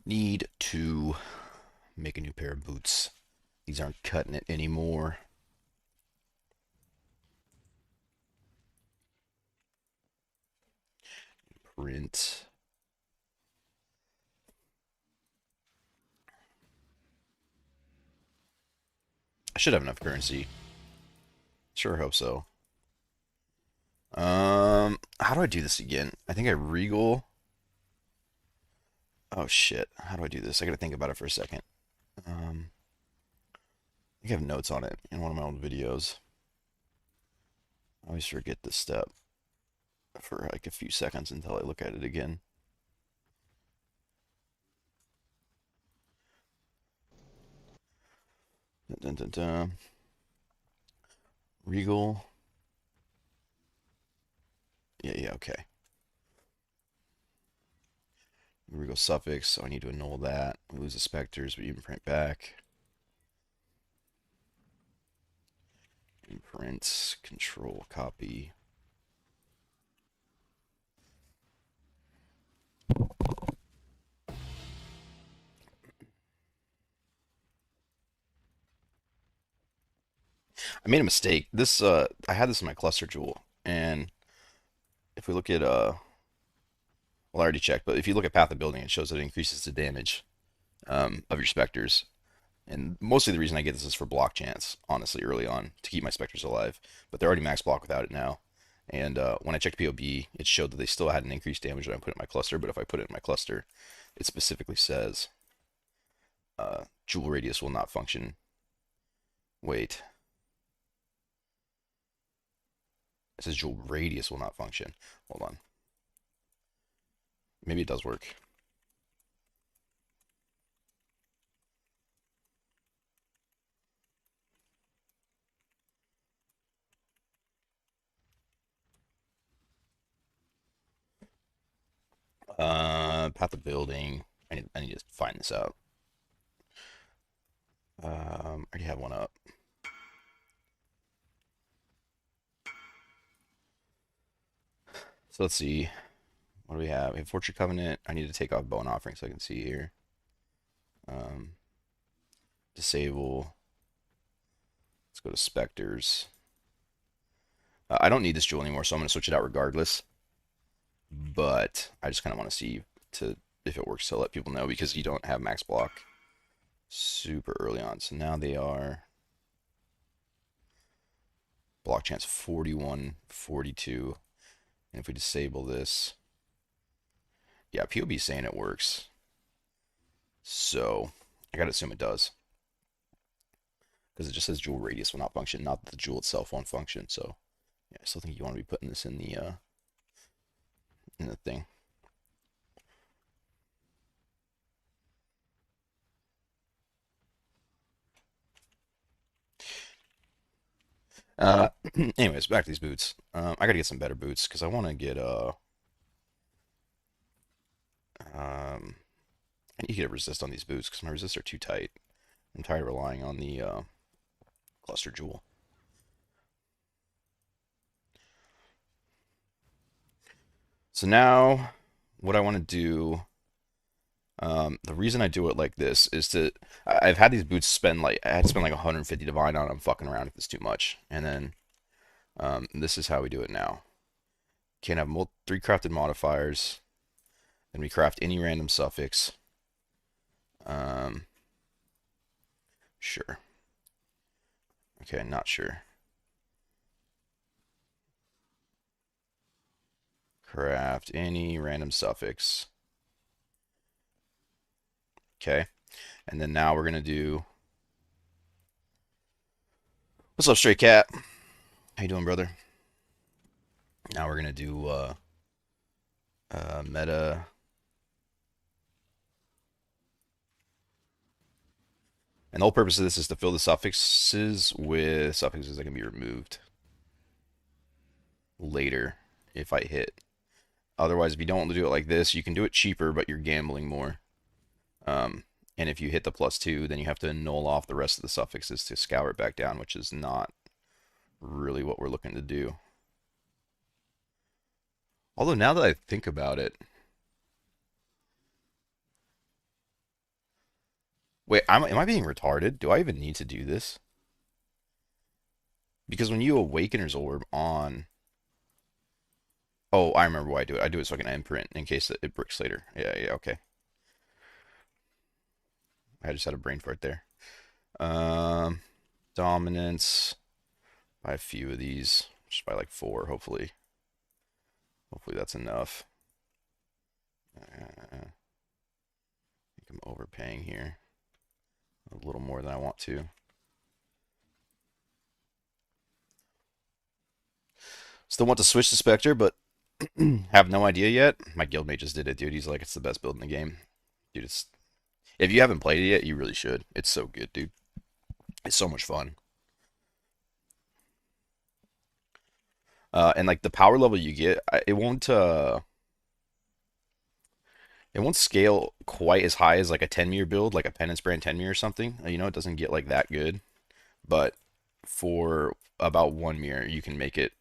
Need to make a new pair of boots. These aren't cutting it anymore. Print. I should have enough currency. Sure hope so. How do I do this again? I think I regal. Oh shit. How do I do this? I gotta think about it for a second. I think I have notes on it in one of my old videos. I always forget this step for like a few seconds until I look at it again. Dun, dun, dun, dun. Regal. Yeah, okay. Regal suffix, so I need to annul that. We lose the specters, but you can print back. Imprint, control, copy. I made a mistake. I had this in my cluster jewel, and if we look at well, I already checked, but if you look at path of building, it shows that it increases the damage of your specters. And mostly the reason I get this is for block chance, honestly, early on to keep my specters alive. But they're already max block without it now. And when I checked POB, it showed that they still had an increased damage when I put it in my cluster. But if I put it in my cluster, it specifically says jewel radius will not function. Wait, it says jewel radius will not function. Hold on. Maybe it does work. Path of building. I need to find this out. I already have one up. So let's see. What do we have? We have Fortune Covenant. I need to take off Bone Offering so I can see here. Um, disable. Let's go to Specters. I don't need this jewel anymore, so I'm going to switch it out regardless. But I just kind of want to see to if it works to let people know because you don't have max block super early on. So now they are block chance 41, 42. And if we disable this, yeah, POB is saying it works. So I gotta assume it does. Because it just says jewel radius will not function, not that the jewel itself won't function. So yeah, I still think you want to be putting this in the thing. Uh, anyways, back to these boots. I gotta get some better boots because I want to get I need to get a resist on these boots because my resists are too tight. I'm tired of relying on the cluster jewel. So now, what I want to do, the reason I do it like this is to, I've had these boots spend like, I had to spend like 150 divine on them, fucking around if it's too much. And then this is how we do it now. Can't have three crafted modifiers. Then we craft any random suffix. Um, sure. Okay, not sure. Craft any random suffix. Okay. And then now we're gonna do. What's up, Stray Cat? How you doing, brother? Now we're gonna do meta. And the whole purpose of this is to fill the suffixes with suffixes that can be removed later if I hit. Otherwise, if you don't want to do it like this, you can do it cheaper, but you're gambling more. And if you hit the +2, then you have to null off the rest of the suffixes to scour it back down, which is not really what we're looking to do. Although now that I think about it, Wait, am I being retarded? Do I even need to do this? Because when you Awakener's Orb on... Oh, I remember why I do it. I do it so I can imprint in case it bricks later. Yeah, yeah, okay. I just had a brain fart there. Um, Dominance. Buy a few of these. Just buy like four, hopefully. Hopefully that's enough. I think I'm overpaying here. A little more than I want to. Still want to switch to Spectre, but have no idea yet. My guildmate just did it, dude. He's like, it's the best build in the game. Dude, it's if you haven't played it yet, you really should. It's so good, dude. It's so much fun. And like the power level you get, it won't scale quite as high as like a 10 meter build, like a Penance Brand 10 meter or something. You know, it doesn't get like that good. But for about 1 meter, you can make it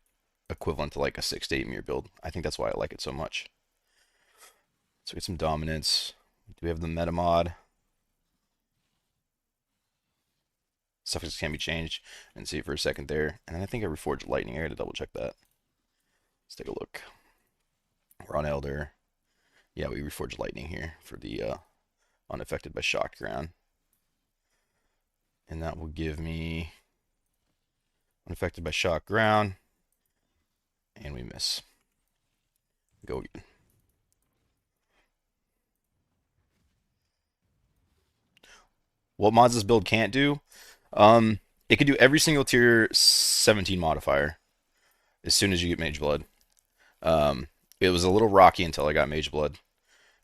equivalent to like a 6 to 8 meter build. I think that's why I like it so much. So we get some dominance. Do we have the meta mod? Suffix can be changed. And see for a second there. And I think I reforged lightning. I gotta double check that. Let's take a look. We're on Elder. Yeah, we reforged lightning here for the unaffected by shock ground. And that will give me unaffected by shock ground. And we miss. Go again. What mods this build can't do? It can do every single tier 17 modifier as soon as you get Mage Blood. It was a little rocky until I got Mage Blood,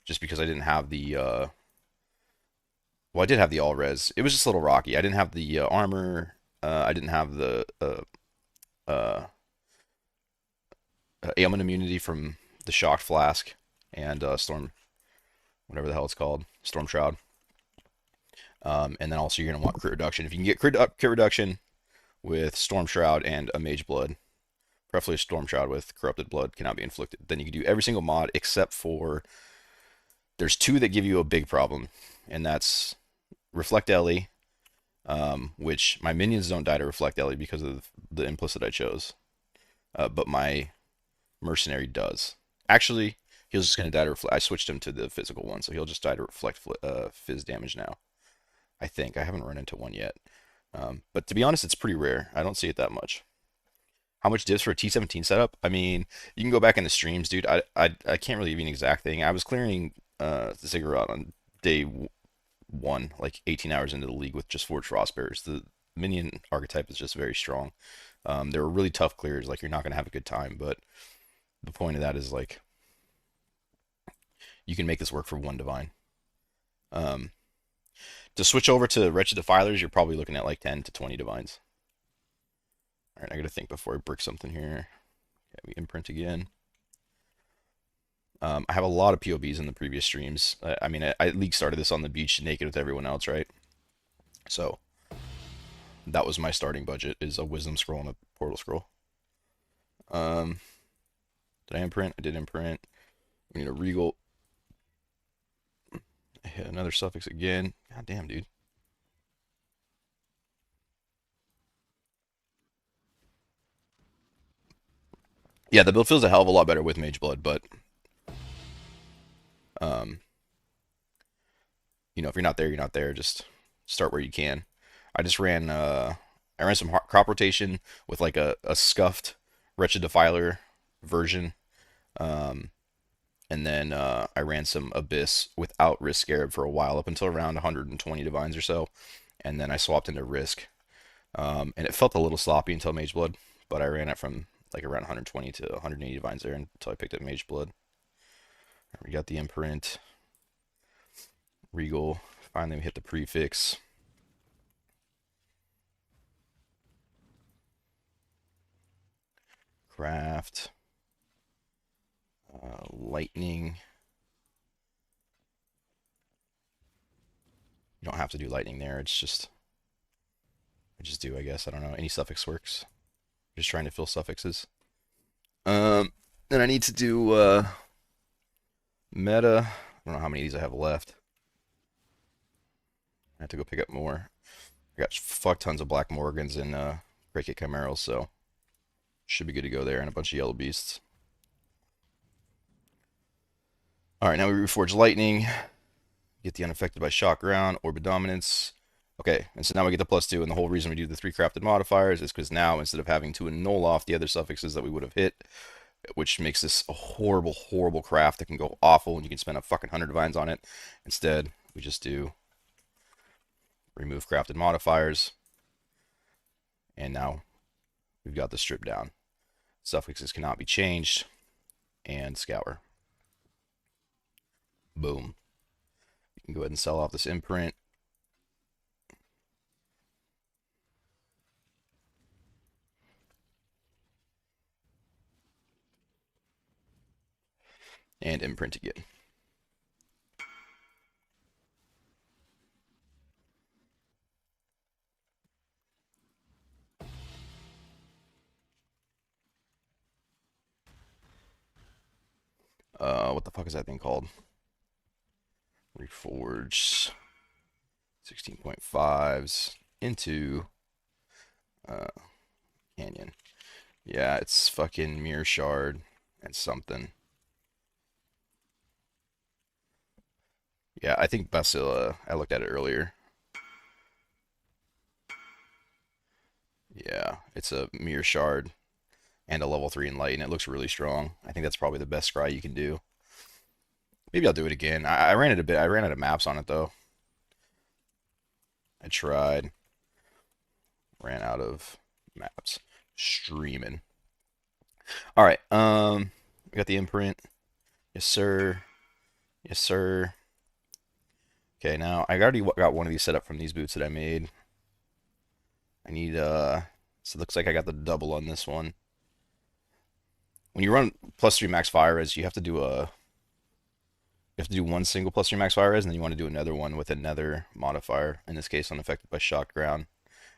just because I didn't have the well, I did have the all res. It was just a little rocky. I didn't have the armor. I didn't have the uh, ailment immunity from the shock flask and storm, whatever the hell it's called, storm shroud. And then also you're gonna want crit reduction. If you can get crit reduction with storm shroud and a mage blood, preferably a storm shroud with corrupted blood cannot be inflicted, then you can do every single mod except for there's two that give you a big problem, and that's reflect Ellie, which my minions don't die to reflect Ellie because of the implicit I chose, but my mercenary does. Actually, he's just gonna die to reflect. I switched him to the physical one, so he'll just die to reflect fizz damage now. I think I haven't run into one yet, but to be honest, it's pretty rare. I don't see it that much. How much divs for a T17 setup? I mean, you can go back in the streams, dude. I can't really give you an exact thing. I was clearing the Ziggurat on day one, like 18 hours into the league with just Forged Frostbearers. The minion archetype is just very strong. They were really tough clears. Like you're not gonna have a good time, but the point of that is like you can make this work for one divine. Um, to switch over to Wretched Defilers, you're probably looking at like 10 to 20 divines. All right, I gotta think before I brick something here. Okay, we imprint again. I have a lot of POBs in the previous streams. I mean, I league started this on the beach naked with everyone else, right? So that was my starting budget: is a Wisdom Scroll and a Portal Scroll. Um, did I imprint? I did imprint. We need a Regal. I hit another suffix again. God damn, dude. Yeah, the build feels a hell of a lot better with Mage Blood, but um, if you're not there, you're not there. Just start where you can. I just ran I ran some crop rotation with like a scuffed Wretched Defiler version. Um, and then I ran some Abyss without Risk Scarab for a while, up until around 120 divines or so. And then I swapped into Risk. And it felt a little sloppy until Mage Blood, but I ran it from like around 120 to 180 divines there until I picked up Mage Blood. We got the imprint. Regal. Finally, we hit the prefix. Craft. Lightning. You don't have to do lightning there. It's just, I just do, I guess. I don't know. Any suffix works. Just trying to fill suffixes. Then I need to do meta. I don't know how many of these I have left. I have to go pick up more. I got fuck tons of Black Morgans and Great Chimerals, so should be good to go there, and a bunch of Yellow Beasts. All right, now we reforge Lightning. Get the unaffected by shock ground, orb of dominance. Okay, and so now we get the +2, and the whole reason we do the 3 crafted modifiers is because now instead of having to annul off the other suffixes that we would have hit, which makes this a horrible, horrible craft that can go awful, and you can spend a fucking 100 divines on it. Instead, we just do remove crafted modifiers, and now we've got the strip down. Suffixes cannot be changed, and scour. Boom. You can go ahead and sell off this imprint. And imprint again. What the fuck is that thing called? Reforge 16.5s into Canyon. Yeah, it's fucking Mirror Shard and something. Yeah, I think Basila, I looked at it earlier. Yeah, it's a Mirror Shard and a level 3 Enlighten. It looks really strong. I think that's probably the best scry you can do. Maybe I'll do it again. I ran it a bit. I ran out of maps on it though. I tried. Ran out of maps. Streaming. All right. We got the imprint. Yes, sir. Yes, sir. Okay, now I already got one of these set up from these boots that I made. I need so it looks like I got the double on this one. When you run +3 max fire res, you have to do one single +3 max fire res, and then you want to do another one with another modifier. In this case, unaffected by shock ground,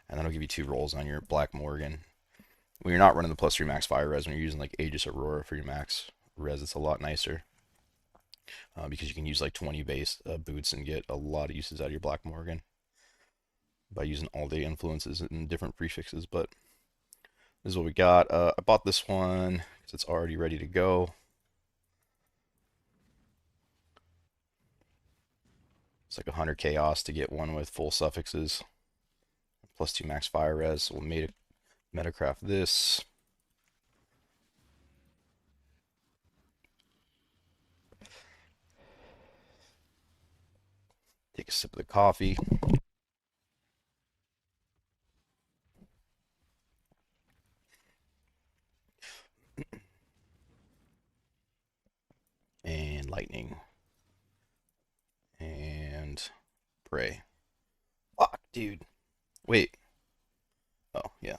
and that'll give you 2 rolls on your Black Morgan. When you're not running the +3 max fire res, when you're using like Aegis Aurora for your max res, it's a lot nicer. Because you can use like 20 base boots and get a lot of uses out of your Black Morgan by using all the influences and different prefixes. But this is what we got. I bought this one because it's already ready to go. It's like 100 chaos to get one with full suffixes. +2 max fire res. So we'll metacraft this. Take a sip of the coffee. And lightning. And pray. Fuck, dude. Wait. Oh, yeah.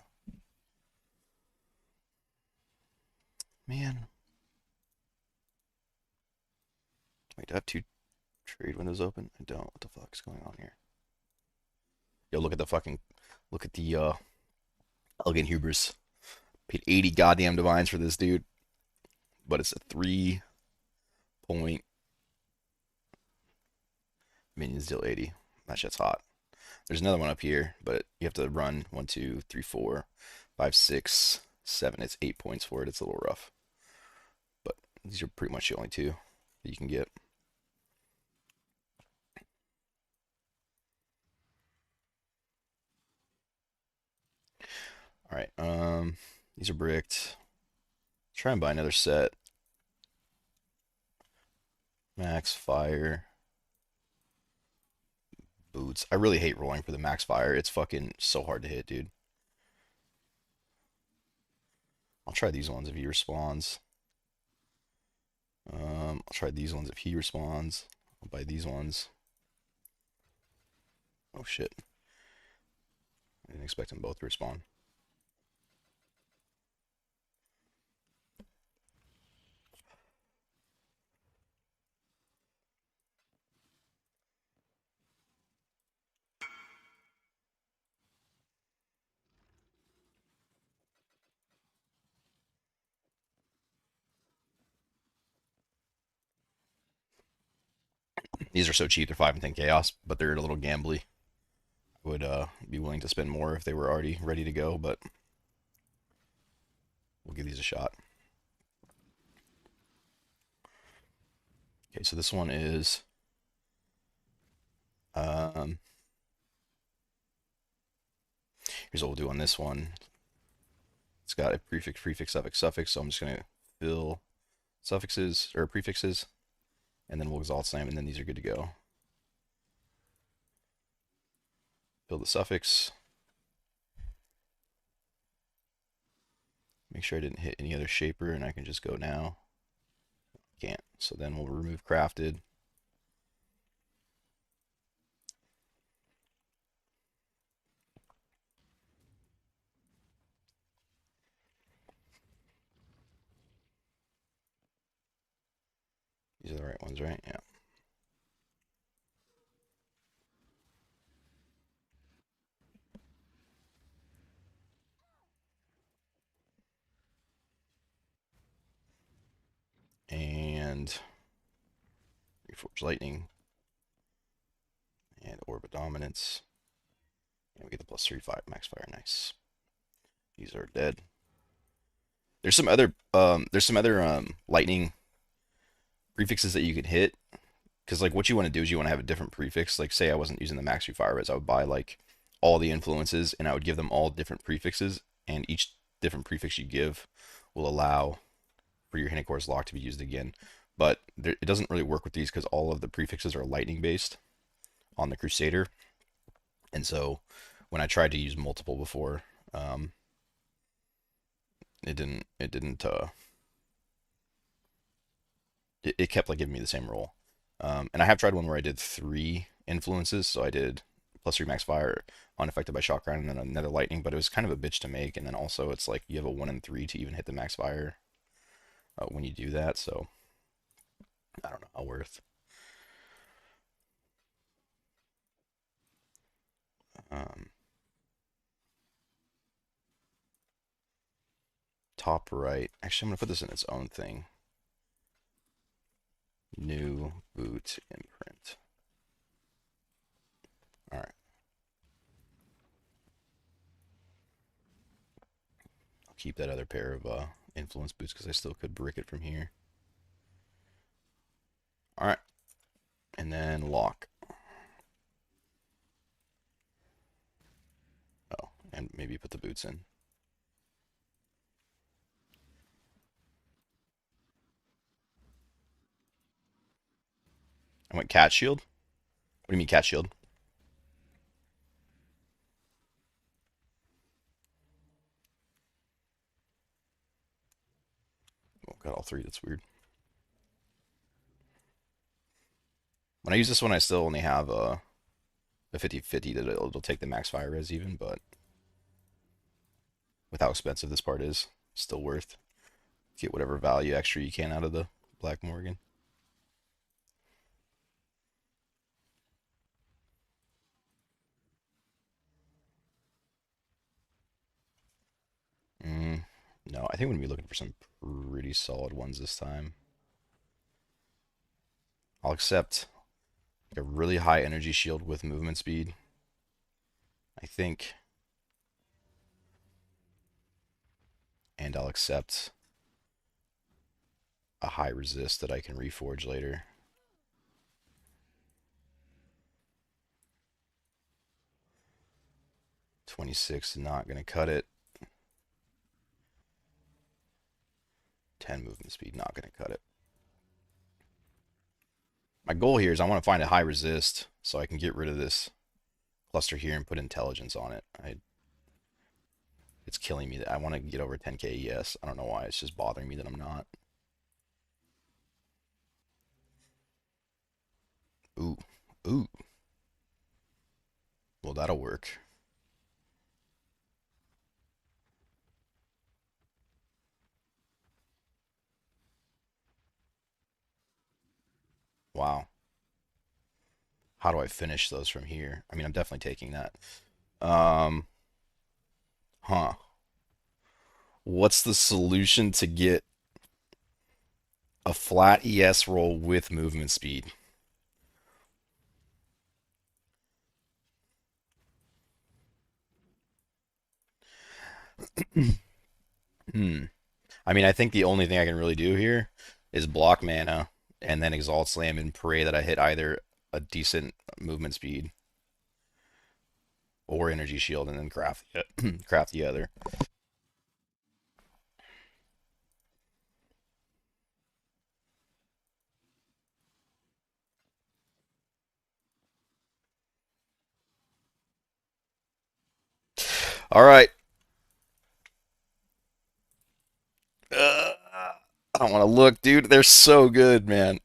Man. Wait, do I have 2 trade windows open? I don't. What the fuck's going on here? Yo, look at the elegant hubris. Paid 80 goddamn divines for this dude. But it's a 3-point minions deal 80. That shit's hot. There's another one up here, but you have to run 1, 2, 3, 4, 5, 6, 7. It's 8 points for it. It's a little rough. But these are pretty much the only 2 that you can get. All right. These are bricked. Try and buy another set. Max fire. Boots. I really hate rolling for the max fire. It's fucking so hard to hit, dude. I'll try these ones if he responds. I'll try these ones if he responds. I'll buy these ones. Oh shit. I didn't expect them both to respond. These are so cheap. They're 5 and 10 chaos, but they're a little gambly. would be willing to spend more if they were already ready to go, but we'll give these a shot. Okay, so this one is um, here's what we'll do on this one. It's got a prefix, suffix, suffix, so I'm just gonna fill suffixes or prefixes, and then we'll exalt slam, and then these are good to go. Fill the suffix. Make sure I didn't hit any other shaper, and I can just go now. Can't. So then we'll remove crafted. These are the right ones, right? Yeah. And Reforge Lightning. And Orb of Dominance. And we get the +3/5 max fire. Nice. These are dead. There's some other lightning prefixes that you can hit. Because like what you want to do is you want to have a different prefix. Like say I wasn't using the max fire res, I would buy like all the influences and I would give them all different prefixes, and each different prefix you give will allow for your Hinocor's lock to be used again. But it doesn't really work with these because all of the prefixes are lightning based on the Crusader, and so when I tried to use multiple before, it kept like giving me the same roll. And I have tried one where I did 3 influences, so I did +3 max fire, unaffected by shock round, and then another lightning. But it was kind of a bitch to make, and then also it's like you have a 1 and 3 to even hit the max fire when you do that. So I don't know how worth. Um, Top right. Actually, I'm gonna put this in its own thing. New boot imprint. All right. I'll keep that other pair of influence boots because I still could brick it from here. All right. And then lock. Oh, and maybe put the boots in. I went cat shield. What do you mean cat shield? Oh, got all 3. That's weird. When I use this one, I still only have a 50/50 that it'll take the max fire res even, but with how expensive this part is, still worth. Get whatever value extra you can out of the Black Morgan. No, I think we're gonna be looking for some pretty solid ones this time. I'll accept like a really high energy shield with movement speed, I think, and I'll accept a high resist that I can reforge later. 26 not gonna cut it. 10 movement speed not gonna cut it. My goal here is I want to find a high resist so I can get rid of this cluster here and put intelligence on it. It's killing me that I want to get over 10k ES. I don't know why. It's just bothering me that I'm not. Ooh, ooh. Well, that'll work. Wow. How do I finish those from here? I mean, I'm definitely taking that. Um, huh. What's the solution to get a flat ES roll with movement speed? Hmm. I mean, I think the only thing I can really do here is block mana and then Exalt Slam and pray that I hit either a decent movement speed or Energy Shield and then craft craft the other. All right. I don't want to look, dude. They're so good, man.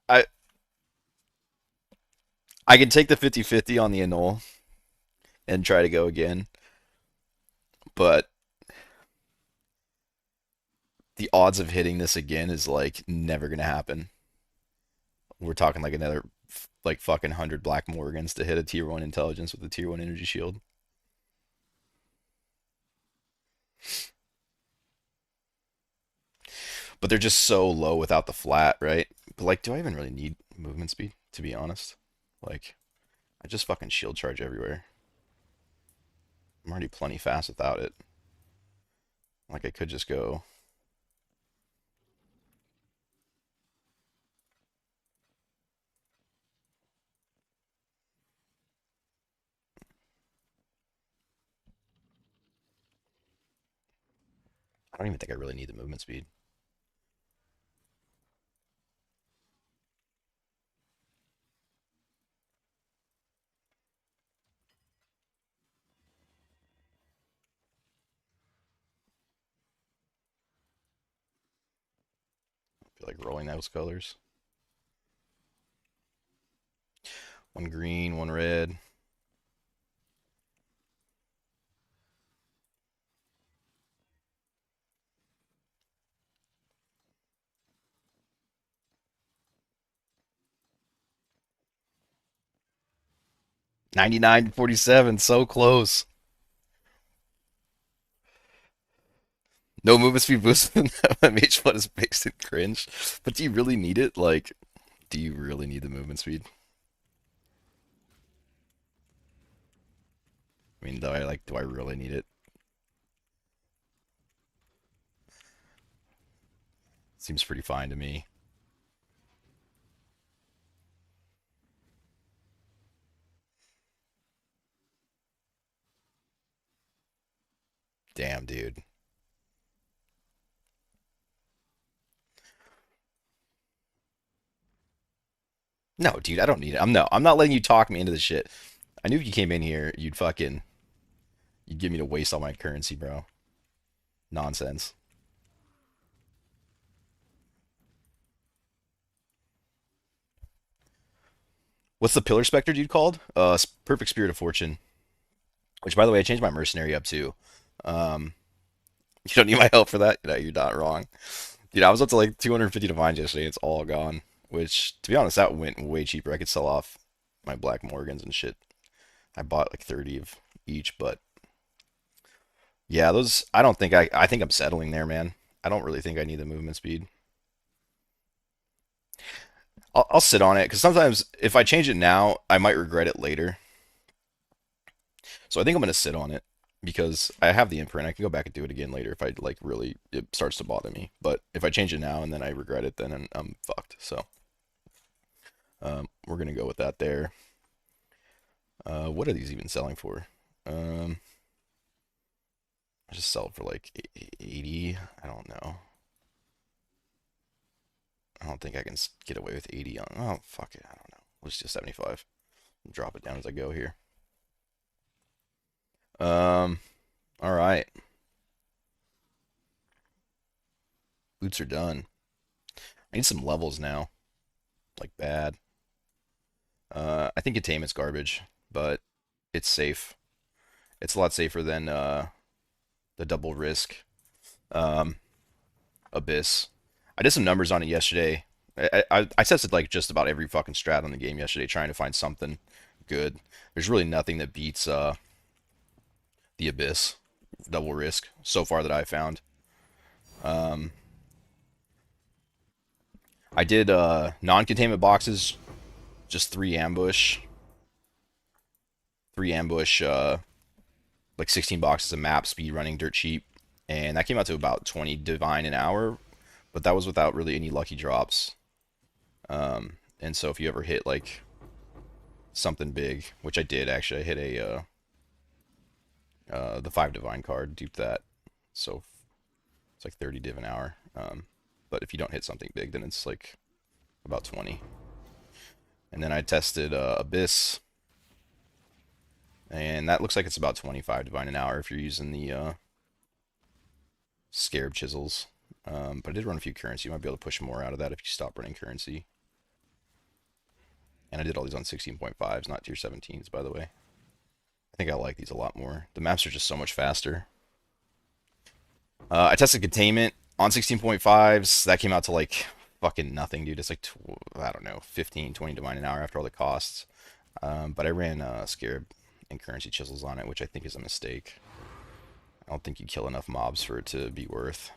I I can take the 50-50 on the annul and try to go again, but the odds of hitting this again is like never gonna happen. We're talking like another like fucking 100 Black Morgans to hit a tier 1 intelligence with a tier 1 energy shield. But they're just so low without the flat, right? But like, do I even really need movement speed, to be honest? Like, I just fucking shield charge everywhere. I'm already plenty fast without it. Like, I could just go. I don't even think I really need the movement speed. I feel like rolling those colors. One green, one red. 99-47, so close. No movement speed boost. MH1 is based in cringe. But do you really need it? Like, do you really need the movement speed? I mean, do I really need it? Seems pretty fine to me. Damn, dude. No, dude, I don't need it. I'm not letting you talk me into this shit. I knew if you came in here, you'd give me to waste all my currency, bro. Nonsense. What's the Pillar Spectre dude called? Perfect Spirit of Fortune. Which, by the way, I changed my mercenary up too. Um, you don't need my help for that. No, you're not wrong, dude. I was up to like 250 divines yesterday. It's all gone. Which, to be honest, that went way cheaper. I could sell off my Black Morgans and shit. I bought like 30 of each, but yeah, those. I don't think I think I'm settling there, man. I don't really think I need the movement speed. I'll sit on it because sometimes if I change it now, I might regret it later. So I think I'm gonna sit on it because I have the imprint. I can go back and do it again later if I like really it starts to bother me. But if I change it now and then I regret it, then I'm fucked. So we're gonna go with that there. What are these even selling for? Um, I just sell it for like 80. I don't know. I don't think I can get away with 80 on. Oh fuck it. I don't know. Let's just 75. Drop it down as I go here. Um, all right. Boots are done. I need some levels now. Like bad. I think containment's garbage, but it's safe. It's a lot safer than the double risk um, abyss. I did some numbers on it yesterday. I tested like just about every fucking strat on the game yesterday, trying to find something good. There's really nothing that beats the Abyss, double risk so far that I found. Um, I did non-containment boxes, just three ambush, like 16 boxes of map speed running dirt cheap, and that came out to about 20 divine an hour, but that was without really any lucky drops. And so if you ever hit like something big, which I did actually, I hit the 5 divine card, duped that, so it's like 30 div an hour. But if you don't hit something big, then it's like about 20. And then I tested Abyss, and that looks like it's about 25 divine an hour if you're using the scarab chisels. But I did run a few currency. You might be able to push more out of that if you stop running currency. And I did all these on 16.5s, not tier 17s, by the way. I think I like these a lot more. The maps are just so much faster. I tested containment on 16.5s. That came out to like fucking nothing, dude. It's like, I don't know, 15, 20 divine an hour after all the costs. But I ran scarab and currency chisels on it, which I think is a mistake. I don't think you kill enough mobs for it to be worth.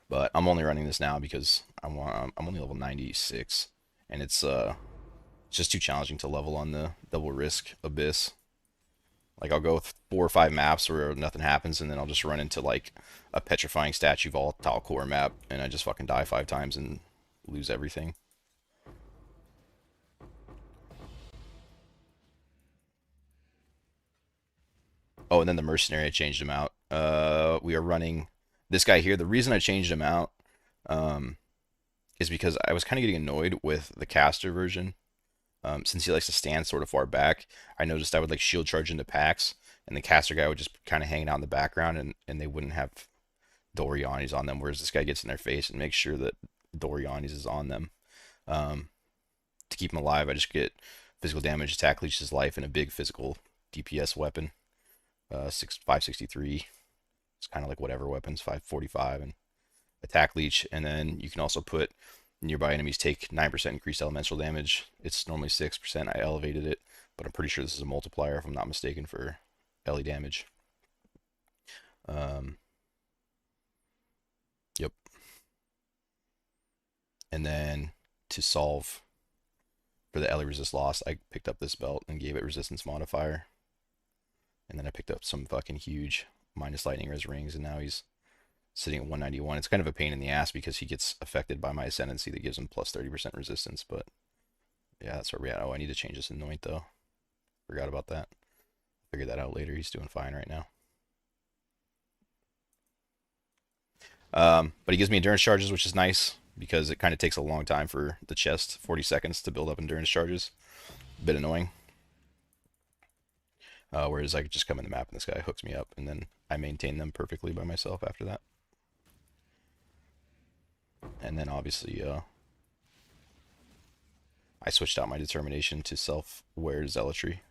But I'm only running this now because I'm only level 96, and it's just too challenging to level on the double risk Abyss. Like I'll go with 4 or 5 maps where nothing happens, and then I'll just run into like a petrifying statue volatile core map, and I just fucking die 5 times and lose everything. Oh, and then the mercenary, I changed him out. We are running this guy here. The reason I changed him out um, is because I was kind of getting annoyed with the caster version. Since he likes to stand sort of far back, I noticed I would like shield charge into packs, and the caster guy would just kind of hang out in the background, and they wouldn't have Dorianis on them. Whereas this guy gets in their face and makes sure that Dorianis is on them. Um, to keep him alive, I just get physical damage, attack leeches life, and a big physical DPS weapon. 563. It's kind of like whatever weapons, 545, and attack leech. And then you can also put nearby enemies take 9% increased elemental damage. It's normally 6%. I elevated it, but I'm pretty sure this is a multiplier if I'm not mistaken for LE damage. Um, yep. And then to solve for the LE resist loss, I picked up this belt and gave it resistance modifier. And then I picked up some fucking huge minus lightning res rings, and now he's sitting at 191. It's kind of a pain in the ass because he gets affected by my ascendancy that gives him plus 30% resistance, but yeah, that's where we're at. Oh, I need to change this anoint though. Forgot about that. Figure that out later. He's doing fine right now. But he gives me endurance charges, which is nice because it kind of takes a long time for the chest, 40 seconds to build up endurance charges. A bit annoying. Whereas I could just come in the map and this guy hooks me up, and then I maintain them perfectly by myself after that. And then obviously, I switched out my determination to self-aware zealotry.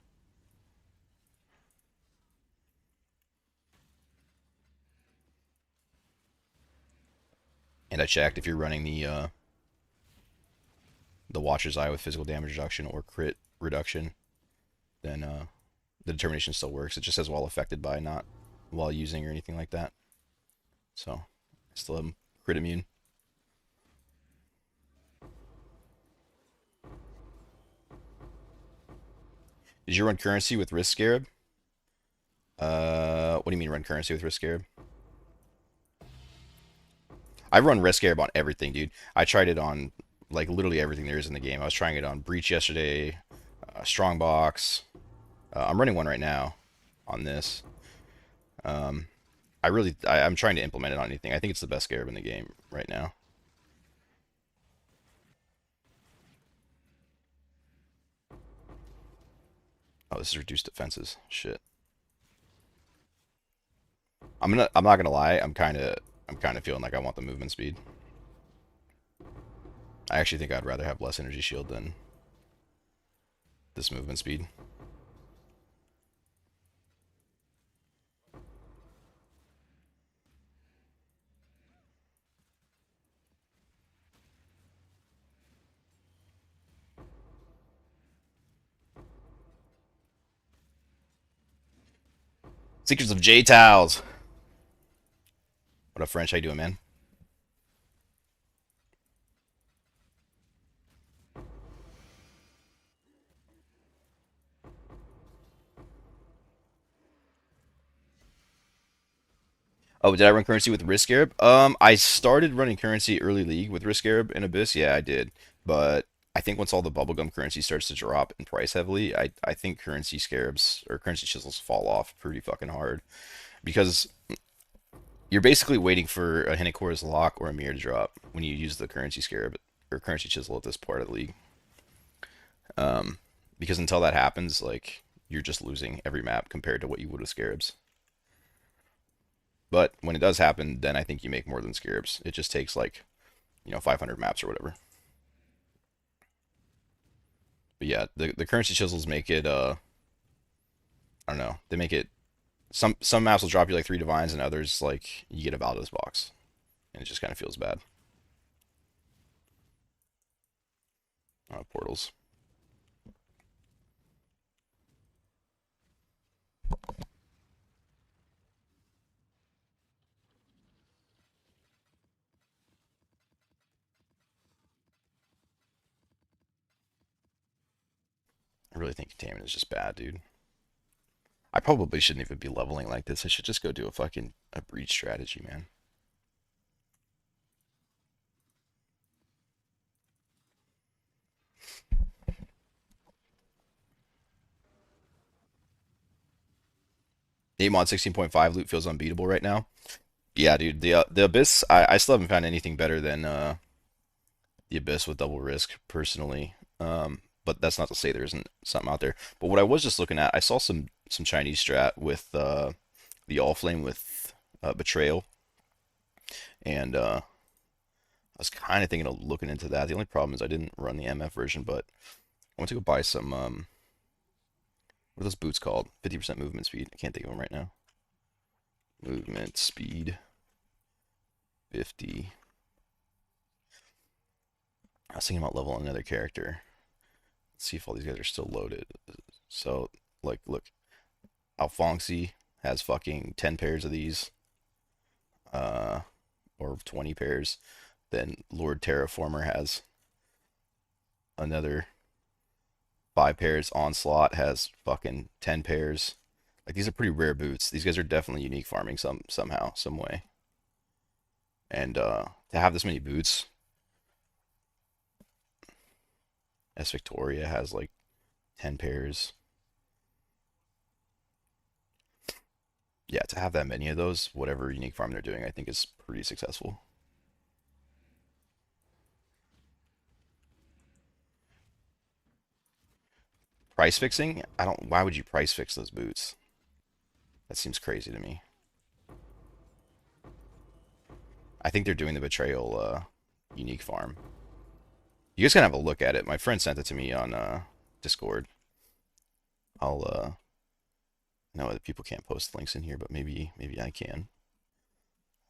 And I checked if you're running the Watcher's Eye with physical damage reduction or crit reduction, then the determination still works. It just says while affected by, not while using or anything like that. So I still am crit immune. Did you run currency with Risk Scarab? What do you mean run currency with Risk Scarab? I run Risk Scarab on everything, dude. I tried it on like literally everything there is in the game. I was trying it on Breach yesterday, Strongbox. I'm running one right now on this. Um, I'm trying to implement it on anything. I think it's the best Scarab in the game right now. Oh, this is reduced defenses. Shit. I'm not gonna lie. I'm kind of feeling like I want the movement speed. I actually think I'd rather have less energy shield than this movement speed. Secrets of J Towels. What up, French? How you doing, man? Oh, did I run currency with Risk Arab? I started running currency early league with Risk Arab and Abyss. Yeah, I did. But I think once all the bubblegum currency starts to drop in price heavily, I think currency scarabs or currency chisels fall off pretty fucking hard because you're basically waiting for a Hinokora's lock or a mirror to drop when you use the currency scarab or currency chisel at this part of the league. Because until that happens, like you're just losing every map compared to what you would with scarabs. But when it does happen, then I think you make more than scarabs. It just takes like 500 maps or whatever. But yeah, the currency chisels make it I don't know. They make it some maps will drop you like three divines and others like you get a Valdos box. And it just kind of feels bad. Portals. I really think containment is just bad, dude. I probably shouldn't even be leveling like this. I should just go do a breach strategy, man. Mod 16.5 loot feels unbeatable right now. Yeah, dude. The Abyss. I still haven't found anything better than the Abyss with double risk personally. But that's not to say there isn't something out there. But what I was just looking at, I saw some Chinese strat with the All Flame with Betrayal, and I was kind of thinking of looking into that. The only problem is I didn't run the MF version, but I want to go buy some what are those boots called? 50% movement speed. I can't think of them right now. Movement speed 50. I was thinking about leveling another character. Let's see if all these guys are still loaded. So, like, look, Alfonsi has fucking 10 pairs of these, uh, or 20 pairs. Then Lord Terraformer has another 5 pairs. Onslaught has fucking 10 pairs. Like, these are pretty rare boots. These guys are definitely unique farming somehow, some way. And to have this many boots, S Victoria has like 10 pairs. Yeah, to have that many of those, whatever unique farm they're doing, I think is pretty successful. Price fixing? I don't. Why would you price fix those boots? That seems crazy to me. I think they're doing the betrayal unique farm. You guys can have a look at it. My friend sent it to me on Discord. I'll know that people can't post links in here, but maybe I can.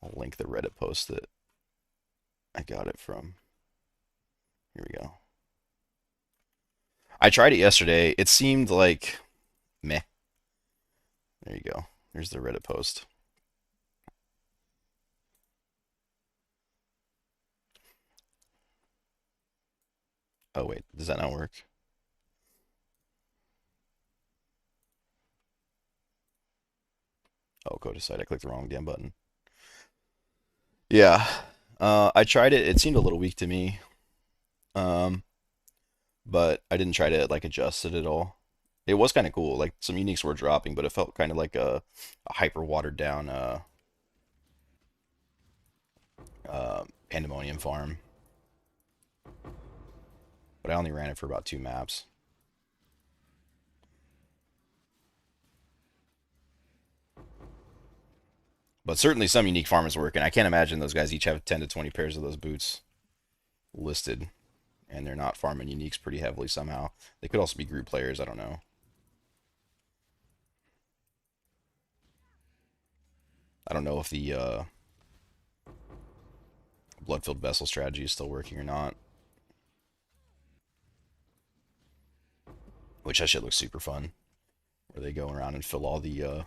I'll link the Reddit post that I got it from. Here we go. I tried it yesterday. It seemed like meh. There you go. There's the Reddit post. Oh wait, does that not work? Oh, go to site. I clicked the wrong damn button. Yeah. I tried it. It seemed a little weak to me. Um, but I didn't try to like adjust it at all. It was kind of cool. Like some uniques were dropping, but it felt kind of like a hyper watered down pandemonium farm. But I only ran it for about 2 maps. But certainly some unique farm is working. I can't imagine those guys each have 10 to 20 pairs of those boots listed, and they're not farming uniques pretty heavily somehow. They could also be group players. I don't know. I don't know if the blood-filled vessel strategy is still working or not. Which that shit looks super fun. Where they go around and fill all the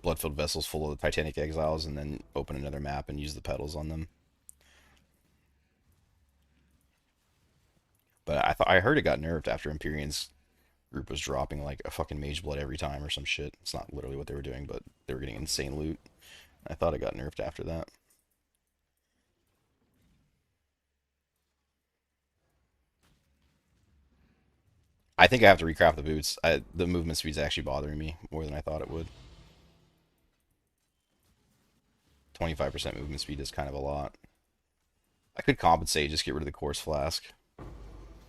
blood-filled vessels full of the Titanic exiles, and then open another map and use the petals on them. But I heard it got nerfed after Empyrean's group was dropping like a fucking mage blood every time or some shit. It's not literally what they were doing, but they were getting insane loot. I thought it got nerfed after that. I think I have to recraft the boots. The movement speed's actually bothering me more than I thought it would. 25% movement speed is kind of a lot. I could compensate, just get rid of the coarse flask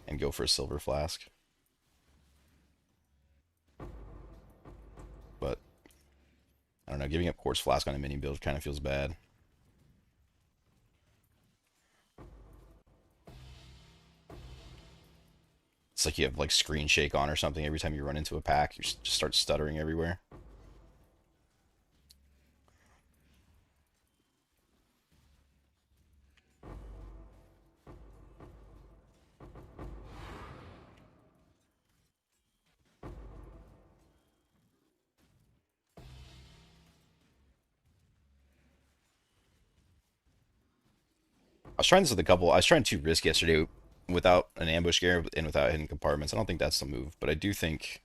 and go for a silver flask. But I don't know, giving up coarse flask on a mini build kind of feels bad. It's like you have like screen shake on or something every time you run into a pack. You just start stuttering everywhere. I was trying this with a couple. I was trying 2 risk yesterday without an ambush gear and without hidden compartments. I don't think that's the move, but I do think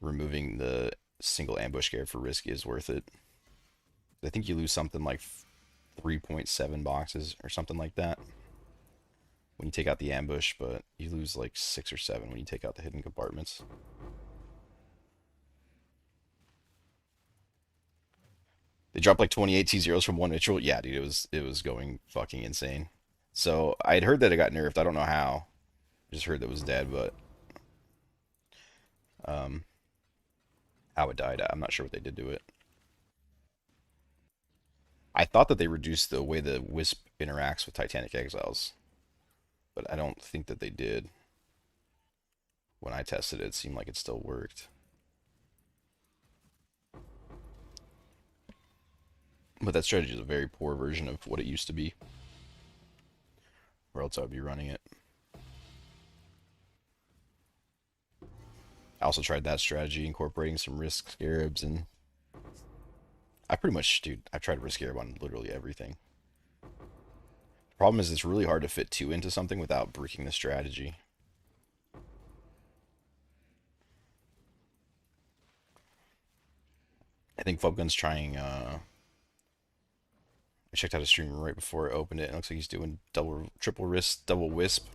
removing the single ambush gear for risk is worth it. I think you lose something like 3.7 boxes or something like that when you take out the ambush, but you lose like 6 or 7 when you take out the hidden compartments. They dropped like 28 T-zeros from one Mitchell. Yeah, dude, it was going fucking insane. So I'd heard that it got nerfed. I don't know how. I just heard that it was dead, but um, how it died, I'm not sure what they did to it. I thought that they reduced the way the Wisp interacts with Titanic Exiles, but I don't think that they did. When I tested it, it seemed like it still worked. But that strategy is a very poor version of what it used to be, or else I would be running it. I also tried that strategy, incorporating some risk scarabs, and I pretty much, dude, I've tried risk scarab on literally everything. The problem is it's really hard to fit 2 into something without breaking the strategy. I think Fogun's trying, I checked out a stream right before I opened it, and it looks like he's doing triple wrist, double wisp,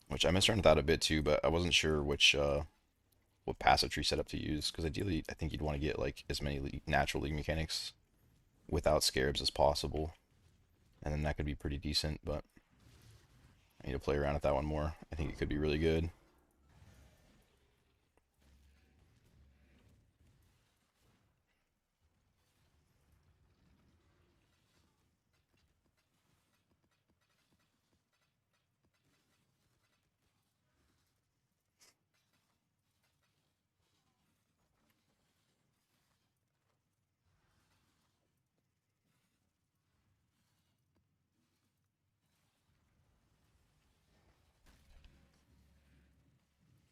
which I messed around with that a bit too, but I wasn't sure what passive tree setup to use, because ideally I think you'd want to get like as many natural league mechanics without scarabs as possible, and then that could be pretty decent, but I need to play around with that one more. I think it could be really good.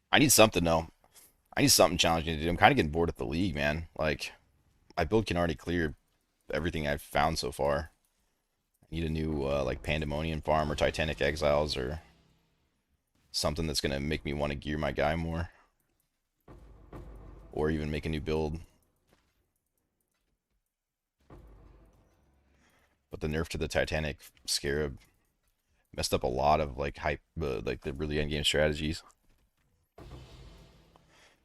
I need something though. I need something challenging to do. I'm kind of getting bored at the league, man. Like my build can already clear everything I've found so far. I need a new like Pandemonium farm or Titanic Exiles or something that's gonna make me want to gear my guy more, or even make a new build. But the nerf to the Titanic Scarab messed up a lot of like hype, like the really end game strategies.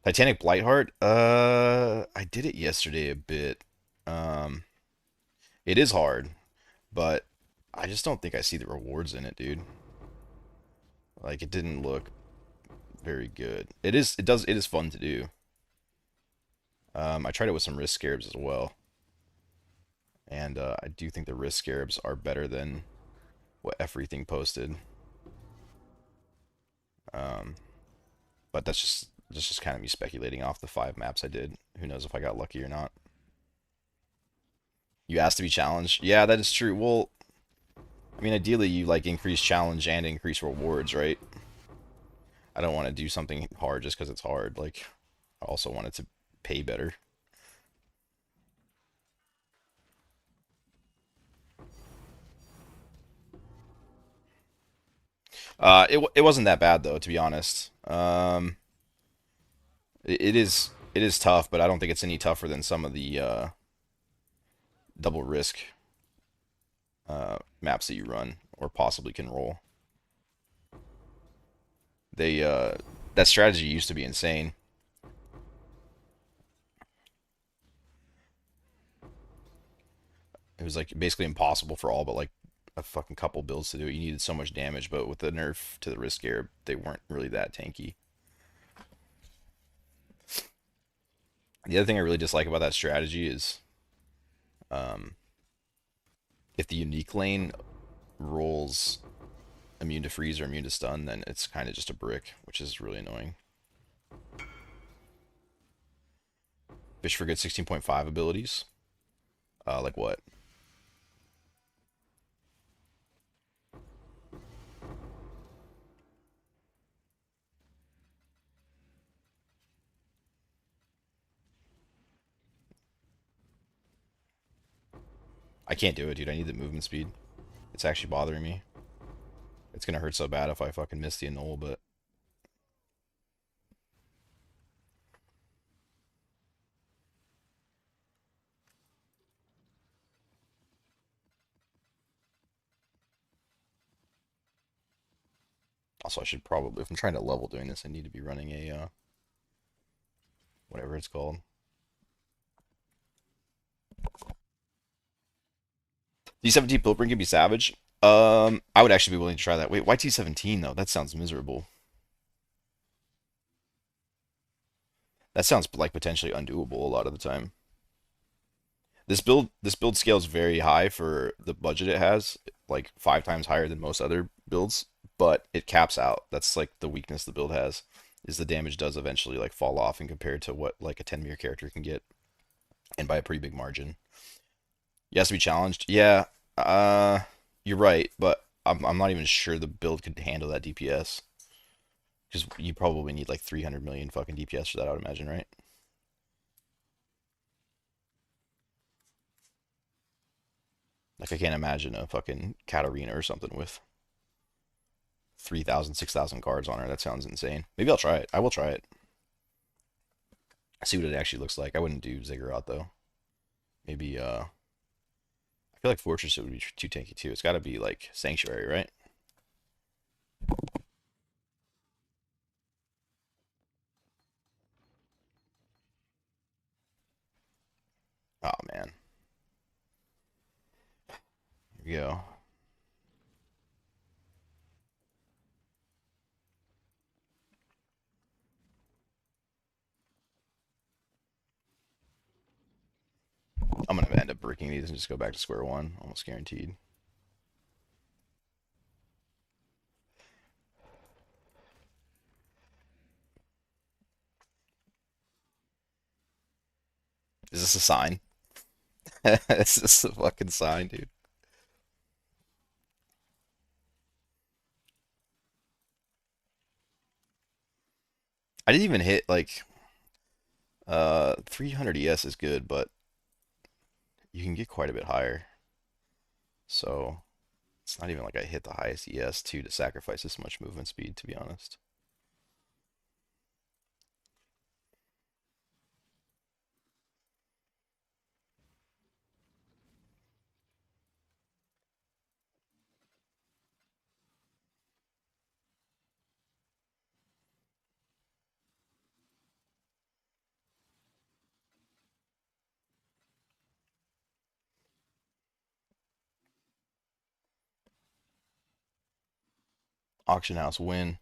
Titanic Blightheart, I did it yesterday a bit. Um, it is hard, but I just don't think I see the rewards in it, dude. Like it didn't look very good. It is fun to do. I tried it with some risk scarabs as well, and I do think the risk scarabs are better than what everything posted. Um, but that's just kind of me speculating off the 5 maps I did. Who knows if I got lucky or not? You asked to be challenged. Yeah, that is true. Well, I mean, ideally you like increase challenge and increase rewards, right? I don't want to do something hard just because it's hard. Like, I also want it to pay better. It wasn't that bad though, to be honest. It is tough, but I don't think it's any tougher than some of the double risk maps that you run or possibly can roll. They that strategy used to be insane. It was like basically impossible for all but like a fucking couple builds to do it. You needed so much damage, but with the nerf to the risk gear, they weren't really that tanky. The other thing I really dislike about that strategy is um, if the unique lane rolls immune to freeze or immune to stun, then it's kind of just a brick, which is really annoying. Fish for good 16.5 abilities. Like what? I can't do it, dude. I need the movement speed. It's actually bothering me. It's gonna hurt so bad if I fucking miss the annul, but also I should probably, if I'm trying to level doing this, I need to be running a whatever it's called. D17 Pilgrim can be savage. I would actually be willing to try that. Wait, why T17 though? That sounds miserable. That sounds like potentially undoable a lot of the time. This build scales very high for the budget it has, like 5 times higher than most other builds, but it caps out. That's like the weakness the build has, is the damage does eventually like fall off and compared to what like a 10 meter character can get, and by a pretty big margin. He has to be challenged. Yeah, uh, you're right, but I'm not even sure the build could handle that DPS because you probably need like 300 million fucking DPS for that, I would imagine, right? Like I can't imagine a fucking Katarina or something with 3,000, 6,000 cards on her. That sounds insane. Maybe I'll try it. I will try it. See what it actually looks like. I wouldn't do Ziggurat though. Maybe I feel like Fortress would be too tanky too. It's got to be like Sanctuary, right? Oh man. Here we go. I'm gonna end up breaking these and just go back to square one, almost guaranteed. Is this a sign? Is this a fucking sign, dude? I didn't even hit like 300 ES is good, but you can get quite a bit higher. So it's not even like I hit the highest ES too to sacrifice this much movement speed, to be honest. Auction house win.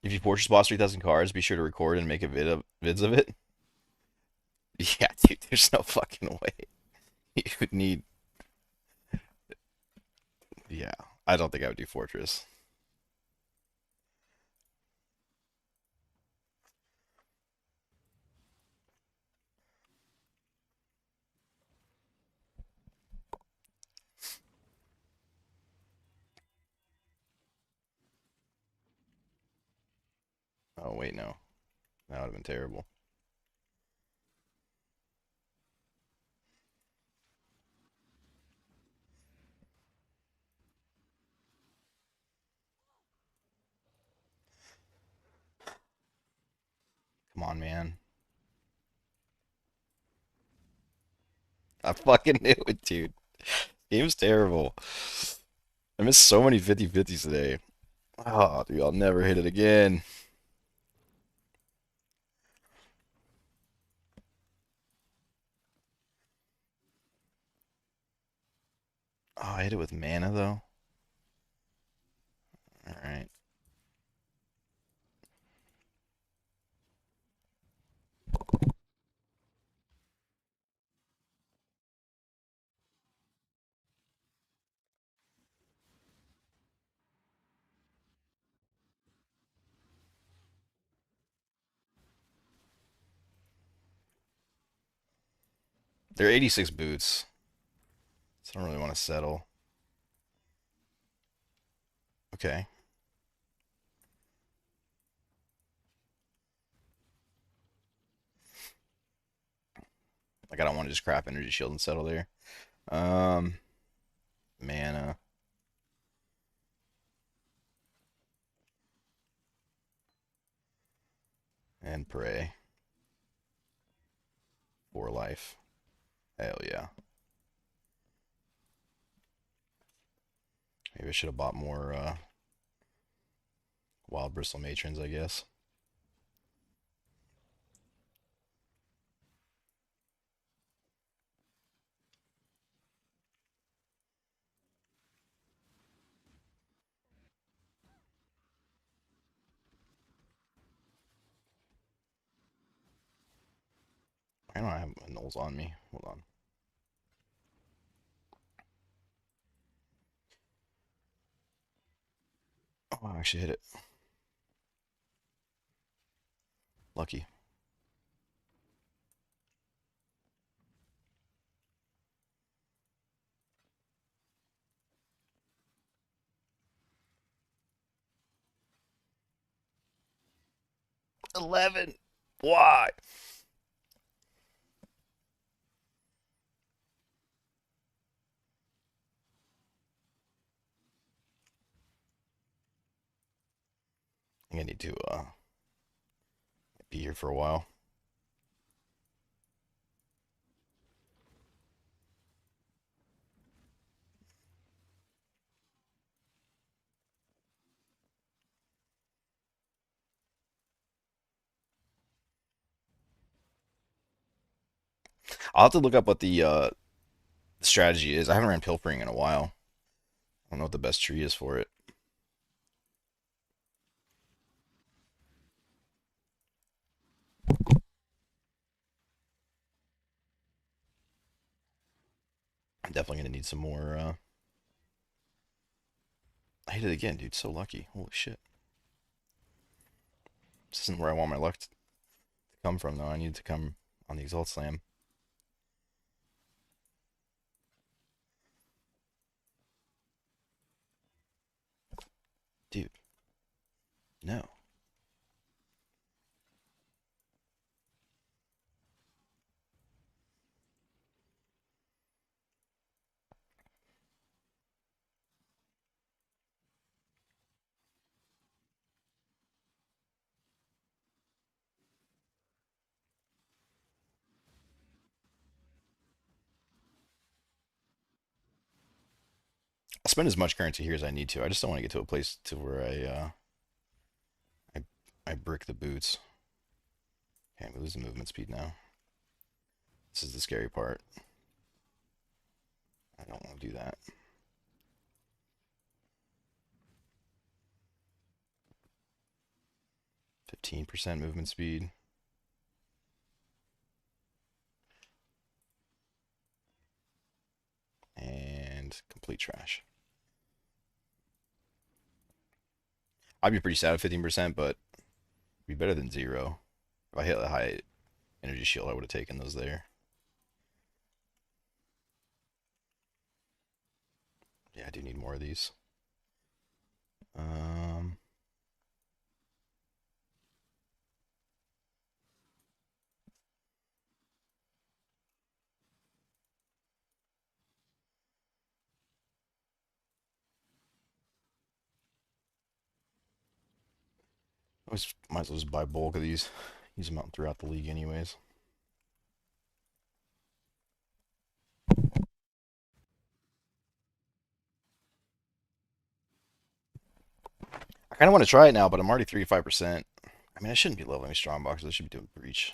If you purchase boss 3,000 cards, be sure to record and make a vids of it. Yeah, dude, there's no fucking way. You would need. Yeah, I don't think I would do Fortress. Oh, wait, no. That would have been terrible. Come on, man. I fucking knew it, dude. Game's terrible. I missed so many 50-50s today. Oh, dude, I'll never hit it again. Oh, I hit it with mana, though. All right. They're 86 boots, so I don't really want to settle. Okay. Like, I don't want to just crap energy shield and settle there. Um, mana and pray for life. Hell yeah. Maybe I should have bought more wild bristle matrons, I guess. I don't have nulls on me. Hold on. Oh, I actually hit it. Lucky. 11. Why? I think I need to be here for a while. I'll have to look up what the strategy is. I haven't ran pilfering in a while. I don't know what the best tree is for it. I'm definitely gonna need some more. I hit it again, dude. So lucky. Holy shit. This isn't where I want my luck to come from, though. I need to come on the Exalt Slam. Dude, no. I'll spend as much currency here as I need to. I just don't want to get to a place to where I I brick the boots. Okay, I'm losing movement speed now. This is the scary part. I don't want to do that. 15% movement speed. And complete trash. I'd be pretty sad at 15%, but it'd be better than zero. If I hit a high energy shield, I would have taken those there. Yeah, I do need more of these. Um, Might as well just buy bulk of these. Use them out throughout the league anyways. I kind of want to try it now, but I'm already 35%. I mean, I shouldn't be leveling strong boxes. I should be doing breach.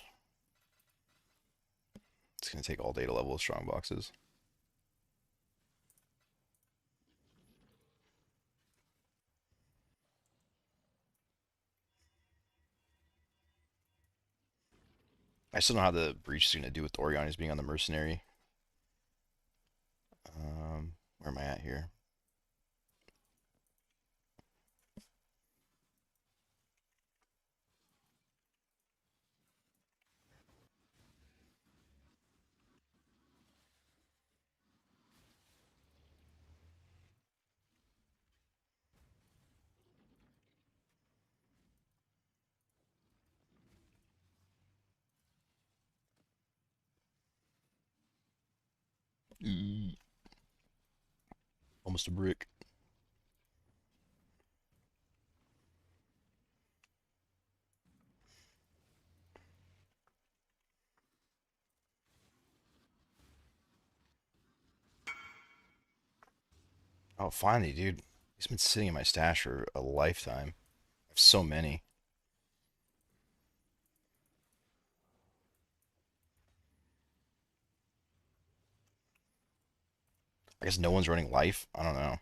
It's going to take all day to level strong boxes. I still don't know how the breach is going to do with Orion being on the mercenary. Where am I at here? Almost a brick. Oh, finally, dude. He's been sitting in my stash for a lifetime. I have so many. I guess no one's running life. I don't know.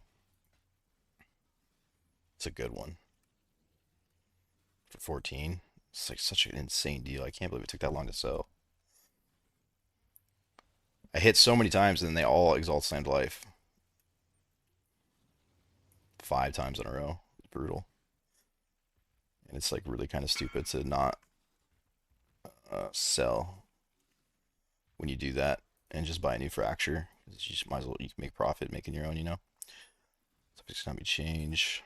It's a good one for 14. It's like such an insane deal. I can't believe it took that long to sell. I hit so many times and they all exalt slammed life 5 times in a row. It's brutal. And it's like really kind of stupid to not sell when you do that and just buy a new fracture. You just might as well you can make profit making your own, you know. Subject's gonna be change.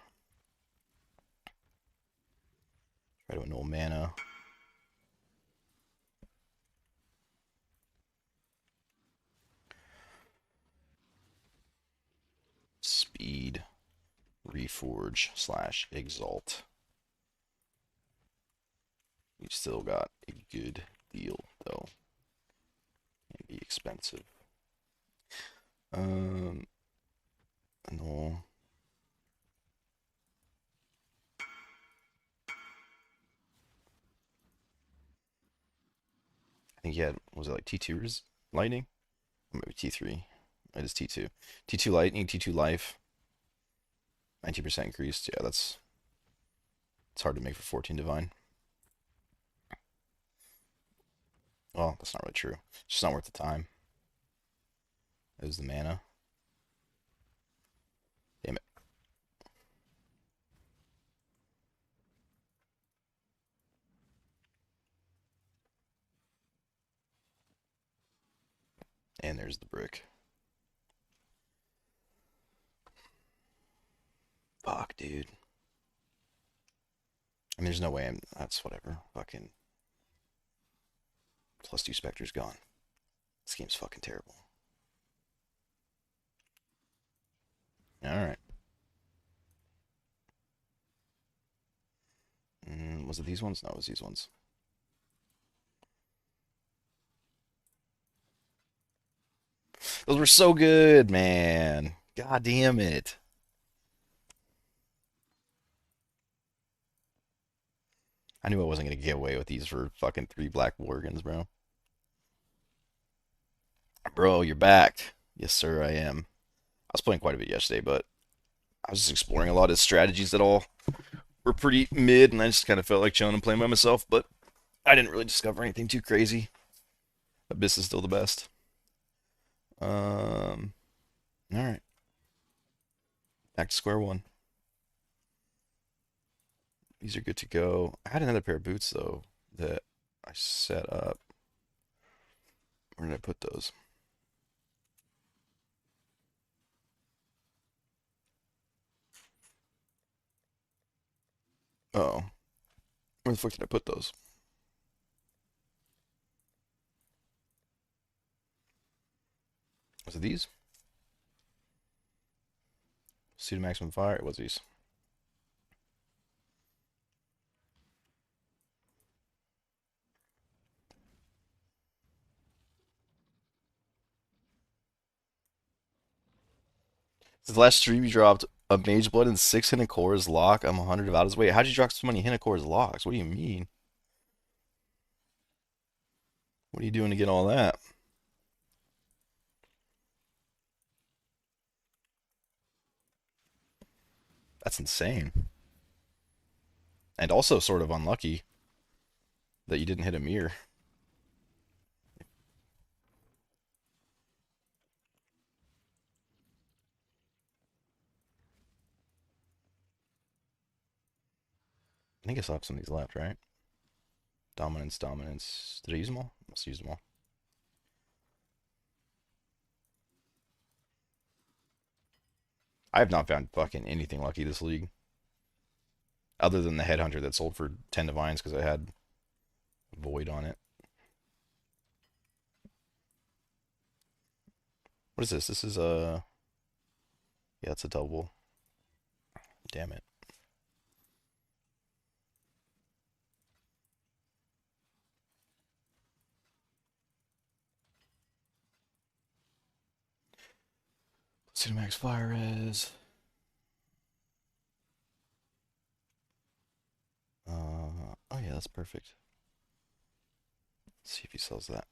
Try to annul mana. Speed. Reforge / exalt. We still got a good deal though. Can be expensive. No. I think he had, was it like T2 lightning? Or maybe T3. It is T2. T2 lightning, T2 life. 19% increased. Yeah, it's hard to make for 14 divine. Well, that's not really true. It's just not worth the time. It was the mana. Damn it. And there's the brick. Fuck, dude. I mean, there's no way that's whatever. Fucking +2 Spectre's gone. This game's fucking terrible. Alright. Was it these ones? No, it was these ones. Those were so good, man. God damn it. I knew I wasn't gonna get away with these for fucking 3 black Worgans, bro. Bro, you're back. Yes, sir, I am. I was playing quite a bit yesterday, but I was just exploring a lot of strategies that all were pretty mid, and I just kind of felt like chilling and playing by myself, but I didn't really discover anything too crazy. Abyss is still the best. All right, back to square one. These are good to go. I had another pair of boots though that I set up. Where did I put those? Oh, where the fuck did I put those? Was it these? Suit of maximum fire. It was these. The last stream you dropped a Mage Blood and 6 Hidden lock. I'm 100 of out his way. How'd you drop so many Hidden locks? What do you mean? What are you doing to get all that? That's insane. And also sort of unlucky that you didn't hit a mirror. I think I still have some of these left, right? Dominance, dominance. Did I use them all? Must have used them all. I have not found fucking anything lucky this league. Other than the headhunter that sold for 10 divines because I had void on it. What is this? This is a. Yeah, it's a double. Damn it. Cinemax Fire is. Oh yeah, that's perfect. Let's see if he sells that.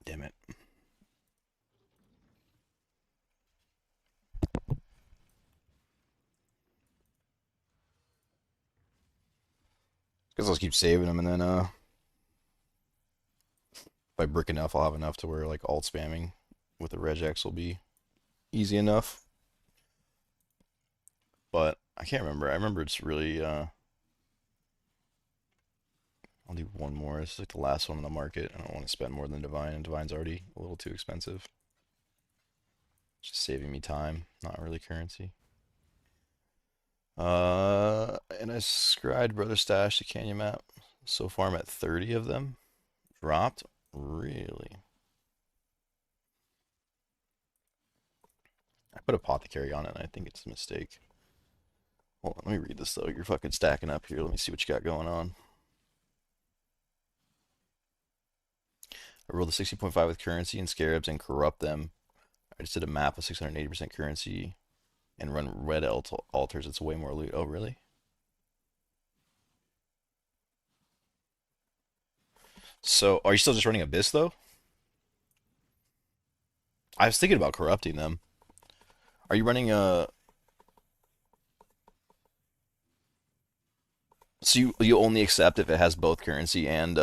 Damn it. Guess I'll just keep saving them and then if I brick enough I'll have enough to where like alt spamming with the regex will be easy enough. But I can't remember. I remember it's really I'll do one more. This is like the last one on the market. I don't want to spend more than Divine, and Divine's already a little too expensive. Just saving me time, not really currency. And I scried Brother Stash to Canyon Map. So far I'm at 30 of them. Dropped? Really? I put Apothecary on it and I think it's a mistake. Hold on, let me read this though. You're fucking stacking up here. Let me see what you got going on. I rolled a 60.5 with currency and scarabs and corrupt them. I just did a map of 680% currency and run red altars. It's way more loot. Oh, really? So, are you still just running Abyss though? I was thinking about corrupting them. Are you running a? So you only accept if it has both currency and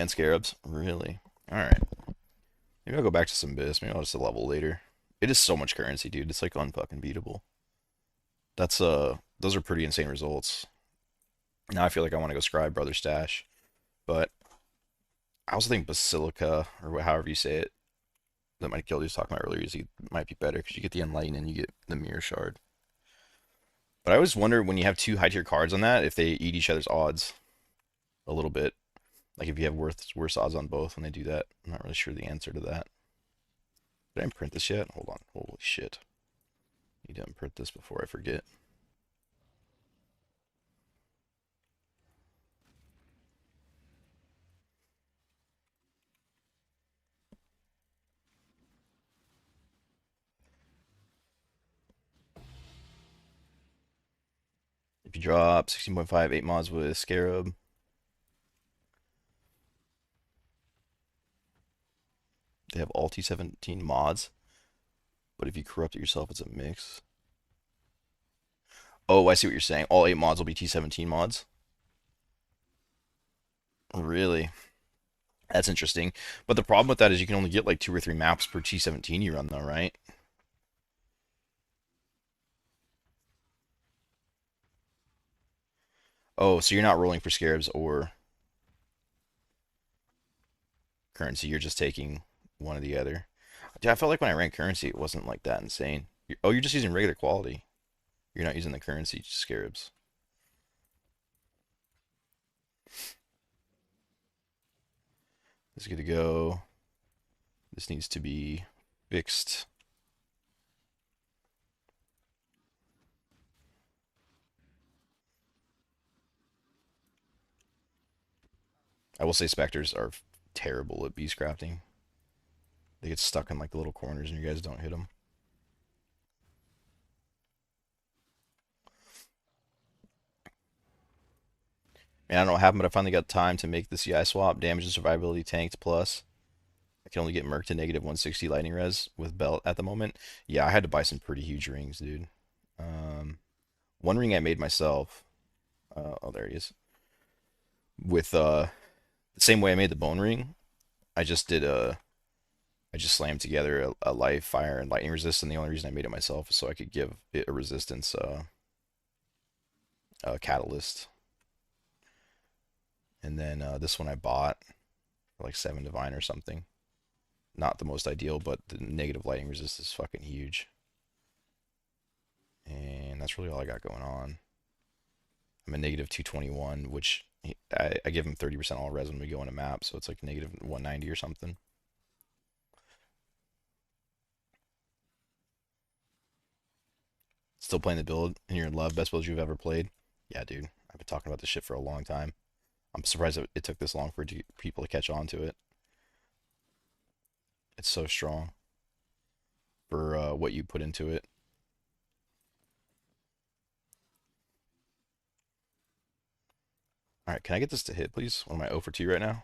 scarabs? Really? All right. Maybe I'll go back to some Abyss. Maybe I'll just level later. It is so much currency, dude. It's like unfucking beatable. That's those are pretty insane results. Now I feel like I want to go Scribe Brother Stash, but I also think Basilica or however you say it that Mike Gildy was talking about earlier is might be better because you get the Enlighten and you get the Mirror Shard. But I always wonder when you have two high tier cards on that if they eat each other's odds a little bit. Like if you have worse odds on both when they do that. I'm not really sure the answer to that. Did I imprint this yet? Hold on. Holy shit. Need to imprint this before I forget. If you drop 16.5, 8 mods with Scarab, they have all T17 mods. But if you corrupt it yourself, it's a mix. Oh, I see what you're saying. All 8 mods will be T17 mods. Really? That's interesting. But the problem with that is you can only get like 2 or 3 maps per T17 you run, though, right? Oh, so you're not rolling for Scarabs or. Currency, you're just taking one or the other. Dude, I felt like when I ran currency, it wasn't like that insane. Oh, you're just using regular quality. You're not using the currency scarabs. This is good to go. This needs to be fixed. I will say specters are terrible at beast crafting. They get stuck in like the little corners and you guys don't hit them. And I don't know what happened, but I finally got time to make the CI swap. Damage and survivability tanked plus. I can only get Merc to negative 160 lightning res with belt at the moment. Yeah, I had to buy some pretty huge rings, dude. Um, One ring I made myself. Oh, there he is. With the same way I made the bone ring, I just did a I just slammed together a life, fire, and lightning resist, and the only reason I made it myself is so I could give it a resistance catalyst. And then this one I bought for like 7 divine or something. Not the most ideal, but the negative lightning resist is fucking huge. And that's really all I got going on. I'm a negative 221, which I give him 30% all res when we go in a map, so it's like negative 190 or something. Still playing the build, and you're in love. Best build you've ever played. Yeah, dude. I've been talking about this shit for a long time. I'm surprised it took this long for people to catch on to it. It's so strong for what you put into it. All right, can I get this to hit, please? What am I 0 for 2 right now?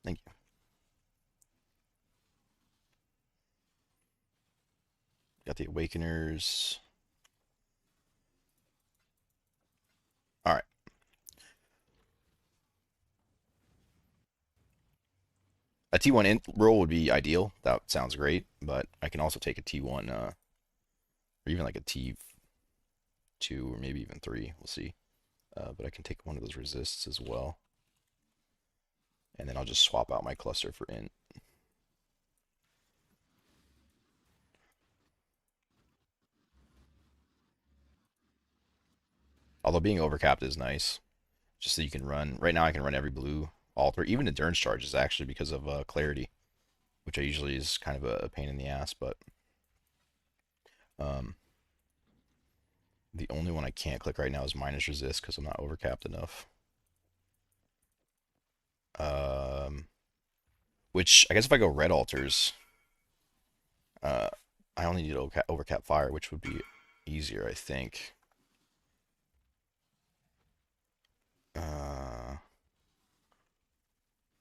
Thank you. Got the Awakeners. All right. A T1 roll would be ideal. That sounds great, but I can also take a T1 or even like a T2 or maybe even 3. We'll see. But I can take one of those resists as well. And then I'll just swap out my cluster for int. Although being overcapped is nice. Just so you can run. Right now I can run every blue altar. Even endurance charges actually because of clarity, which I usually is kind of a pain in the ass. But um, the only one I can't click right now is minus resist because I'm not overcapped enough. Um, which I guess if I go red altars, uh, I only need overcap fire, which would be easier, I think. Uh,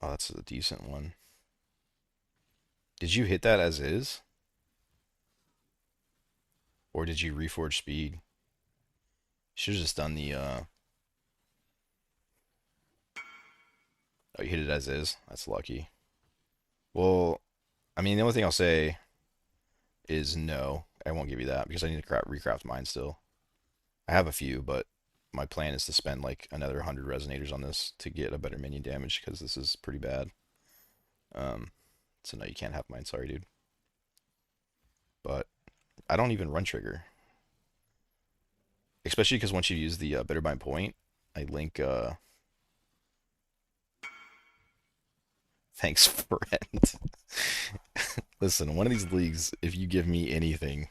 oh, that's a decent one. Did you hit that as is, or did you reforge speed? Should have just done the. Oh, you hit it as is. That's lucky. Well, I mean, the only thing I'll say is no. I won't give you that because I need to recraft mine still. I have a few, but my plan is to spend like another 100 resonators on this to get a better minion damage because this is pretty bad. Um, so no, you can't have mine. Sorry, dude. But I don't even run trigger, especially because once you use the Bitterbind point, I link. Thanks, friend. Listen, one of these leagues, if you give me anything,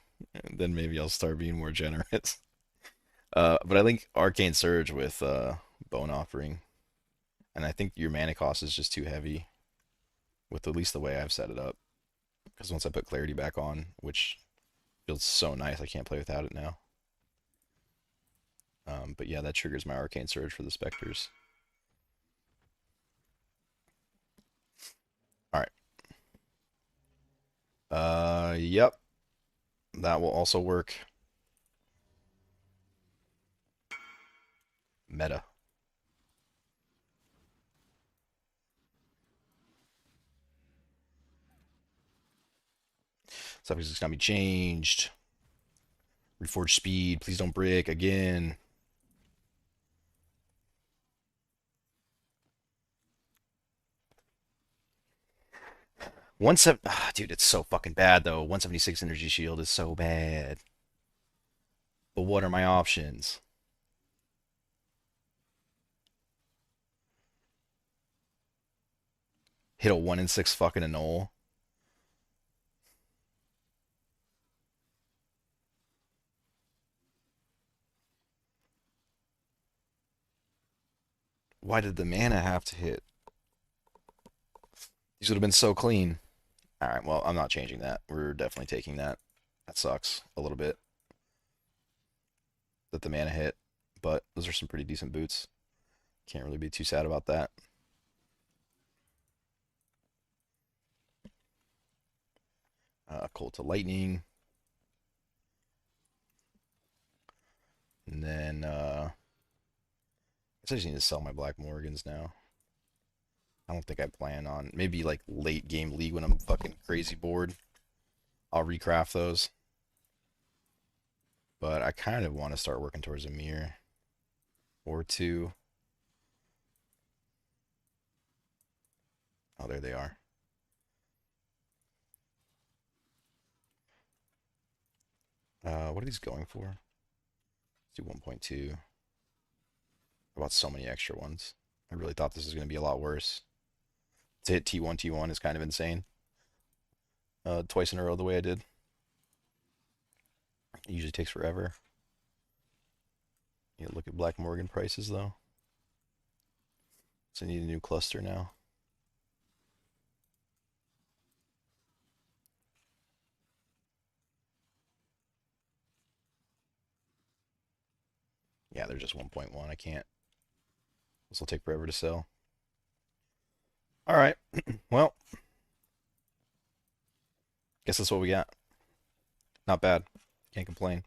then maybe I'll start being more generous. But I link Arcane Surge with Bone Offering, and I think your mana cost is just too heavy with at least the way I've set it up. Because once I put Clarity back on, which feels so nice, I can't play without it now. But yeah, that triggers my Arcane Surge for the Specters. All right. Yep. That will also work. Meta. Something's gonna be changed. Reforge speed. Please don't break again. Dude, it's so fucking bad though. 176 energy shield is so bad. But what are my options? Hit a 1 in 6 fucking annul. Why did the mana have to hit? These would have been so clean. All right, well, I'm not changing that. We're definitely taking that. That sucks a little bit that the mana hit, but those are some pretty decent boots. Can't really be too sad about that. Cold to Lightning. And then I guess I just need to sell my Black Morgans now. I don't think I plan on maybe like late game league when I'm fucking crazy bored. I'll recraft those. But I kind of want to start working towards a mirror or two. Oh, there they are. What are these going for? Let's do 1.2. I bought so many extra ones. I really thought this was going to be a lot worse. To hit T1 T1 is kind of insane. Twice in a row the way I did. It usually takes forever. You look at Black Morgan prices though. So I need a new cluster now. Yeah, they're just 1.1. I can't. This will take forever to sell. All right. Well, guess that's what we got. Not bad. Can't complain.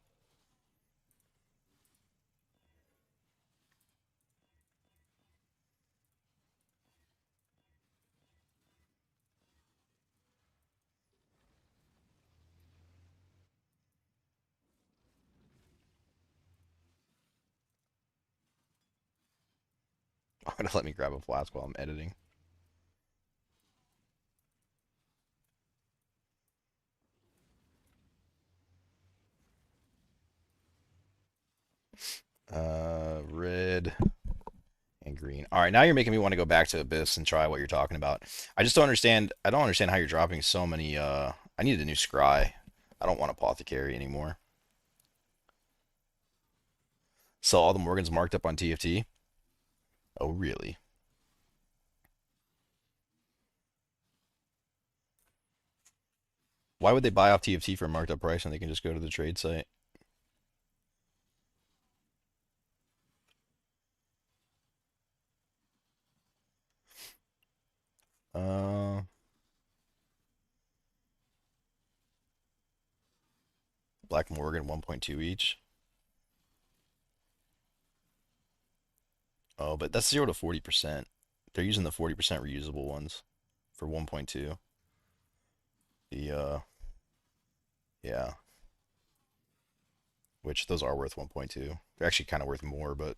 I'm gonna let me grab a flask while I'm editing. Red and green. All right, now you're making me want to go back to Abyss and try what you're talking about. I just don't understand. I don't understand how you're dropping so many. I needed a new scry. I don't want apothecary anymore. So all the Morgans marked up on TFT. Oh, really? Why would they buy off TFT for a marked up price when they can just go to the trade site? Uh, Black Morgan 1.2 each. Oh, but that's 0 to 40%. They're using the 40% reusable ones for 1.2. The yeah, which those are worth 1.2. They're actually kind of worth more, but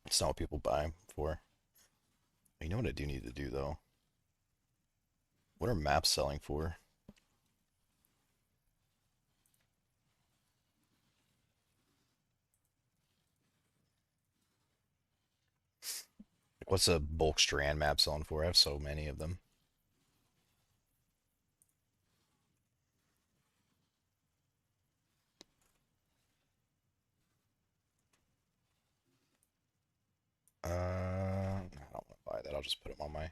it's not what people buy 'em for. You know what I do need to do though? What are maps selling for? Like, what's a bulk strand map selling for? I have so many of them. I don't want to buy that. I'll just put them on my.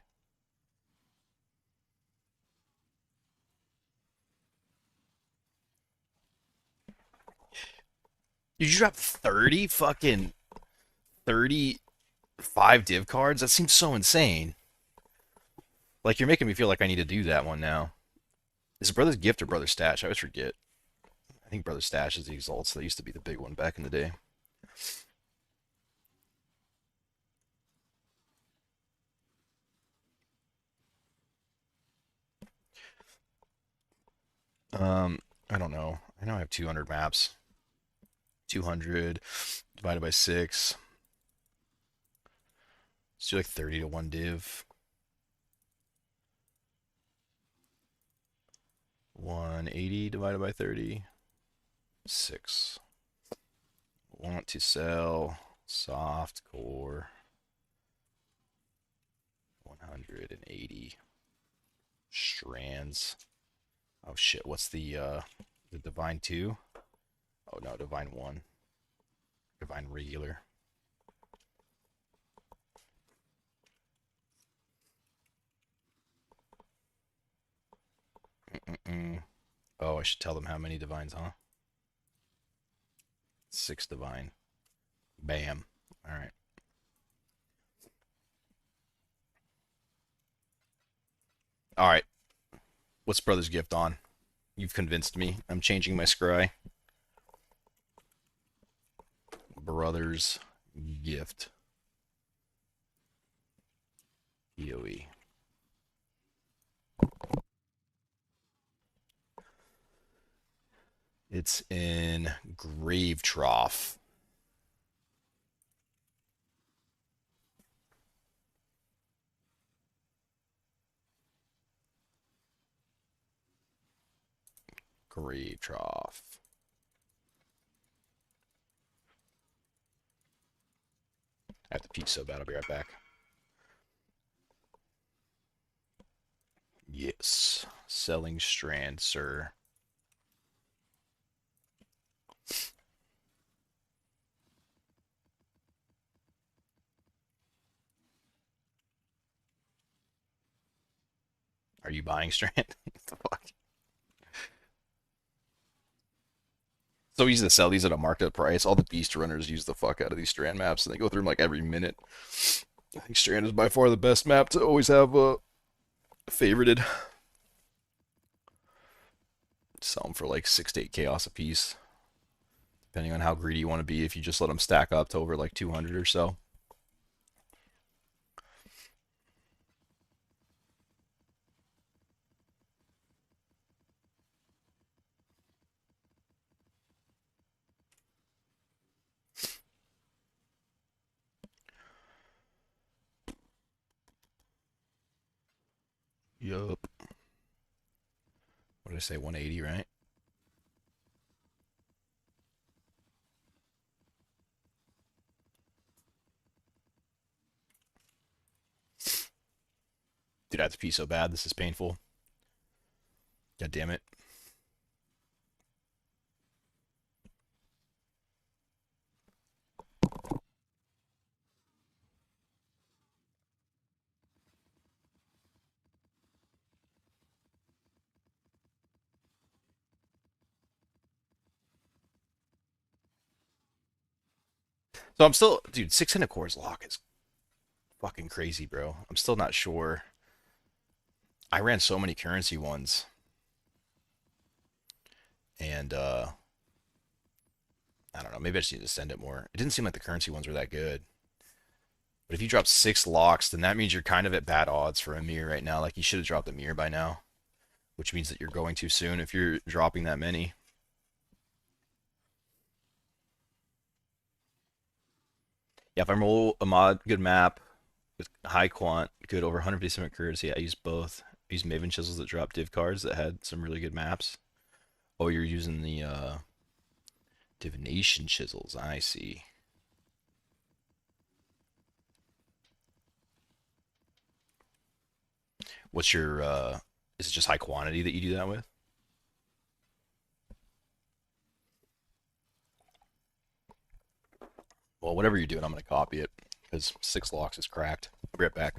Did you drop 30 fucking 35 div cards? That seems so insane. Like you're making me feel like I need to do that one now. Is it Brother's Gift or Brother's Stash? I always forget. I think Brother's Stash is the Exalts. That used to be the big one back in the day. I don't know. I know I have 200 maps. 200 divided by 6. Let's do like 30 to 1 div. 180 divided by 30. 6. Want to sell soft core 180 strands. Oh shit, what's the divine 2? Oh no, divine 1. Divine regular. Mm-mm. Oh, I should tell them how many divines, huh? 6 divine. Bam. All right. All right. What's Brother's Gift on? You've convinced me. I'm changing my scry. Brother's Gift. EOE. It's in Grave Trough. Grave Trough. I have to pee so bad. I'll be right back. Yes. Selling strand, sir. Are you buying strand? What the fuck? So easy to sell these at a marked up price. All the beast runners use the fuck out of these strand maps, and they go through them like every minute. I think strand is by far the best map to always have favorited. Sell them for like 6 to 8 chaos a piece, depending on how greedy you want to be. If you just let them stack up to over like 200 or so. Yup. What did I say? 180, right? Dude, I have to pee so bad. This is painful. God damn it. So I'm still, dude, 6 cores lock is fucking crazy, bro. I'm still not sure. I ran so many currency ones, and I don't know. Maybe I just need to send it more. It didn't seem like the currency ones were that good. But if you drop 6 locks, then that means you're kind of at bad odds for a mirror right now. Like you should have dropped a mirror by now, which means that you're going too soon if you're dropping that many. Yeah, if I roll a mod good map with high quant, good over 157 accuracy, I use both. I use Maven chisels that drop div cards that had some really good maps. Oh, you're using the divination chisels. I see. What's your is it just high quantity that you do that with? Well, whatever you're doing, I'm gonna copy it because 6 locks is cracked. I'll be right back.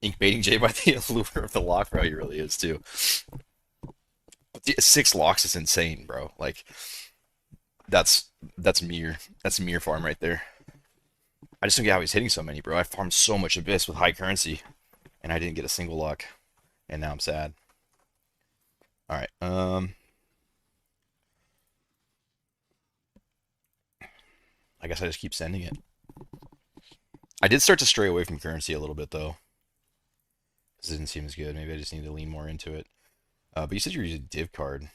ink baiting Jay by the allure of the lock, bro. He really is too. But 6 locks is insane, bro. Like that's that's mere farm right there. I just don't get how he's hitting so many, bro. I farmed so much abyss with high currency, and I didn't get a single lock, and now I'm sad. All right, I guess I just keep sending it. I did start to stray away from currency a little bit though, because it didn't seem as good. Maybe I just need to lean more into it. But you said you're using div card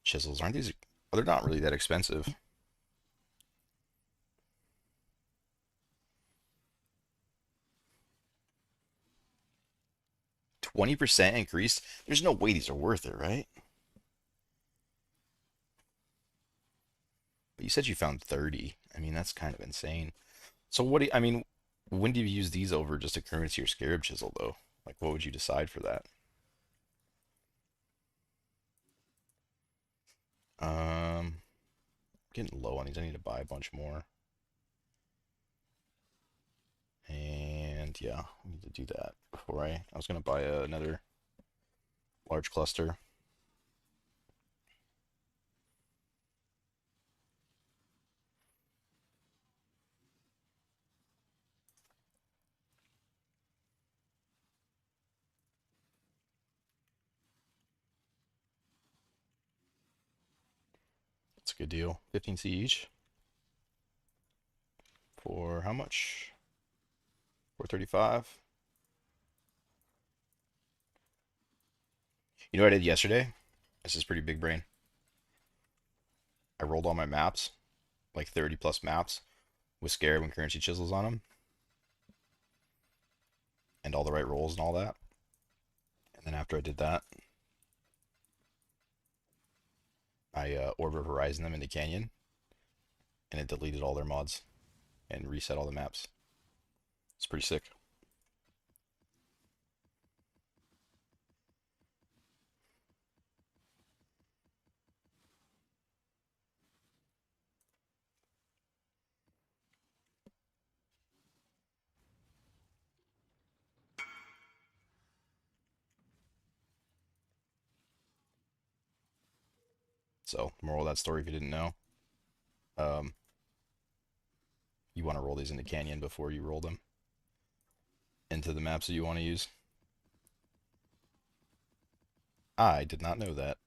chisels, aren't these? Oh, they're not really that expensive. 20% increase. There's no way these are worth it, right? But you said you found 30. I mean, that's kind of insane. So what do you, I mean, when do you use these over just a currency or scarab chisel though? Like what would you decide for that? Getting low on these. I need to buy a bunch more. And yeah, I need to do that before I was gonna buy another large cluster. It's a good deal. 15C each for how much? 435. You know what I did yesterday? This is pretty big brain. I rolled all my maps, like 30 plus maps, with scarab and currency chisels on them, and all the right rolls and all that. And then after I did that, I Orb of Horizon them into Canyon, and it deleted all their mods and reset all the maps. It's pretty sick. So, moral of that story, if you didn't know, um, you want to roll these into Canyon before you roll them into the maps that you want to use. I did not know that.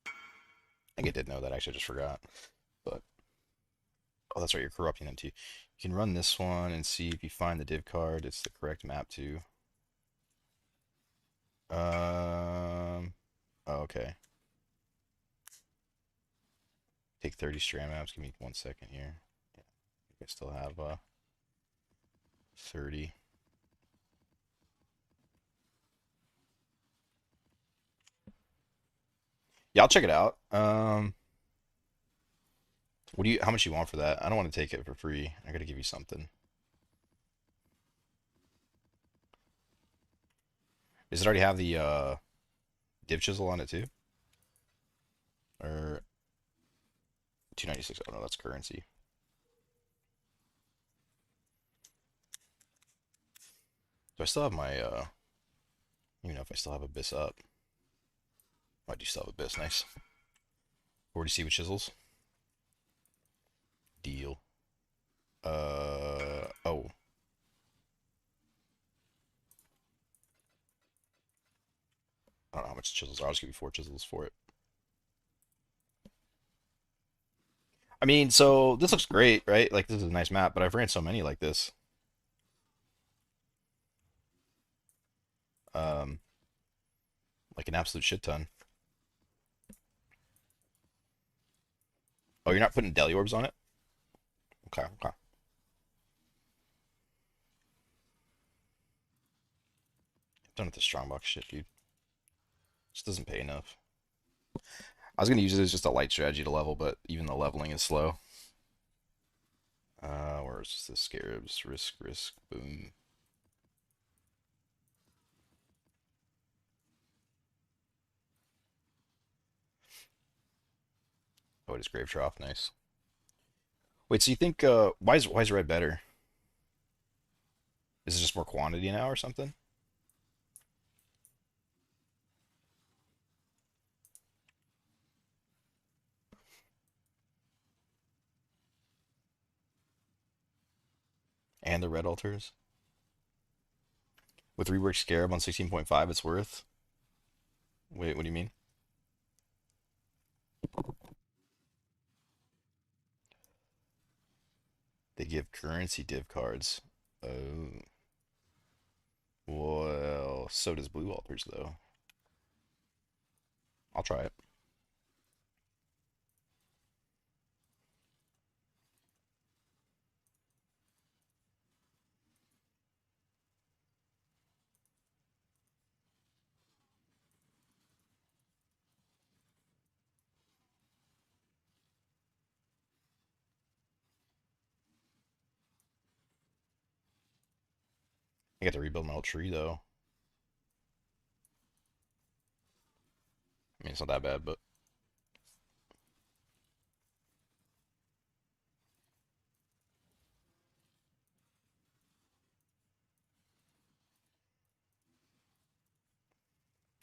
I think I did know that. Actually, I just forgot. But oh, that's right. You're corrupting them too. You can run this one and see if you find the div card. It's the correct map too. Oh, okay. Take 30 strand maps. Give me 1 second here. Yeah, I still have 30. Yeah, I'll check it out. What do you? How much you want for that? I don't want to take it for free. I gotta give you something. Does it already have the div chisel on it too? Or 296? Oh no, that's currency. Do I still have my? I don't even know if I still have Abyss up. Oh, I do still have Abyss. Nice. 40C with chisels. Deal. Oh. I don't know how much chisels are. I'll just give you 4 chisels for it. I mean, so this looks great, right? Like this is a nice map, but I've ran so many like this. Um, like an absolute shit ton. Oh, you're not putting deli orbs on it? Okay, okay. Done with the strongbox shit, dude. Just doesn't pay enough. I was gonna use it as just a light strategy to level, but even the leveling is slow. Where's the scarabs? Risk, risk, boom. Oh, it is Grave Trough. Nice. Wait, so you think why is red better? Is it just more quantity now or something? And the red altars? With reworked Scarab on 16.5, it's worth. Wait, what do you mean? They give currency div cards. Oh, well, so does blue altars though. I'll try it. I got to rebuild my whole tree though. I mean, it's not that bad, but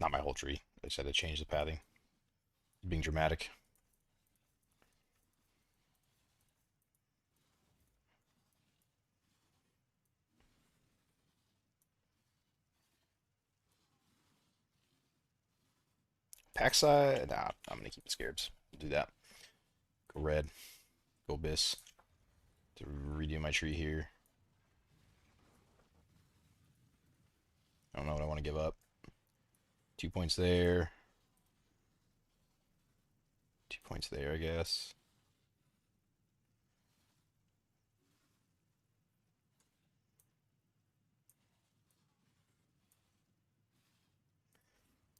not my whole tree. I just had to change the pathing. Being dramatic. Pack side? Nah, I'm gonna keep the scarabs. Do that. Go red. Go bis. To redo my tree here. I don't know what I want to give up. 2 points there. 2 points there, I guess.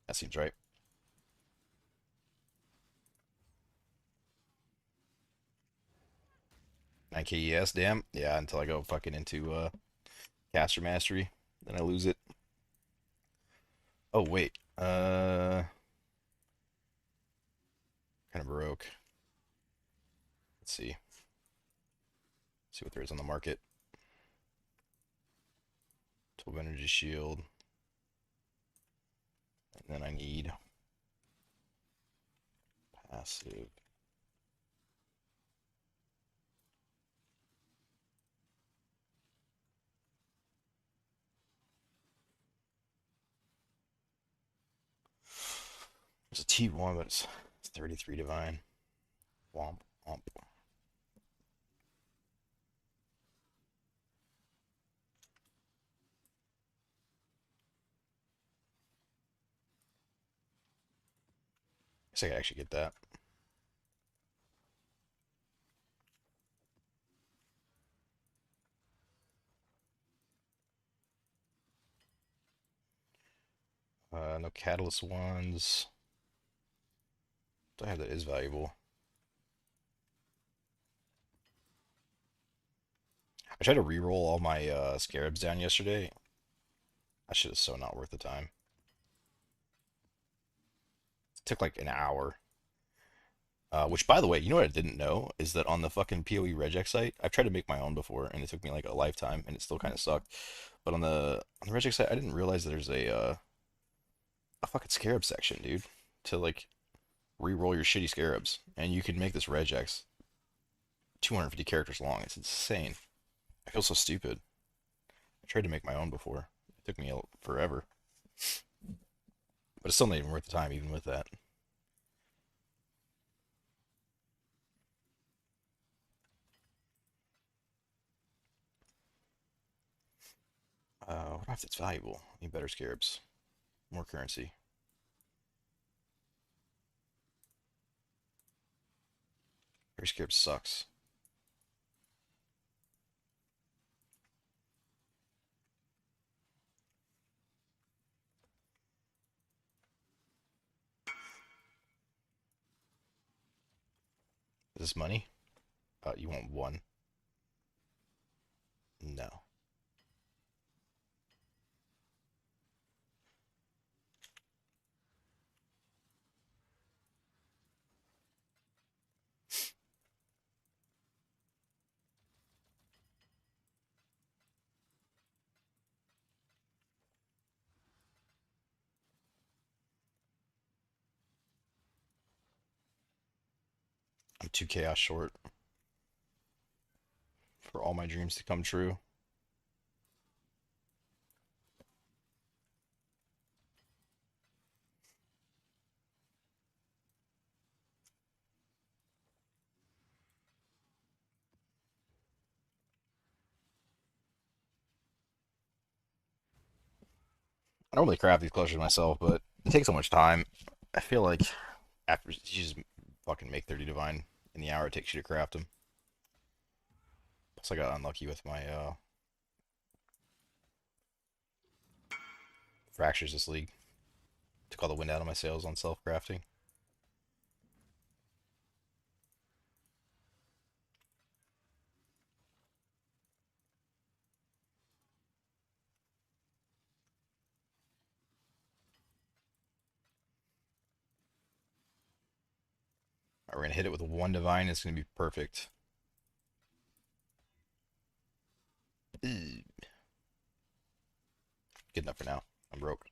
That seems right. 9 KES, damn. Yeah, until I go fucking into caster mastery. Then I lose it. Oh wait. Kind of broke. Let's see. See what there is on the market. 12 energy shield. And then I need passive. There's a T1, but it's 33 divine. Womp, womp. Guess I could actually get that. No catalyst ones. I have that is valuable. I tried to re-roll all my scarabs down yesterday. That shit is so not worth the time. It took like an hour. Which, by the way, you know what I didn't know is that on the fucking PoE regex site, I've tried to make my own before, and it took me like a lifetime, and it still kind of sucked. But on the regex site, I didn't realize that there's a fucking scarab section, dude, to like re-roll your shitty scarabs, and you can make this regex 250 characters long. It's insane. I feel so stupid. I tried to make my own before. It took me forever, but it's still not even worth the time, even with that. What if it's valuable? I need better scarabs, more currency. Every scarab sucks. Is this money? You want one? No. I'm 2 chaos short for all my dreams to come true. I normally craft these clusters myself, but it takes so much time. I feel like after you just fucking make 30 divine in the hour it takes you to craft them. Plus, I got unlucky with my fractures this league. Took all the wind out of my sails on self crafting. We're gonna hit it with one divine. It's gonna be perfect. Good enough for now. I'm broke.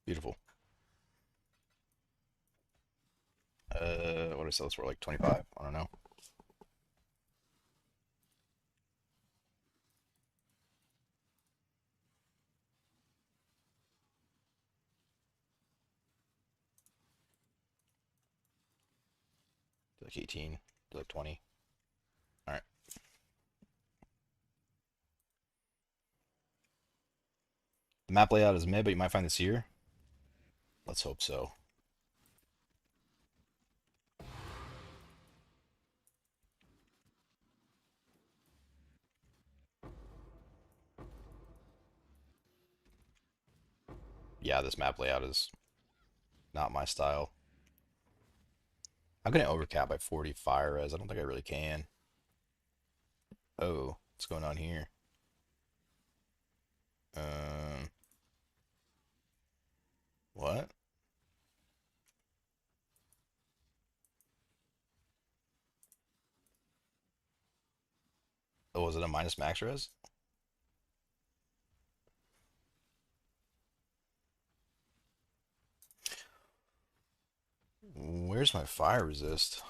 Beautiful. What did I sell this for? Like 25? I don't know. Like 18, like 20. All right. The map layout is mid, but you might find this here. Let's hope so. Yeah, this map layout is not my style. I'm gonna overcap by 40 fire res. I don't think I really can. Oh, what's going on here? Um, what? Oh, was it a minus max res? Where's my fire resist?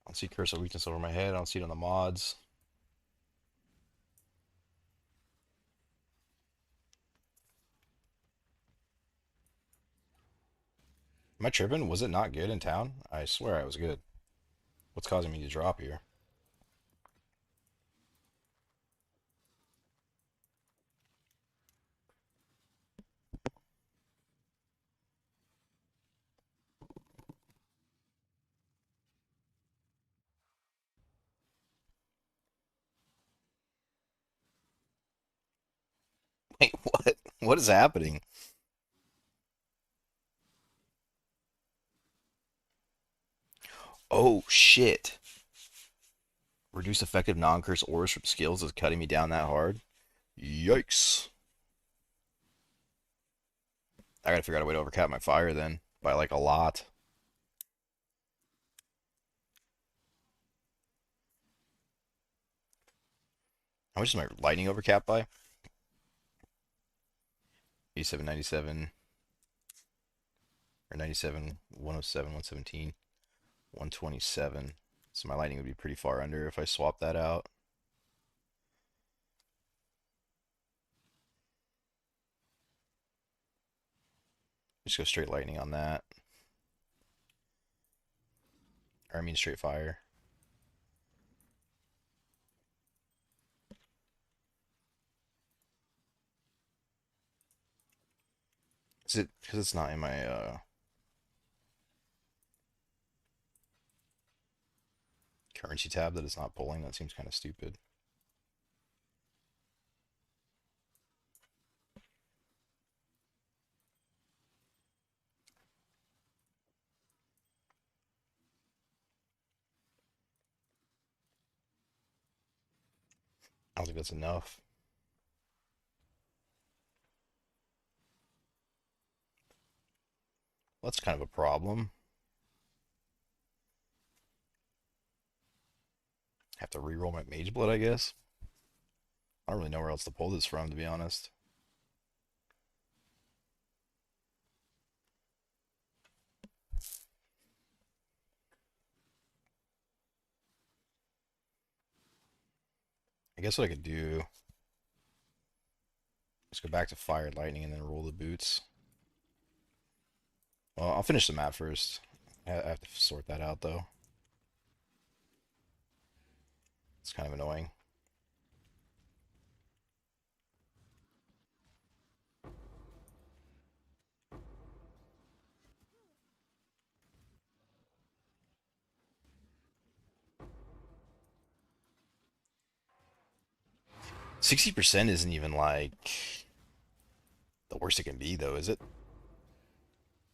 I don't see curse of weakness over my head. I don't see it on the mods. Am I tripping? Was it not good in town? I swear I was good. What's causing me to drop here? Wait, what? What is happening? Oh shit. Reduce effective non-curse auras from skills is cutting me down that hard. Yikes. I gotta figure out a way to overcap my fire then by like a lot. How much is my lightning overcap by? 87, 97, or 97, 107, 117, 127. So my lightning would be pretty far under if I swap that out. Just go straight lightning on that. Or I mean straight fire. Is it because it's not in my currency tab that it's not pulling? That seems kind of stupid. I don't think that's enough. That's kind of a problem. Have to re-roll my Mage Blood, I guess. I don't really know where else to pull this from, to be honest. I guess what I could do is go back to Fire and Lightning and then roll the boots. Well, I'll finish the map first. I have to sort that out, though. It's kind of annoying. 60% isn't even like the worst it can be, though, is it?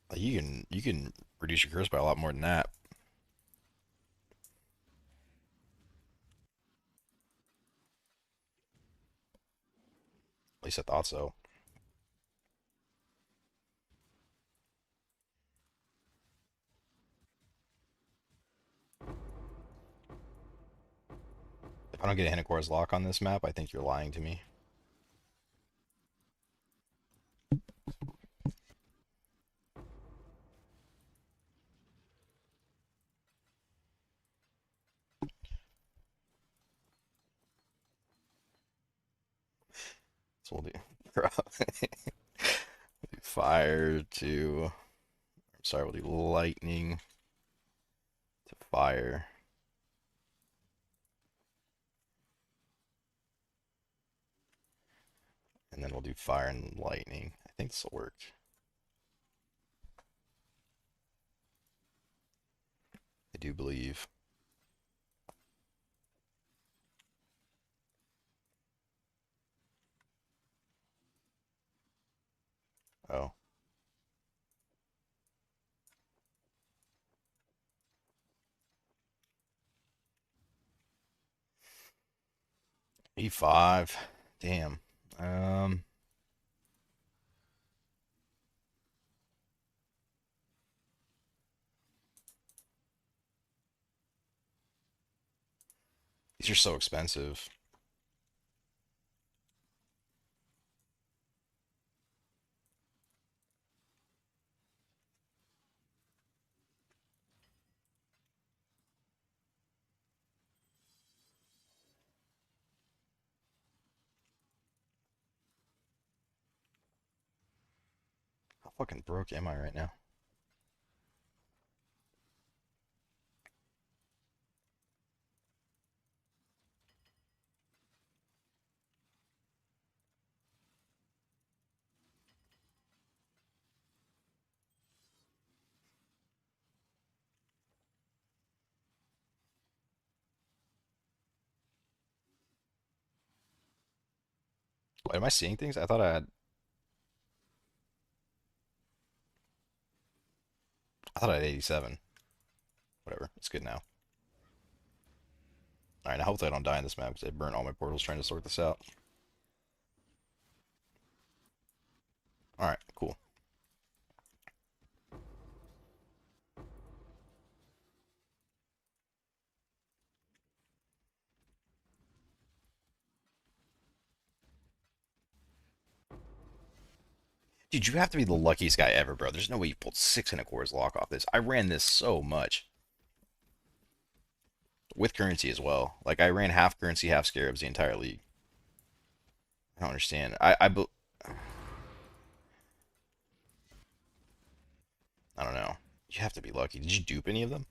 Like you can reduce your curse by a lot more than that. At least I thought so. If I don't get a Hinocor's Lock on this map, I think you're lying to me. So we'll do fire to. I'm sorry, we'll do lightning to fire. And then we'll do fire and lightning. I think this will work. I do believe. Oh. E5. Damn. Um, these are so expensive. How fucking broke am I right now? Wait, am I seeing things? I thought I had 87. Whatever. It's good now. All right, now hopefully I don't die in this map because I burnt all my portals trying to sort this out. All right, cool. Dude, you have to be the luckiest guy ever, bro. There's no way you pulled 6 Hinocor's Lock off this. I ran this so much. With currency as well. Like, I ran half currency, half scarabs the entire league. I don't understand. I don't know. You have to be lucky. Did you dupe any of them?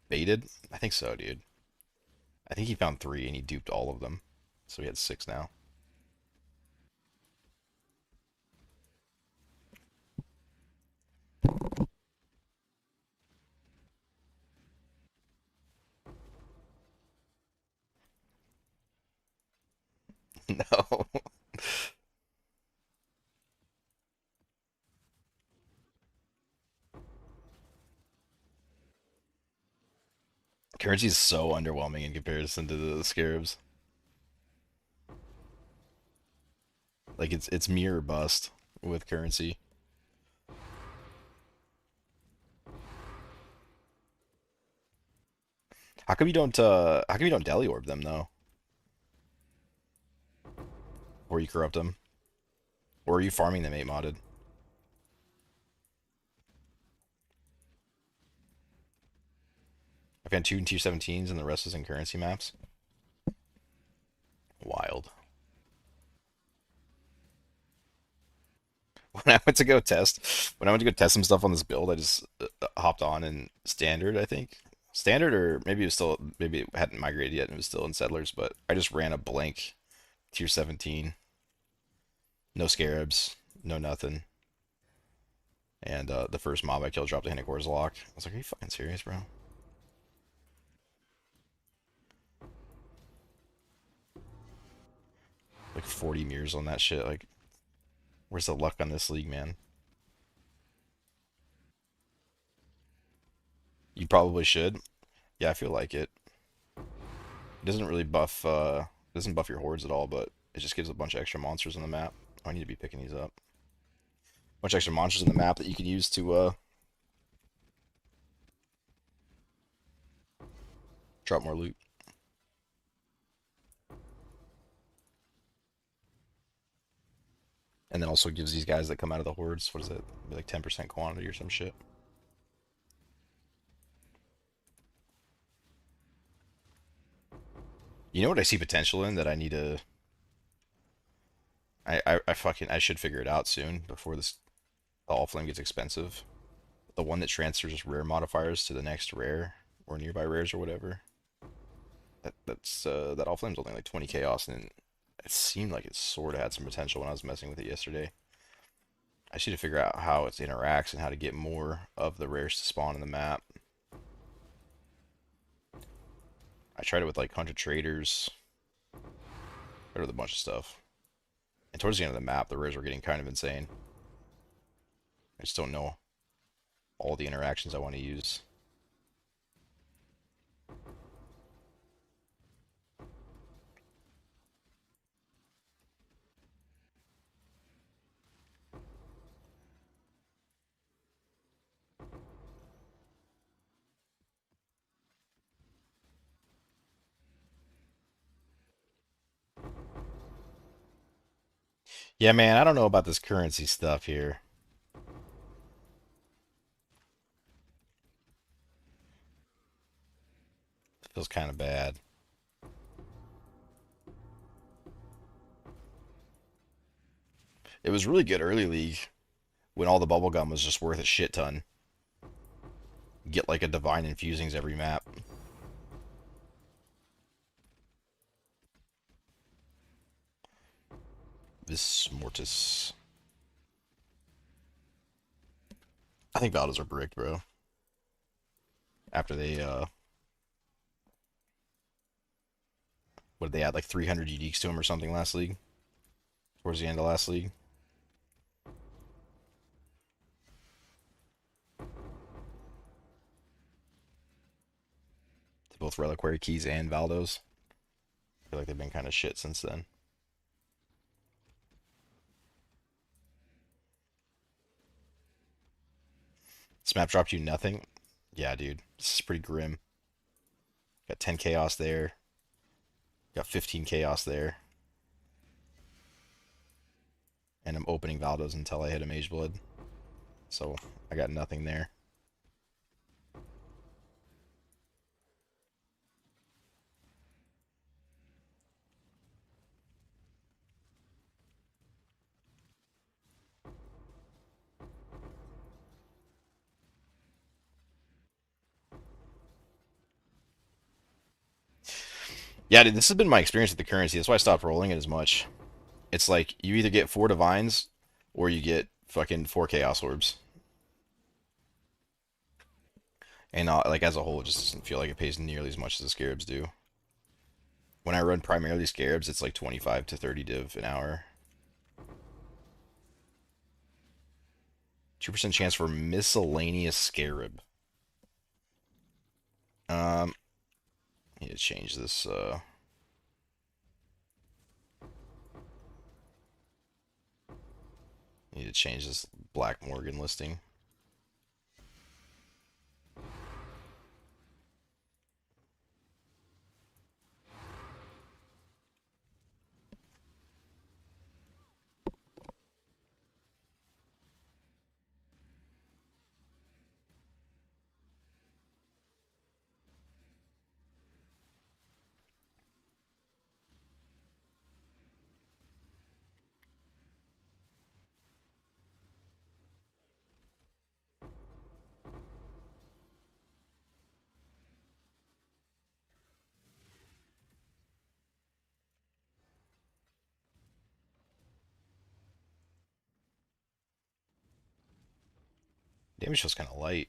Baited? I think so, dude. I think he found 3 and he duped all of them. So he had 6 now. No. Currency is so underwhelming in comparison to the scarabs. Like it's mirror bust with currency. How come you don't deli orb them though? Or you corrupt them? Or are you farming them 8 modded? I found 2 tier 17s and the rest is in currency maps. Wild. When I went to go test some stuff on this build, I just hopped on in standard, I think. Standard, or maybe it was still, maybe it hadn't migrated yet and it was still in settlers, but I just ran a blank tier 17. No scarabs, no nothing. And the first mob I killed dropped a Hinicor's lock. I was like, are you fucking serious, bro? Like 40 mirrors on that shit. Like, where's the luck on this league, man? You probably should. Yeah, I feel like it. It doesn't really doesn't buff your hordes at all, but it just gives a bunch of extra monsters on the map. Oh, I need to be picking these up. A bunch of extra monsters on the map that you can use to drop more loot. And then also gives these guys that come out of the hordes, what is it? Like 10% quantity or some shit. You know what I see potential in that I need to I should figure it out soon before this all flame gets expensive. The one that transfers rare modifiers to the next rare or nearby rares or whatever. That all flame's only like 20 chaos, and it seemed like it sort of had some potential when I was messing with it yesterday. I just need to figure out how it interacts and how to get more of the rares to spawn in the map. I tried it with like 100 traders, tried with a bunch of stuff. And towards the end of the map, the rares were getting kind of insane. I just don't know all the interactions I want to use. Yeah, man, I don't know about this currency stuff here. It feels kind of bad. It was really good early league when all the bubblegum was just worth a shit ton. Get like a divine infusings every map. This Mortis. I think Valdos are bricked, bro. After they what did they add, like 300 uniques to him or something last league? Towards the end of last league. To both Reliquary Keys and Valdos. I feel like they've been kind of shit since then. This map dropped you nothing? Yeah, dude. This is pretty grim. Got 10 chaos there. Got 15 chaos there. And I'm opening Valdos until I hit a Mage Blood. So I got nothing there. Yeah, dude, this has been my experience with the currency. That's why I stopped rolling it as much. It's like you either get 4 divines or you get fucking 4 chaos orbs. And like as a whole, it just doesn't feel like it pays nearly as much as the scarabs do. When I run primarily scarabs, it's like 25 to 30 div an hour. 2% chance for miscellaneous scarab. Um, I need to change this. need to change this Black Morgan listing. Damage feels kind of light.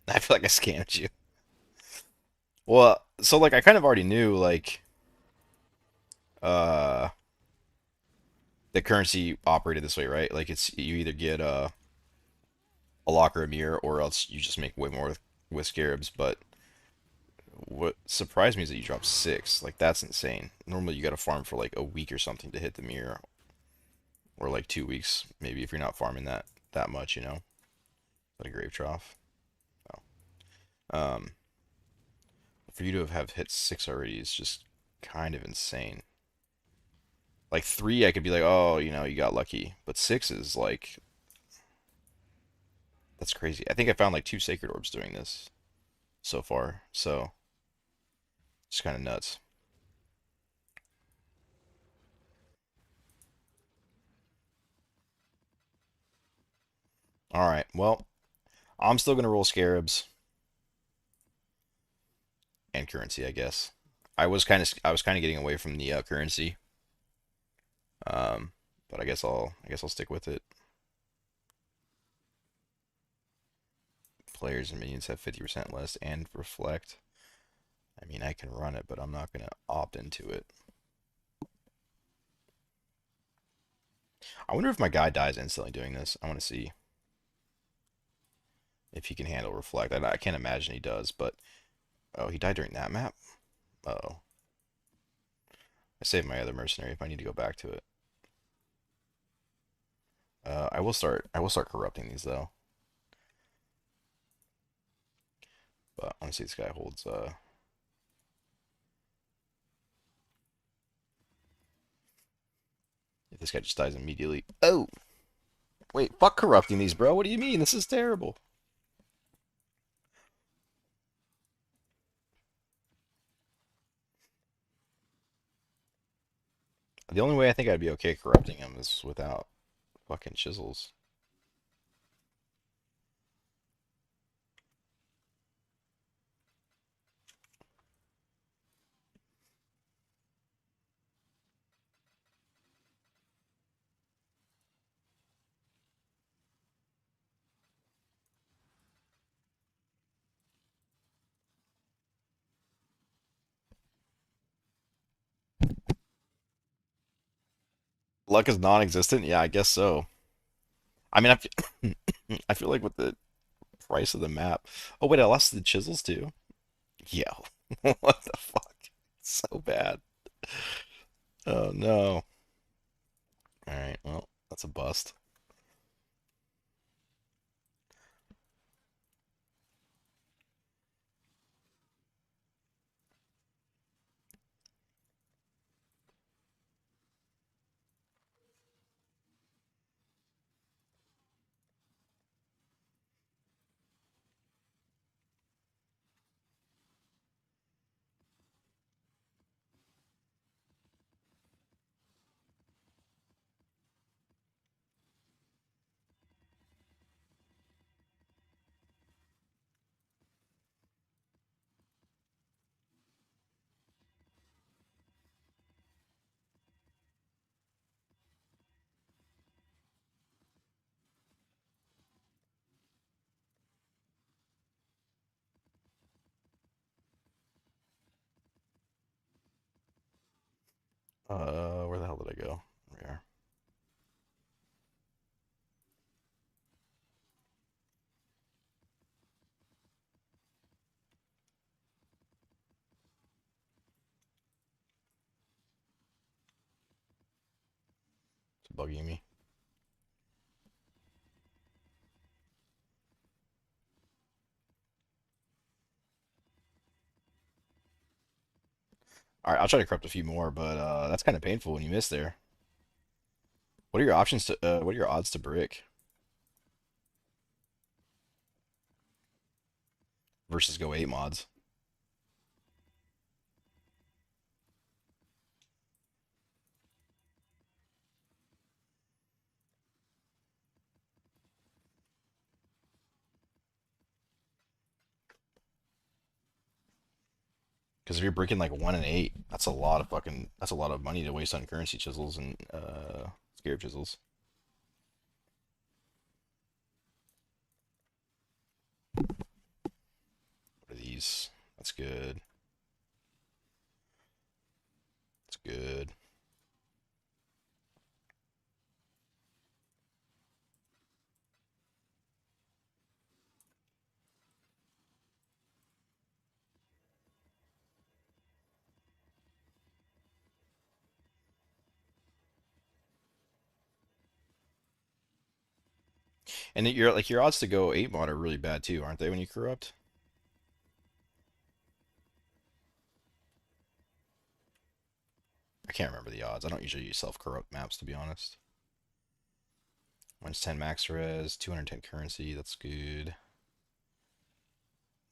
I feel like I scammed you. Well, so like I kind of already knew like uh the currency operated this way, right? Like it's you either get a lock or a mirror, or else you just make way more with scarabs. But what surprised me is that you dropped six. Like that's insane. Normally you got to farm for like a week or something to hit the mirror, or like 2 weeks maybe if you're not farming that much, you know. But a grave trough. Oh. Um, for you to have hit six already is just kind of insane. Like three, I could be like, oh, you know, you got lucky. But six is like, that's crazy. I think I found like two sacred orbs doing this so far. So it's kind of nuts. All right. Well, I'm still gonna roll scarabs and currency, I guess. I was kind of getting away from the currency. Um, but I guess I'll stick with it. Players and minions have 50% less and reflect. I mean, I can run it, but I'm not gonna opt into it. I wonder if my guy dies instantly doing this. I want to see if he can handle reflect. I can't imagine he does, but oh, he died during that map. Oh, I saved my other mercenary if I need to go back to it. I will start corrupting these though. But I want to see if this guy holds. If this guy just dies immediately. Oh, wait, fuck corrupting these, bro. What do you mean? This is terrible. The only way I think I'd be okay corrupting him is without fucking chisels. Luck is non-existent. Yeah, I guess so. I mean, I feel like with the price of the map. Oh wait, I lost the chisels too. Yo, what the fuck? So bad. Oh no. All right, well, that's a bust. Where the hell did I go? There we are. It's bugging me. All right, I'll try to corrupt a few more, but that's kind of painful when you miss there. What are your options to? What are your odds to brick versus go 8 mods? Because if you're breaking like 1 and 8, that's a lot of fucking. That's a lot of money to waste on currency chisels and scarab chisels. What are these? That's good. That's good. And your odds to go 8 mod are really bad too, aren't they? When you corrupt, I can't remember the odds. I don't usually use self corrupt maps to be honest. -10 max res, 210 currency. That's good.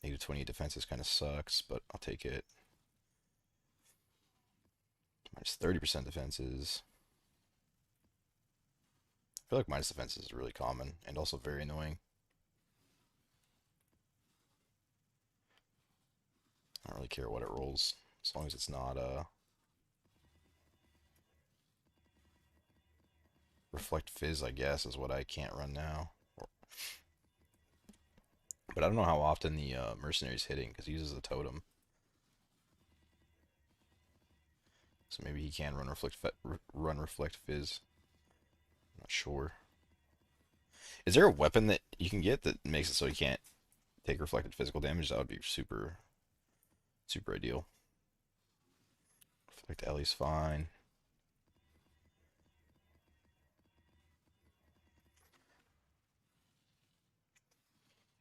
-28 defenses kind of sucks, but I'll take it. -30% defenses. I feel like minus defenses is really common and also very annoying. I don't really care what it rolls as long as it's not reflect fizz, I guess, is what I can't run now. But I don't know how often the mercenary's hitting because he uses a totem. So maybe he can run reflect fizz. I'm not sure. Is there a weapon that you can get that makes it so he can't take reflected physical damage? That would be super super ideal. Reflect Ellie's fine.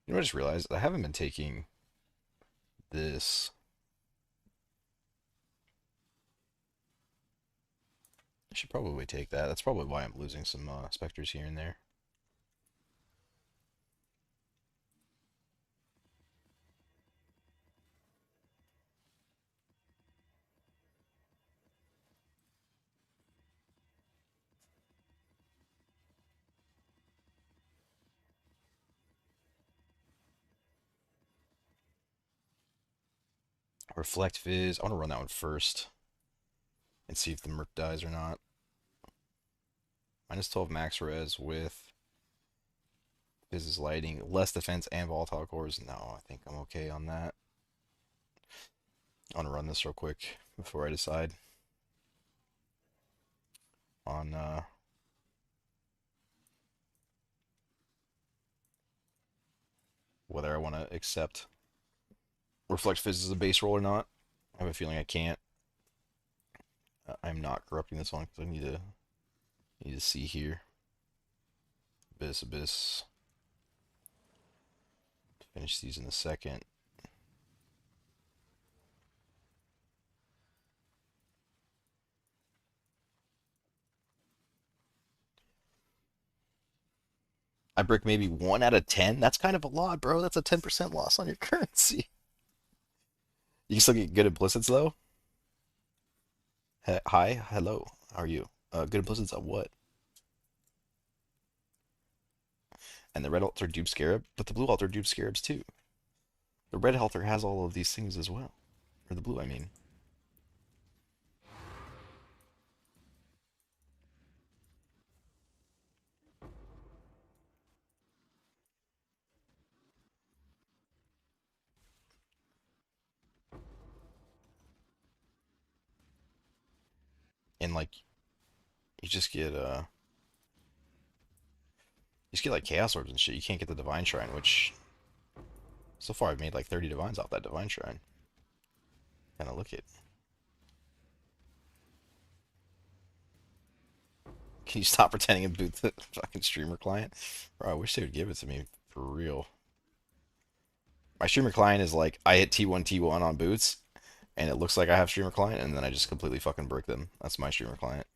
You know what I just realized? I haven't been taking this. I should probably take that. That's probably why I'm losing some specters here and there. Reflect Fizz. I want to run that one first and see if the Merc dies or not. -12 max res with Fizz's lighting, less defense and volatile cores. No, I think I'm okay on that. I want to run this real quick before I decide on whether I want to accept Reflect Fizz as a base roll or not. I have a feeling I can't. I'm not corrupting this one because I need to see here. Abyss. Finish these in a second. I brick maybe 1 out of 10. That's kind of a lot, bro. That's a 10% loss on your currency. You can still get good implicits though. Hi, hello. How are you? Good implicits on what? And the red altar dupe scarab, but the blue altar dupe scarabs too. The red altar has all of these things as well. Or the blue, I mean. And like you just get like chaos orbs and shit. You can't get the divine shrine, which so far I've made like 30 divines off that divine shrine. Kind of look it. Can you stop pretending and boot the fucking streamer client? Bro, I wish they would give it to me for real. My streamer client is like I hit T1 on boots, and it looks like I have streamer client, and then I just completely fucking brick them. That's my streamer client.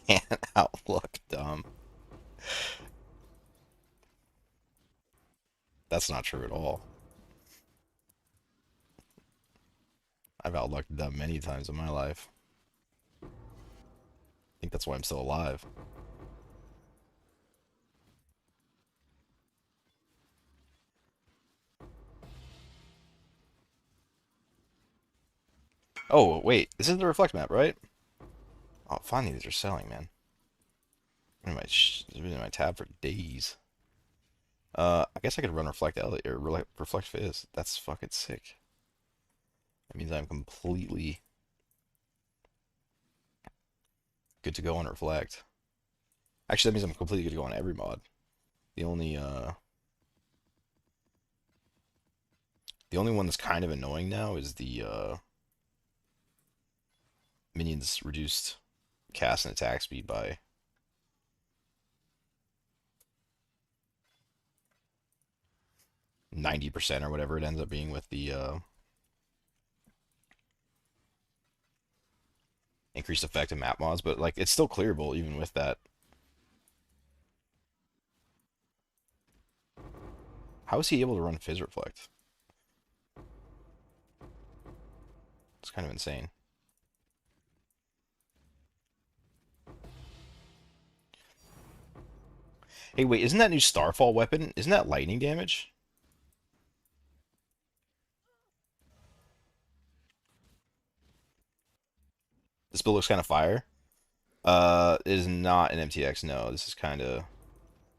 Can't outlook dumb. That's not true at all. I've outlooked dumb many times in my life. I think that's why I'm still alive. Oh, wait. This is the reflect map, right? Oh, finally these are selling, man. It's been in my tab for days. I guess I could run Reflect Elliot or Reflect Fizz. That's fucking sick. That means I'm completely good to go on Reflect. Actually, that means I'm completely good to go on every mod. The only the only one that's kind of annoying now is the minions reduced cast and attack speed by 90% or whatever it ends up being with the increased effect of map mods, but like it's still clearable even with that. How is he able to run Fizz Reflect? It's kind of insane. Hey, wait, isn't that new Starfall weapon? Isn't that lightning damage? This build looks kind of fire. It is not an MTX, no. This is kind of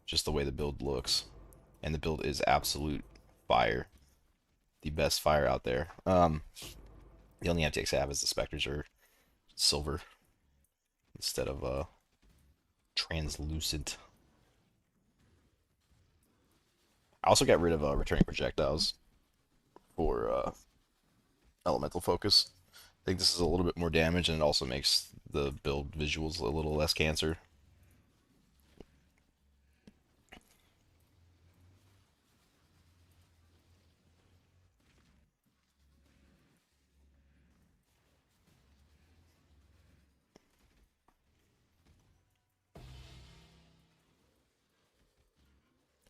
just the way the build looks. And the build is absolute fire. The best fire out there. The only MTX I have is the Spectres are silver instead of translucent. I also got rid of returning projectiles for elemental focus. I think this is a little bit more damage, and it also makes the build visuals a little less cancer.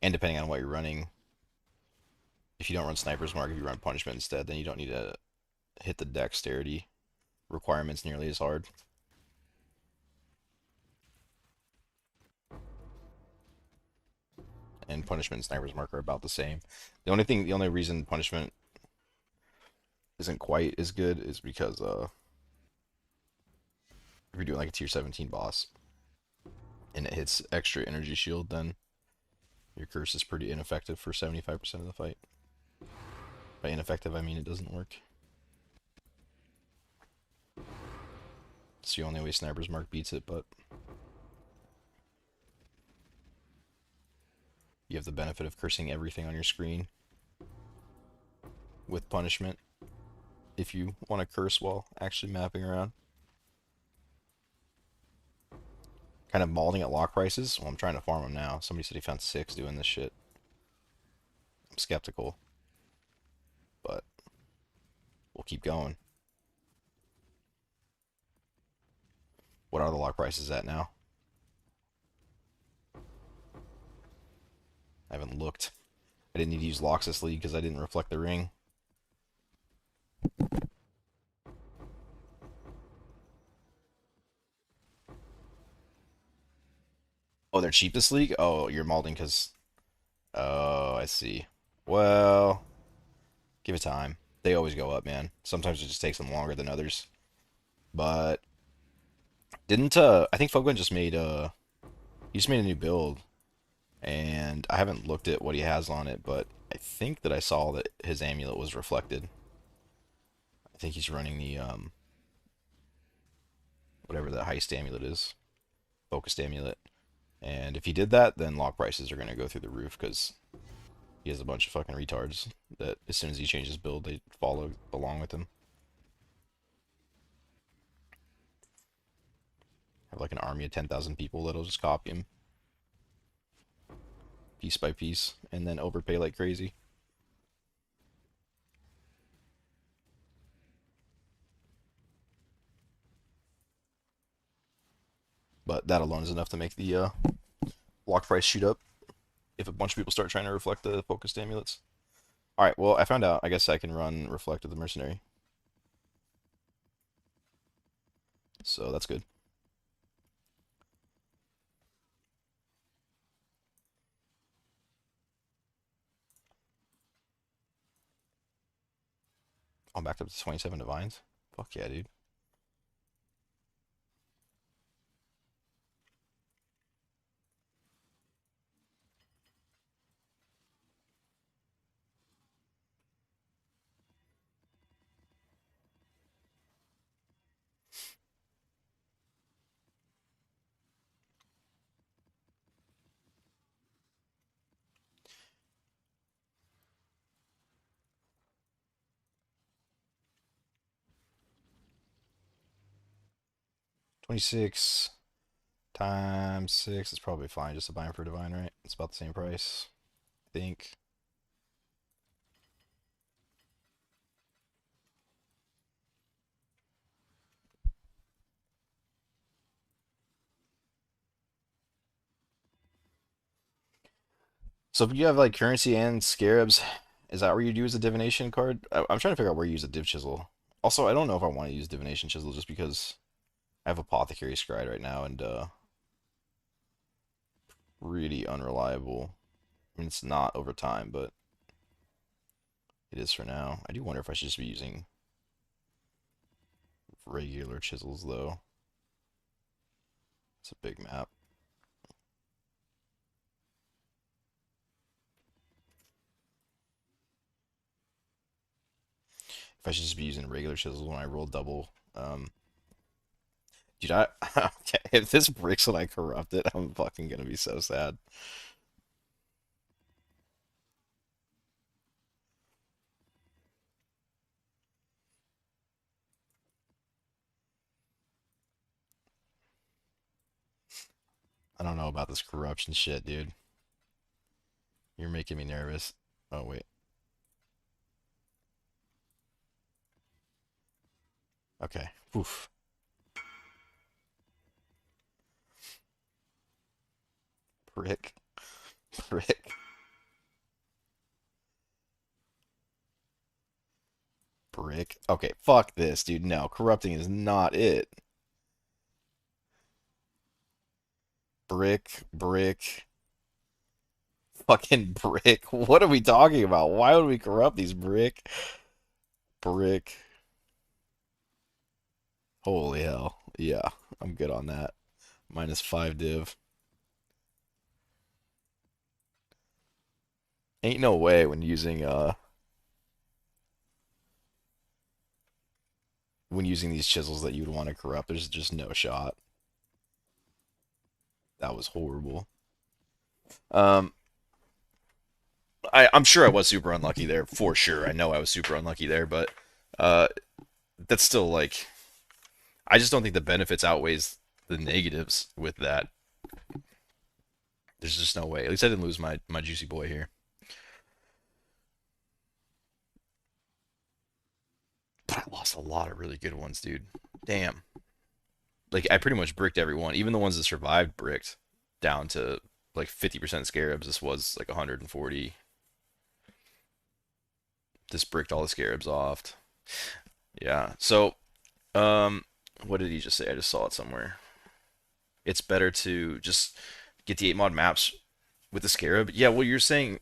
And depending on what you're running, if you don't run Sniper's Mark, if you run Punishment instead, then you don't need to hit the dexterity requirements nearly as hard. And Punishment and Sniper's Mark are about the same. The only reason Punishment isn't quite as good is because if you're doing like a tier 17 boss and it hits extra energy shield, then your curse is pretty ineffective for 75% of the fight. By ineffective, I mean it doesn't work. It's the only way Sniper's Mark beats it, but you have the benefit of cursing everything on your screen with Punishment if you want to curse while actually mapping around. Kind of malding at lock prices. Well, I'm trying to farm them now. Somebody said he found 6 doing this shit. I'm skeptical, but we'll keep going. What are the lock prices at now? I haven't looked. I didn't need to use locks this league because I didn't reflect the ring. Oh, they're cheap this league? Oh, you're malding because... Oh, I see. Well, give it time. They always go up, man. Sometimes it just takes them longer than others. But didn't I think Fogwen just made he just made a new build, and I haven't looked at what he has on it, but I think that I saw that his amulet was reflected. I think he's running the whatever that heist amulet is. focused amulet. And if he did that, then lock prices are going to go through the roof because he has a bunch of fucking retards that as soon as he changes build, they follow along with him. Have like an army of 10,000 people that'll just copy him piece by piece and then overpay like crazy. But that alone is enough to make the lock price shoot up if a bunch of people start trying to reflect the focused amulets. Alright, well, I found out. I guess I can run Reflect of the Mercenary. So that's good. I'm back up to 27 divines. Fuck yeah, dude. $26 times 6 is probably fine just to buy him for divine, right? It's about the same price, I think. So if you have like currency and scarabs, is that where you'd use a divination card? I'm trying to figure out where you use a div chisel. Also, I don't know if I want to use divination chisel just because I have apothecary scryed right now and really unreliable. I mean, it's not over time, but it is for now. I do wonder if I should just be using regular chisels though. It's a big map. If I should just be using regular chisels when I roll double. Dude, if this breaks when I corrupt it, I'm fucking gonna be so sad. I don't know about this corruption shit, dude. You're making me nervous. Oh, wait. Okay. Oof. Brick. Brick. Brick. Okay, fuck this, dude. No, corrupting is not it. Brick. Brick. Fucking brick. What are we talking about? Why would we corrupt these brick? Brick. Holy hell. Yeah, I'm good on that. -5 div. Ain't no way when using these chisels that you'd want to corrupt. There's just no shot. That was horrible. Um, I'm sure I was super unlucky there for sure. I know I was super unlucky there, but uh, that's still like I just don't think the benefits outweighs the negatives with that. There's just no way. At least I didn't lose my juicy boy here. But I lost a lot of really good ones, dude. Damn. Like I pretty much bricked every one, even the ones that survived bricked down to like 50% scarabs. This was like 140. This bricked all the scarabs off. Yeah. So, what did he just say? I just saw it somewhere. It's better to just get the 8 mod maps with the scarab. Yeah, well, you're saying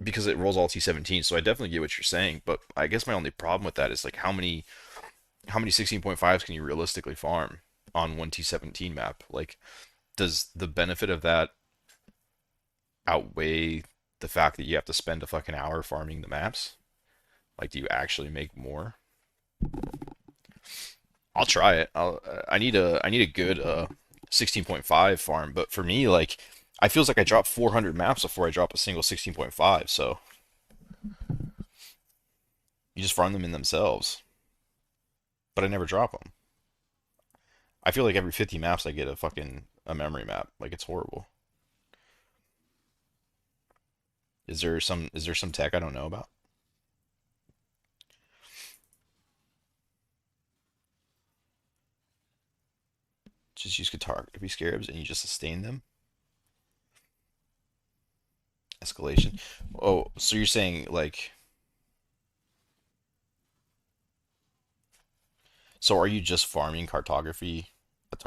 because it rolls all T17, so I definitely get what you're saying. But I guess my only problem with that is like how many 16.5s can you realistically farm on one T17 map? Like, does the benefit of that outweigh the fact that you have to spend a fucking hour farming the maps? Like, do you actually make more? I'll try it. I need a good 16.5 farm, but for me, like, I feels like I drop 400 maps before I drop a single 16.5. So you just farm them in themselves, but I never drop them. I feel like every 50 maps I get a memory map. Like it's horrible. Is there some tech I don't know about? Just use catastrophe scarabs and you just sustain them. Escalation. Oh, so you're saying like, so are you just farming cartography,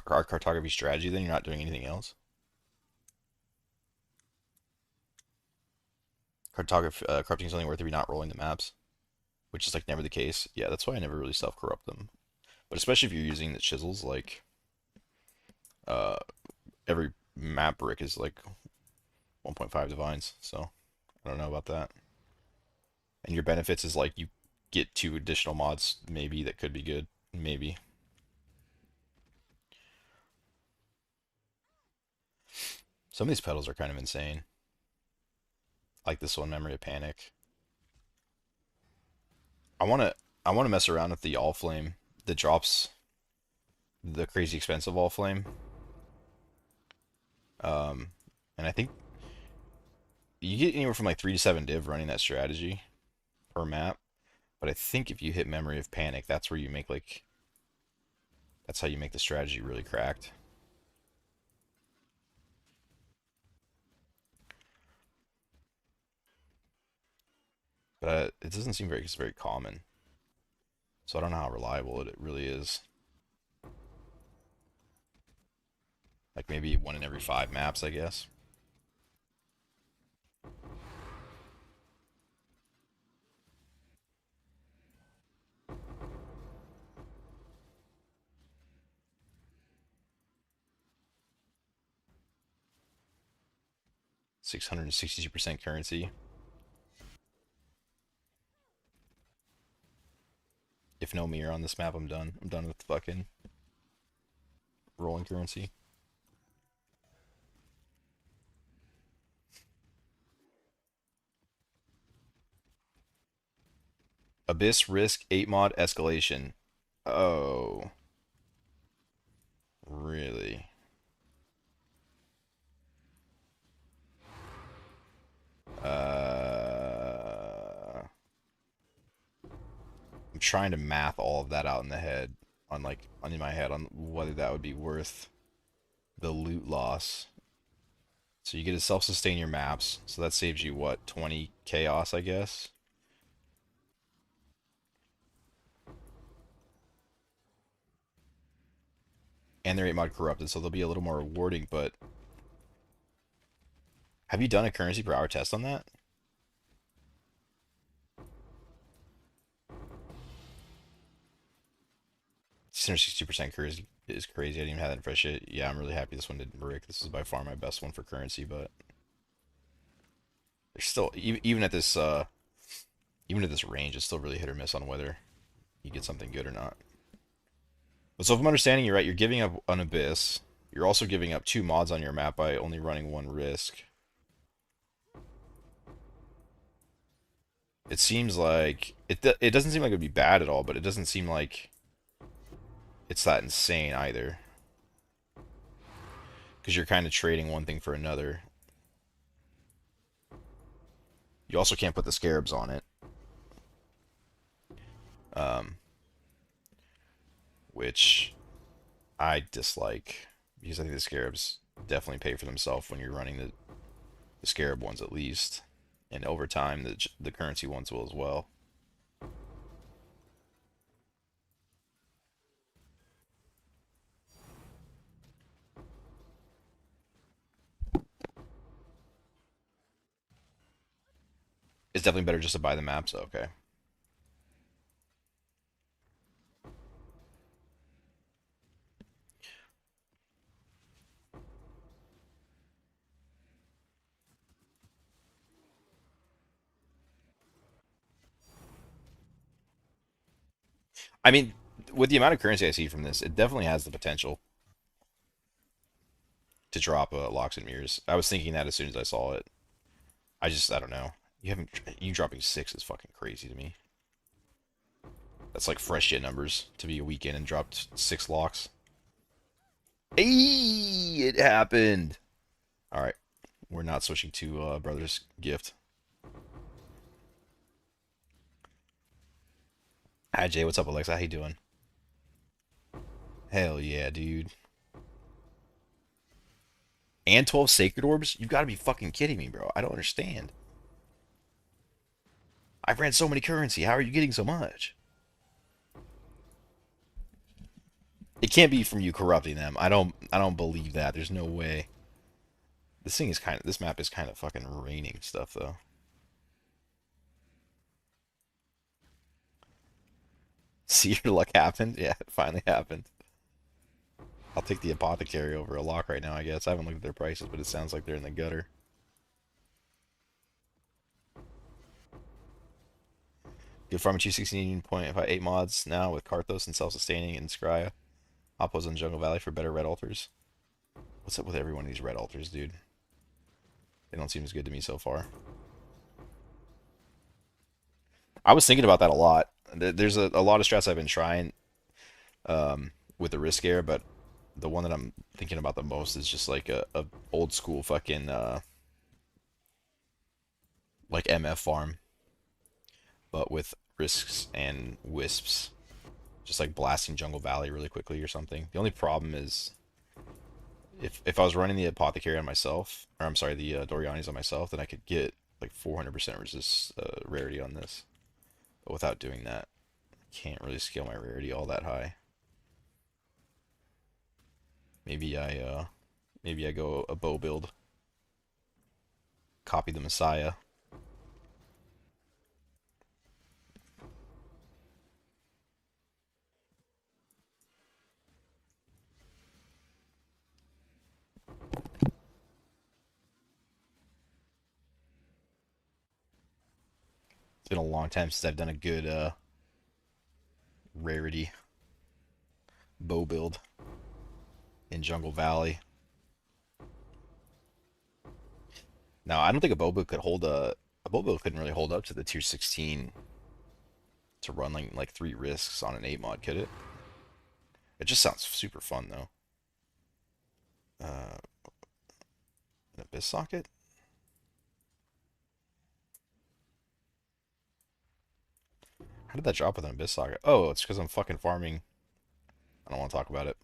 cartography strategy? Then you're not doing anything else. Cartography, corrupting is only worth if you're not rolling the maps, which is like never the case. Yeah, that's why I never really self-corrupt them. But especially if you're using the chisels, like uh, every map brick is like 1.5 divines. So I don't know about that. And your benefits is like you get two additional mods, maybe that could be good, maybe. Some of these pedals are kind of insane. Like this one, Memory of Panic. I wanna I wanna mess around with the All Flame that drops the crazy expensive All Flame. Um, and I think you get anywhere from like 3 to 7 div running that strategy per map. But I think if you hit Memory of Panic, that's where you make like that's how you make the strategy really cracked. But it doesn't seem very it's very common. So I don't know how reliable it really is. Like maybe one in every 5 maps, I guess. 662% currency. If no mirror on this map, I'm done. I'm done with fucking rolling currency. Abyss Risk 8 mod escalation. Oh, really? I'm trying to math all of that out in the head, in my head on whether that would be worth the loot loss. So you get to self-sustain your maps, so that saves you what, 20 chaos, I guess. And they're 8 mod corrupted, so they'll be a little more rewarding. But have you done a currency per hour test on that? 660% currency is crazy. I didn't even have that fresh shit. Yeah, I'm really happy this one didn't break. This is by far my best one for currency, but there's still even at this range, it's still really hit or miss on whether you get something good or not. But so if I'm understanding you right, you're giving up an abyss. You're also giving up 2 mods on your map by only running 1 risk. It seems like it doesn't seem like it would be bad at all, but it doesn't seem like it's that insane either. Because you're kind of trading one thing for another. You also can't put the scarabs on it, um, which I dislike because I think the scarabs definitely pay for themselves when you're running the scarab ones at least, and over time the currency ones will as well. It's definitely better just to buy the maps. Okay. I mean, with the amount of currency I see from this, it definitely has the potential. to drop locks and mirrors. I was thinking that as soon as I saw it. I don't know. You dropping six is fucking crazy to me. That's like fresh shit numbers to be a weekend and dropped six locks. Hey, it happened. All right, we're not switching to Brother's Gift. Hi Jay, what's up, Alexa? How you doing? Hell yeah, dude. And 12 Sacred Orbs? You've got to be fucking kidding me, bro. I don't understand. I've ran so many currency. How are you getting so much? It can't be from you corrupting them. I don't believe that. There's no way. This map is kind of fucking raining stuff though. See your luck happened? Yeah, it finally happened. I'll take the apothecary over a lock right now, I guess. I haven't looked at their prices, but it sounds like they're in the gutter. Good farm 216.8 mods now with Karthos and self-sustaining and Scrya. Oppos on Jungle Valley for better red altars. What's up with every one of these red altars, dude? They don't seem as good to me so far. I was thinking about that a lot. There's a lot of strats I've been trying with the risk air, but the one that I'm thinking about the most is just like a old school fucking like MF farm, but with risks and wisps, just like blasting Jungle Valley really quickly or something. The only problem is if I was running the apothecary on myself, or I'm sorry, the Dorianis on myself, then I could get like 400% resist rarity on this. But without doing that, I can't really scale my rarity all that high. Maybe I go a bow build, copy the Messiah. It's been a long time since I've done a good rarity bow build in Jungle Valley. Now I don't think a bow build could hold a bow build couldn't really hold up to the tier 16 to run like three risks on an 8 mod, could it? It just sounds super fun though. Uh, an abyss socket? How did that drop with an abyss socket? Oh, it's because I'm fucking farming. I don't want to talk about it.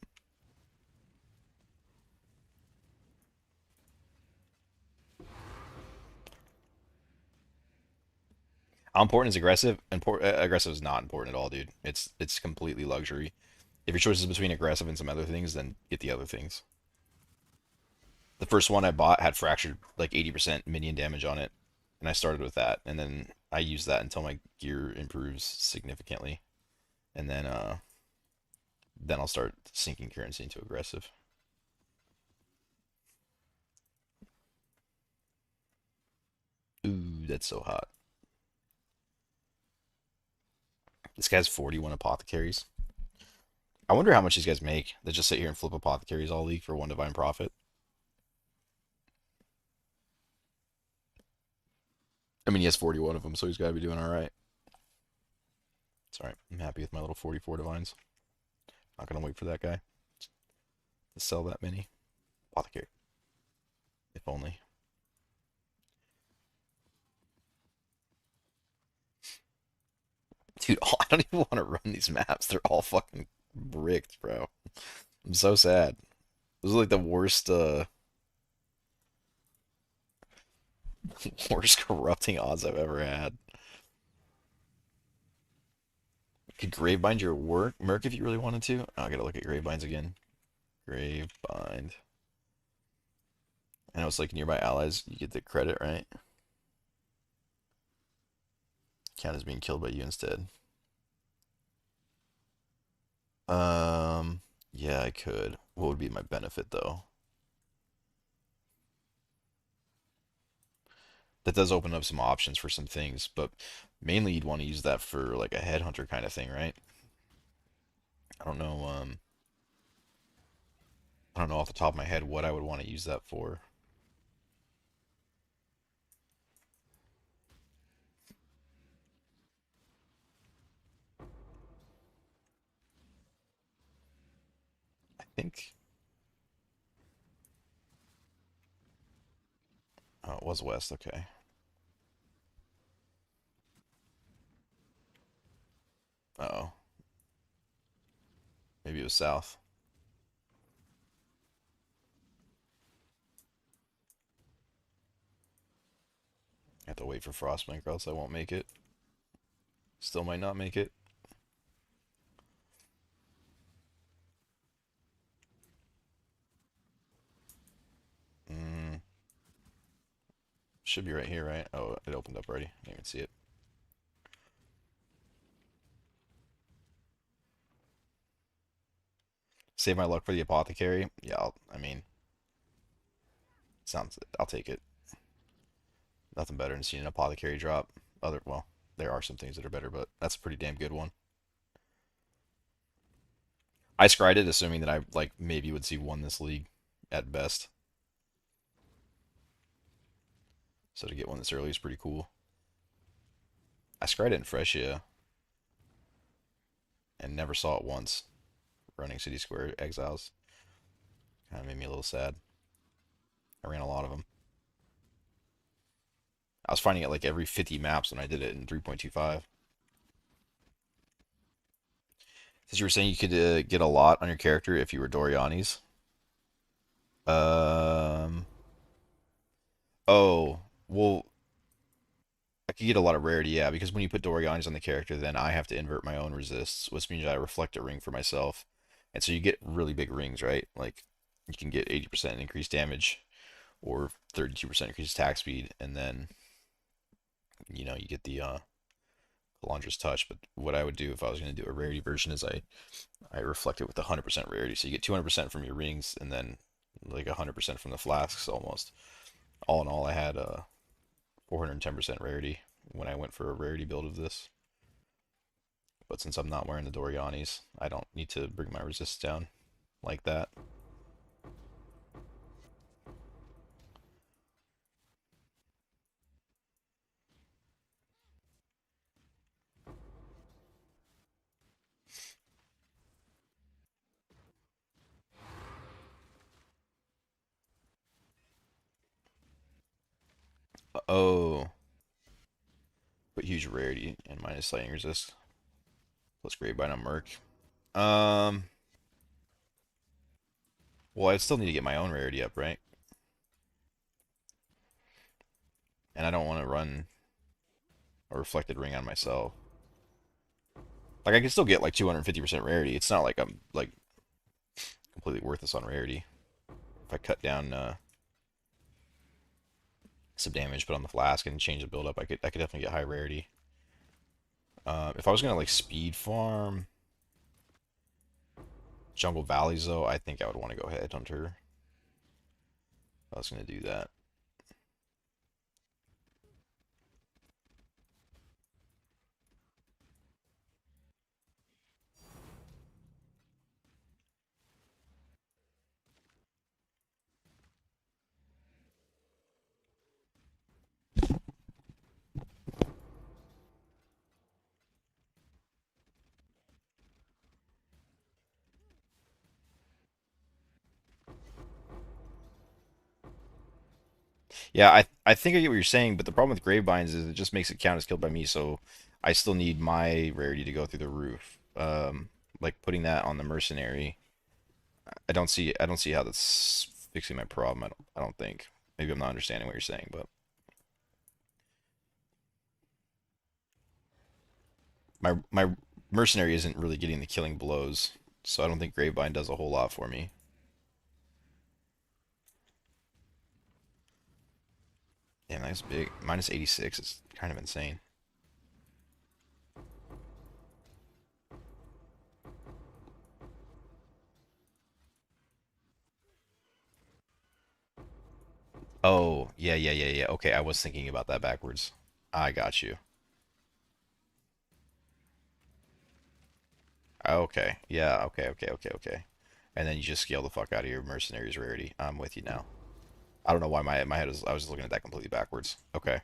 How important is aggressive? Aggressive is not important at all, dude. It's completely luxury. If your choice is between aggressive and some other things, then get the other things. The first one I bought had fractured like 80% minion damage on it, and I started with that, and then I used that until my gear improves significantly, and then I'll start sinking currency into aggressive. Ooh, that's so hot. This guy's 41 apothecaries. I wonder how much these guys make that just sit here and flip apothecaries all league for one divine profit. I mean, he has 41 of them, so he's got to be doing all right. It's all right. I'm happy with my little 44 divines. Not gonna wait for that guy to sell that many. Apothecary, if only. Dude, I don't even want to run these maps. They're all fucking bricked, bro. I'm so sad. Those are like the worst, worst corrupting odds I've ever had. Could Gravebind your work, Merc, if you really wanted to. Oh, I gotta look at Gravebinds again. Gravebind. I know it's like nearby allies. You get the credit, right? Count as being killed by you instead. Yeah, I could. What would be my benefit though? That does open up some options for some things, but mainly you'd want to use that for like a headhunter kind of thing, right? I don't know. I don't know off the top of my head what I would want to use that for. I think. Oh, it was west. Okay. Uh-oh. Maybe it was south. I have to wait for Frostbank or else I won't make it. Still might not make it. Mm, should be right here, right? Oh, it opened up already. I didn't even see it. Save my luck for the apothecary. Yeah, I mean, sounds. I'll take it. Nothing better than seeing an apothecary drop. Well, there are some things that are better, but that's a pretty damn good one. I scried it assuming that I like maybe would see one this league at best. So to get one this early is pretty cool. I scried it in Freshia and never saw it once. Running City Square Exiles kind of made me a little sad. I ran a lot of them. I was finding it like every 50 maps when I did it in 3.25. Since you were saying you could get a lot on your character if you were Doriani's. Um. Oh, well, I could get a lot of rarity, yeah, because when you put Doriani's on the character, then I have to invert my own resists, which means I reflect a ring for myself. And so you get really big rings, right? Like you can get 80% increased damage or 32% increased attack speed, and then you get the Calandra's touch. But what I would do if I was going to do a rarity version is I reflect it with 100% rarity. So you get 200% from your rings and then like 100% from the flasks almost. All in all, I had 410% rarity when I went for a rarity build of this. But since I'm not wearing the Dorianis, I don't need to bring my resist down like that. Oh, but huge rarity and minus lightning resist plus grade bind on Merc. Um, well, I still need to get my own rarity up, right? And I don't want to run a reflected ring on myself. Like I can still get like 250% rarity. It's not like I'm like completely worthless on rarity. If I cut down some damage, put on the flask, and change the build up, I could definitely get high rarity. If I was gonna like speed farm Jungle Valleys though, I think I would want to go Headhunter. I was gonna do that. Yeah, I think I get what you're saying, but the problem with Gravebinds is it just makes it count as killed by me, so I still need my rarity to go through the roof. Like putting that on the mercenary, I don't see how that's fixing my problem. I don't think. Maybe I'm not understanding what you're saying, but my mercenary isn't really getting the killing blows, so I don't think Gravebind does a whole lot for me. Damn, that's big. Minus 86 is kind of insane. Oh, yeah, yeah, yeah, yeah. Okay, I was thinking about that backwards. I got you. Okay. Yeah, okay, okay, okay, okay. and then you just scale the fuck out of your mercenaries rarity. I'm with you now. I don't know why my head was I was looking at that completely backwards. Okay.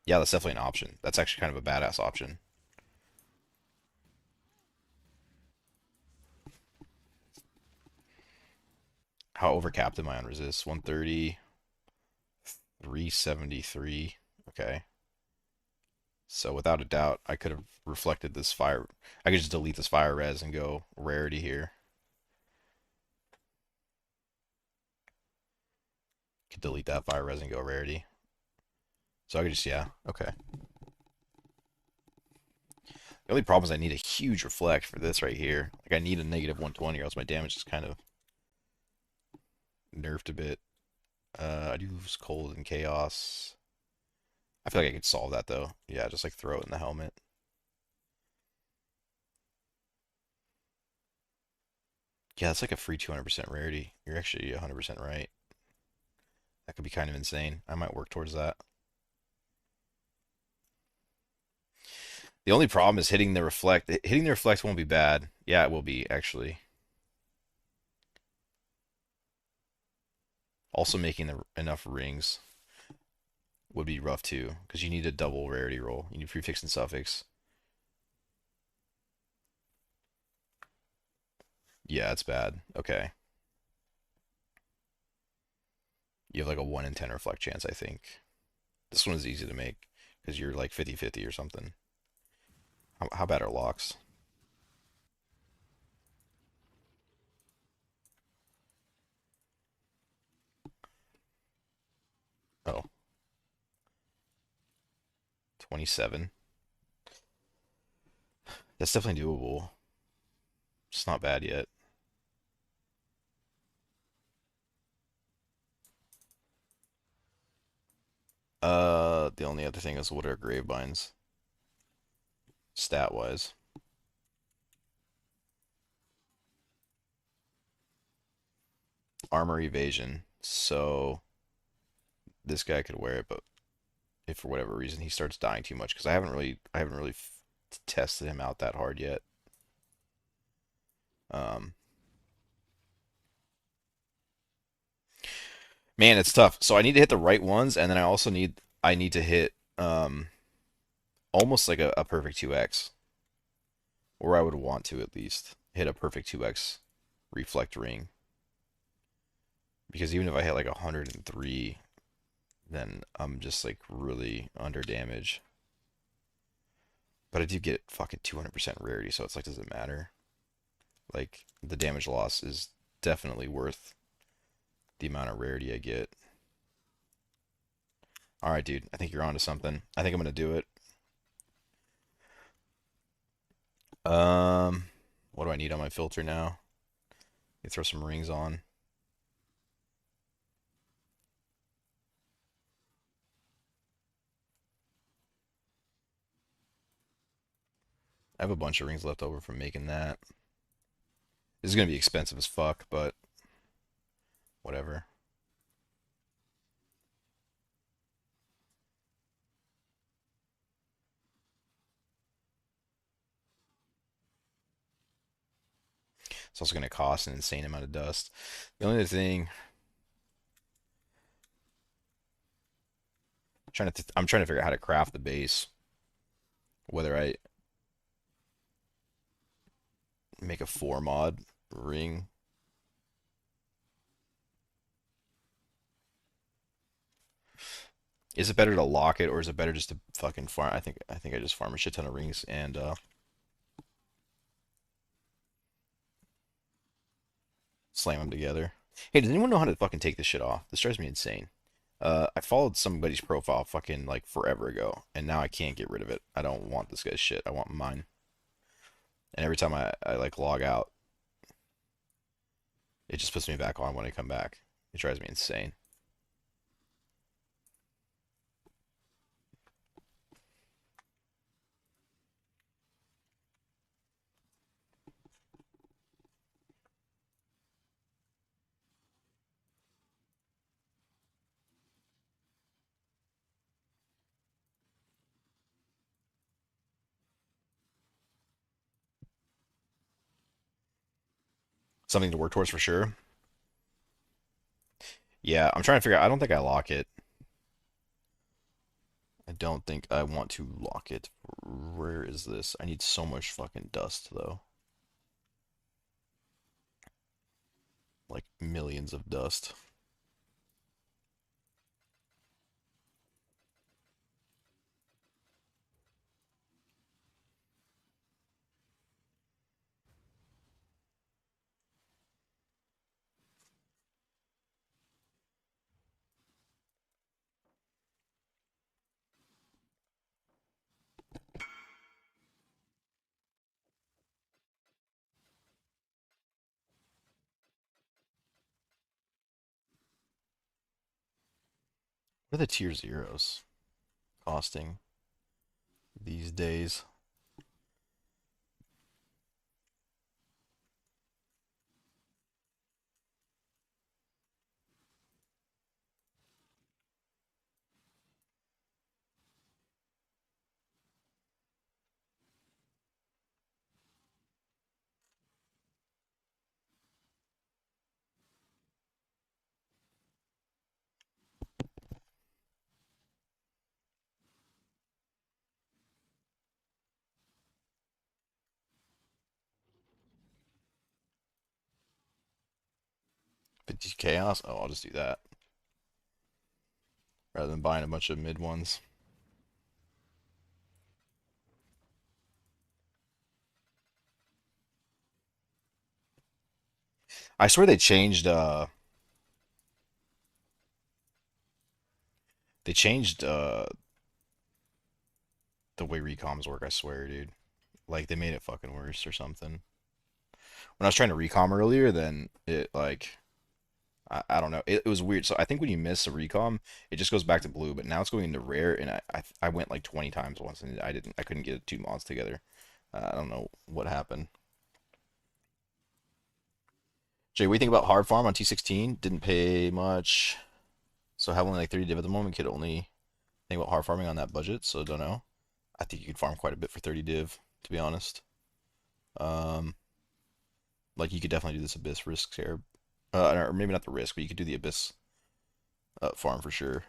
Yeah, that's definitely an option. That's actually kind of a badass option. How overcapped am I on resist? 130, 373. Okay. So without a doubt, I could have reflected this fire. I could just delete this fire res and go rarity here. Could delete that fire res and go rarity. So I could just, yeah, okay. The only problem is I need a huge reflect for this right here. Like I need a negative 120 or else my damage is kind of nerfed a bit. I do lose cold and chaos. I feel like I could solve that though. Yeah, just like throw it in the helmet. Yeah, it's like a free 200% rarity. You're actually 100% right. That could be kind of insane. I might work towards that. The only problem is hitting the reflect. Hitting the reflect won't be bad. Yeah, it will be actually. Also making enough rings would be rough too, because you need a double rarity roll. You need prefix and suffix. Yeah, it's bad. Okay. You have like a 1 in 10 reflect chance, I think. This one is easy to make because you're like 50-50 or something. How bad are locks? Oh, 27. That's definitely doable. It's not bad yet. The only other thing is what are gravebinds stat wise? Armor evasion. So this guy could wear it, but if for whatever reason he starts dying too much, because I haven't really tested him out that hard yet. Um, man, it's tough. So I need to hit the right ones, and then I need to hit almost like a perfect 2x, or I would want to at least hit a perfect 2x reflect ring. Because even if I hit like 103, then I'm just like really under damage. But I do get fucking 200% rarity, so it's like, does it matter? Like, the damage loss is definitely worth the amount of rarity I get. All right, dude. I think you're onto something. I think I'm gonna do it. Um, what do I need on my filter now? You throw some rings on. I have a bunch of rings left over from making that. This is gonna be expensive as fuck, but whatever. It's also gonna cost an insane amount of dust. The only other thing I'm trying to figure out how to craft the base. Whether I make a 4 mod ring. Is it better to lock it or is it better just to fucking farm? I think I just farm a shit ton of rings and slam them together. Hey, does anyone know how to fucking take this shit off? This drives me insane. I followed somebody's profile fucking like forever ago, and now I can't get rid of it. I don't want this guy's shit. I want mine. And every time I like log out, it just puts me back on when I come back. It drives me insane. Something to work towards for sure. Yeah, I'm trying to figure out. I don't think I lock it. I don't think I want to lock it. Where is this? I need so much fucking dust though. Like millions of dust. What are the tier zeros costing these days? Fifty chaos? Oh, I'll just do that rather than buying a bunch of mid ones. I swear they changed the way recoms work, I swear, dude. Like they made it fucking worse or something. When I was trying to recom earlier, then it like I don't know. It was weird. So I think when you miss a recom, it just goes back to blue, but now it's going into rare and I went like 20 times once and I couldn't get two mods together. I don't know what happened. Jay, what do you think about hard farm on T16? Didn't pay much. So have only like 30 div at the moment. Could only think about hard farming on that budget, so don't know. I think you could farm quite a bit for 30 div, to be honest. Um, like you could definitely do this Abyss risk here. Or maybe not the risk, but you could do the Abyss farm for sure.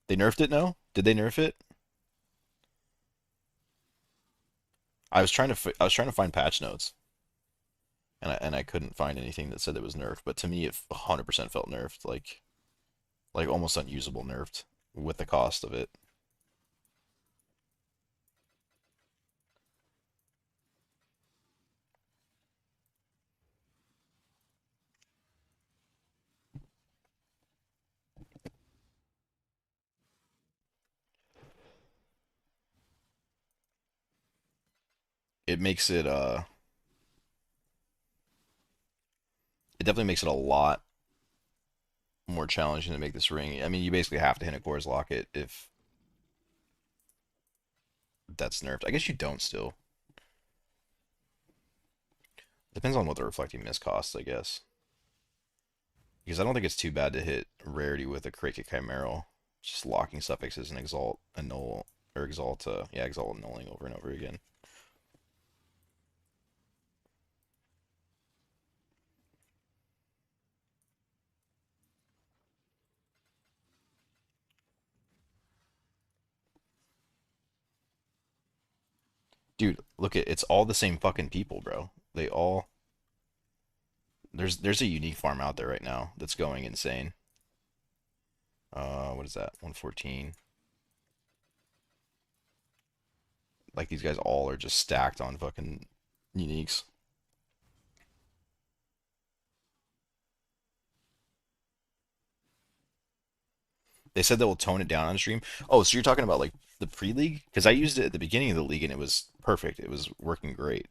They nerfed it, no? Did they nerf it? I was trying to find patch notes, and I couldn't find anything that said it was nerfed. But to me, it 100% felt nerfed, like almost unusable nerfed with the cost of it. It makes it definitely makes it a lot more challenging to make this ring. I mean, you basically have to hit a cores lock it if that's nerfed. I guess you don't still. Depends on what the reflecting miss costs, I guess. Because I don't think it's too bad to hit rarity with a Kraka Chimeral. Just locking suffixes and exalt, annul, or exalt, yeah, exalt annulling over and over again. Dude, look at it's all the same fucking people, bro. They all there's a unique farm out there right now that's going insane. What is that? 114. Like these guys all are just stacked on fucking uniques. They said they will tone it down on stream. Oh, so you're talking about like the pre-league? Because I used it at the beginning of the league and it was perfect. It was working great.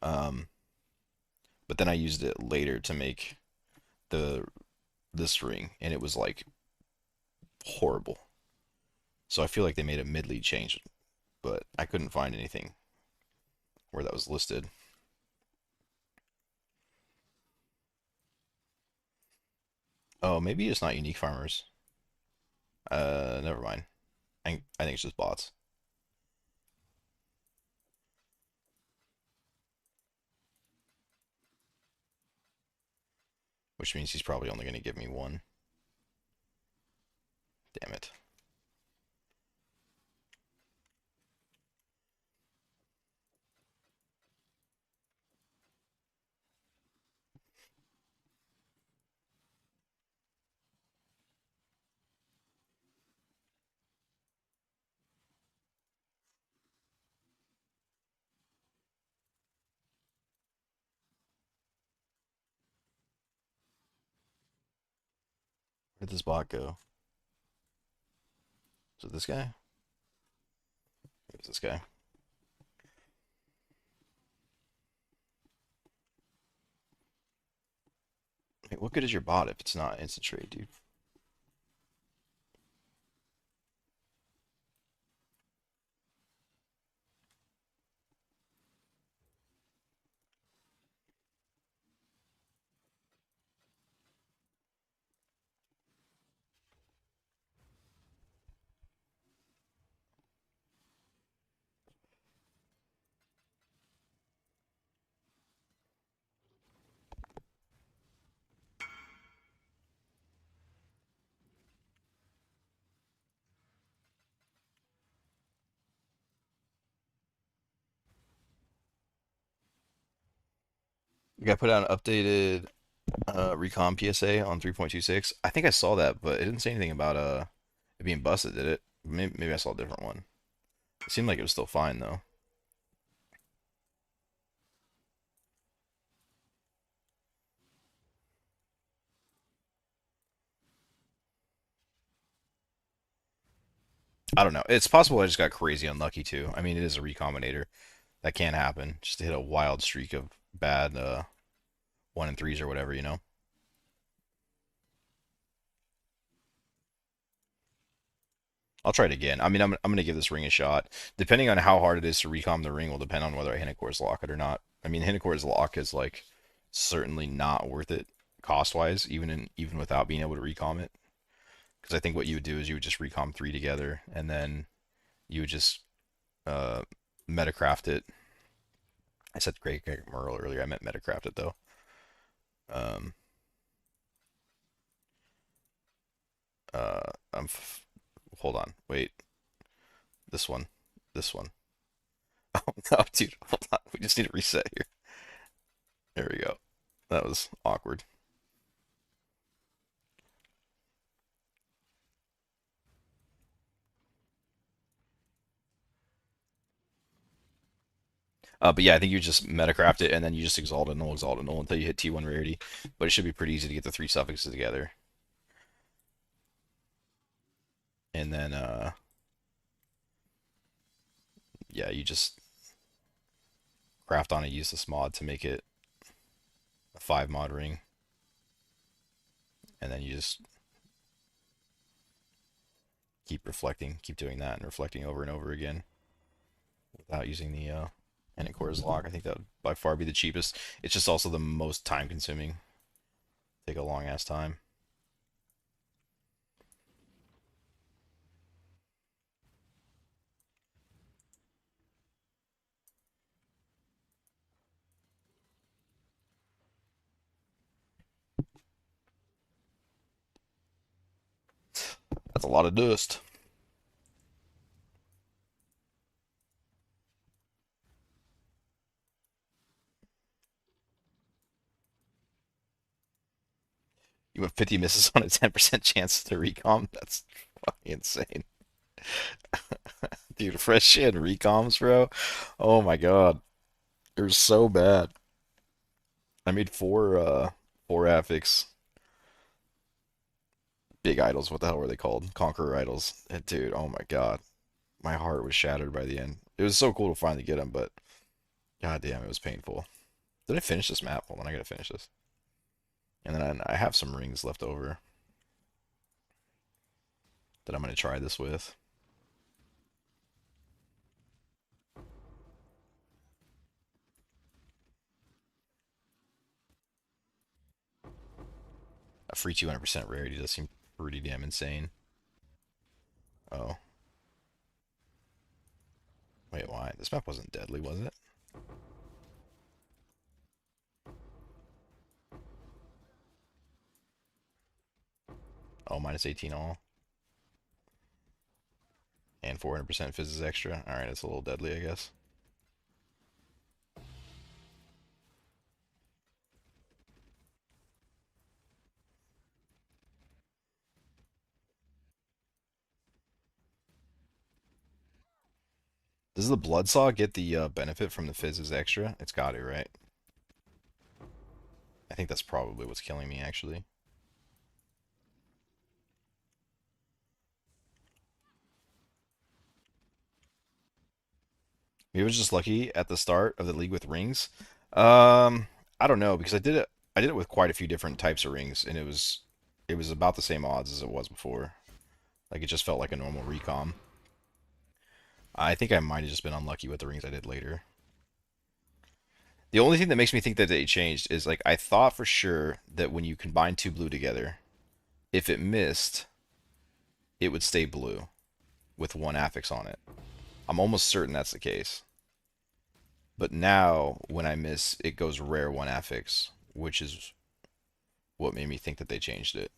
Um, but then I used it later to make the this ring and it was like horrible. So I feel like they made a mid-league change, but I couldn't find anything where that was listed. Oh, maybe it's not unique farmers. Never mind. I think it's just bots. which means he's probably only going to give me one. Damn it. Where'd this bot go? Is it this guy? It's this guy. Wait, what good is your bot if it's not instant trade, dude? You got put out an updated recon PSA on 3.26. I think I saw that, but it didn't say anything about it being busted, did it? Maybe I saw a different one. It seemed like it was still fine though. I don't know. It's possible I just got crazy unlucky too. I mean, it is a recombinator. That can happen. Just to hit a wild streak of bad one and threes or whatever, you know. I'll try it again. I mean, I'm gonna give this ring a shot. Depending on how hard it is to recom the ring will depend on whether I Hinocore's lock it or not. I mean, Hinocore's lock is like certainly not worth it cost wise, even without being able to recom it. Because I think what you would do is you would just recom three together, and then you would just uh, metacraft it. I said Great Merle earlier. I meant metacraft it though. Um, uh, I'm. Hold on. Wait. This one. This one. Oh no, dude. Hold on. We just need to reset here. There we go. That was awkward. But yeah, I think you just metacraft it and then you just exalt it null until you hit T1 rarity. But it should be pretty easy to get the three suffixes together. And then yeah, you just craft on it, use this mod to make it a 5 mod ring. And then you just keep reflecting, keep doing that and reflecting over and over again without using the Enicore's lock. I think that would by far be the cheapest. It's just also the most time consuming. Take a long ass time. That's a lot of dust. You have 50 misses on a 10% chance to recom. That's fucking insane. Dude, fresh shit recoms, bro. Oh my god. They're so bad. I made four affix big idols. What the hell were they called? Conqueror idols. And dude, oh my god. My heart was shattered by the end. It was so cool to finally get them, but god damn, it was painful. Did I finish this map? Hold on, I gotta finish this. And then I have some rings left over that I'm gonna try this with. A free 200% rarity does seem pretty damn insane. Oh, wait, why? This map wasn't deadly, was it? Oh, minus 18 all. And 400% Fizz is extra. Alright, it's a little deadly, I guess. Does the Bloodsaw get the benefit from the Fizz is extra? It's got it, right? I think that's probably what's killing me, actually. Maybe I was just lucky at the start of the league with rings. I don't know because I did it. I did it with quite a few different types of rings, and it was about the same odds as it was before. Like it just felt like a normal recom. I think I might have just been unlucky with the rings I did later. The only thing that makes me think that they changed is like I thought for sure that when you combine two blue together, if it missed, it would stay blue with one affix on it. I'm almost certain that's the case. But now when I miss, it goes rare one affix, which is what made me think that they changed it.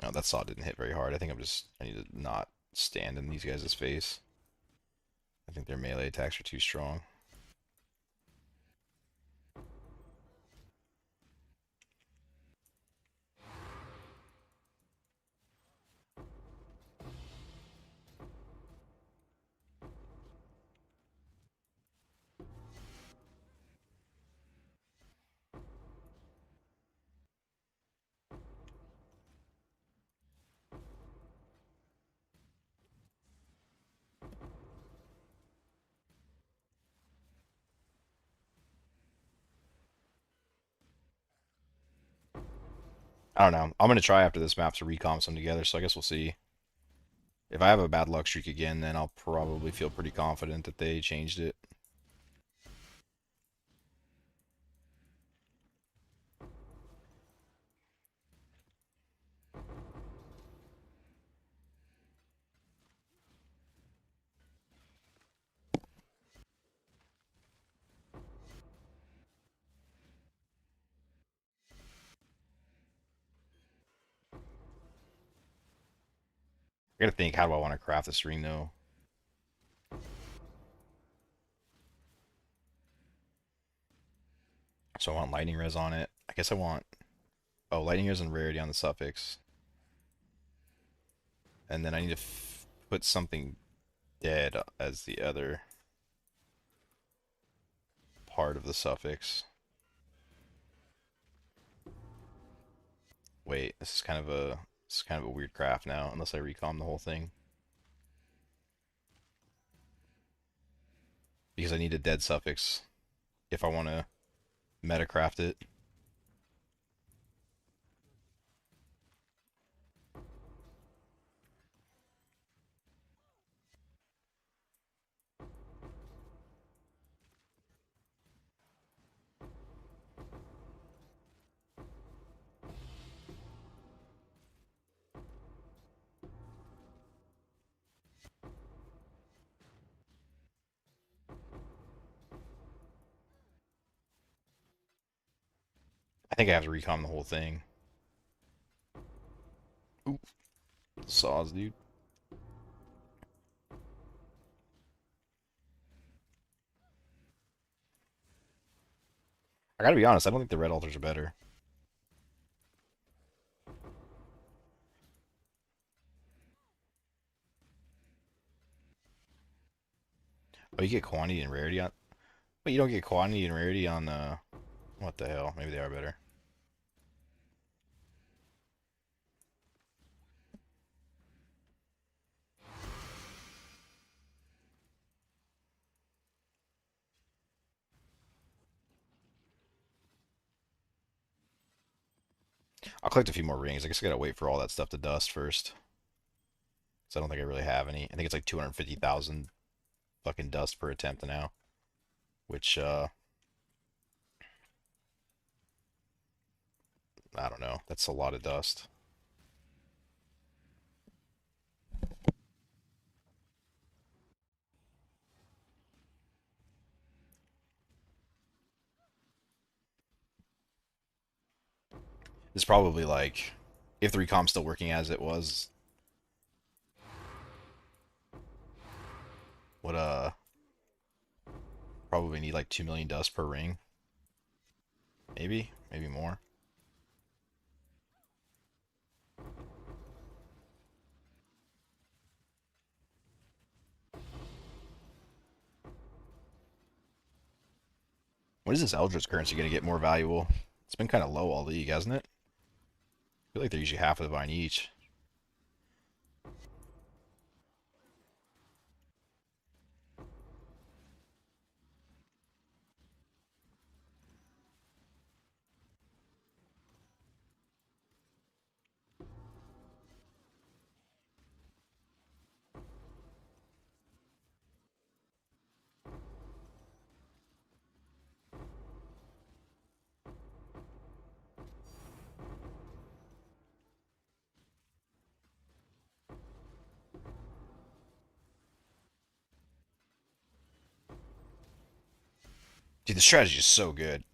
Oh, that saw didn't hit very hard. I need to not stand in these guys' face. I think their melee attacks are too strong. I don't know. I'm gonna try after this map to recomp some together, so I guess we'll see. If I have a bad luck streak again, then I'll probably feel pretty confident that they changed it. I gotta think, how do I want to craft this ring though? So I want lightning res on it. I guess I want, oh, lightning res and rarity on the suffix. And then I need to put something dead as the other part of the suffix. Wait, this is kind of a weird craft now, unless I recom the whole thing. Because I need a dead suffix if I want to metacraft it. I think I have to recom the whole thing. Oop, saws, dude. I gotta be honest, I don't think the red altars are better. Oh, you get quantity and rarity on. But you don't get quantity and rarity on. What the hell? Maybe they are better. I'll collect a few more rings. I guess I gotta wait for all that stuff to dust first. So I don't think I really have any. I think it's like 250,000 fucking dust per attempt now. Which, I don't know. That's a lot of dust. It's probably like, if the recomp's still working as it was, would probably need like 2 million dust per ring. Maybe more. When is this Eldritch currency going to get more valuable? It's been kind of low all league, hasn't it? I feel like they're usually half a divine each. Dude, the strategy is so good.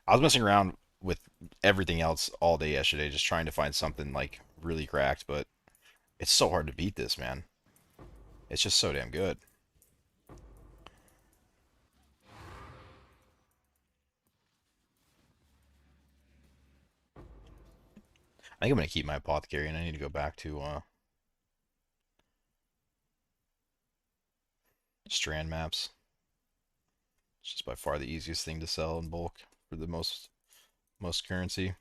I was messing around with everything else all day yesterday, just trying to find something like really cracked, but it's so hard to beat this, man. It's just so damn good. I think I'm gonna keep my apothecary, and I need to go back to strand maps. It's just by far the easiest thing to sell in bulk for the most currency.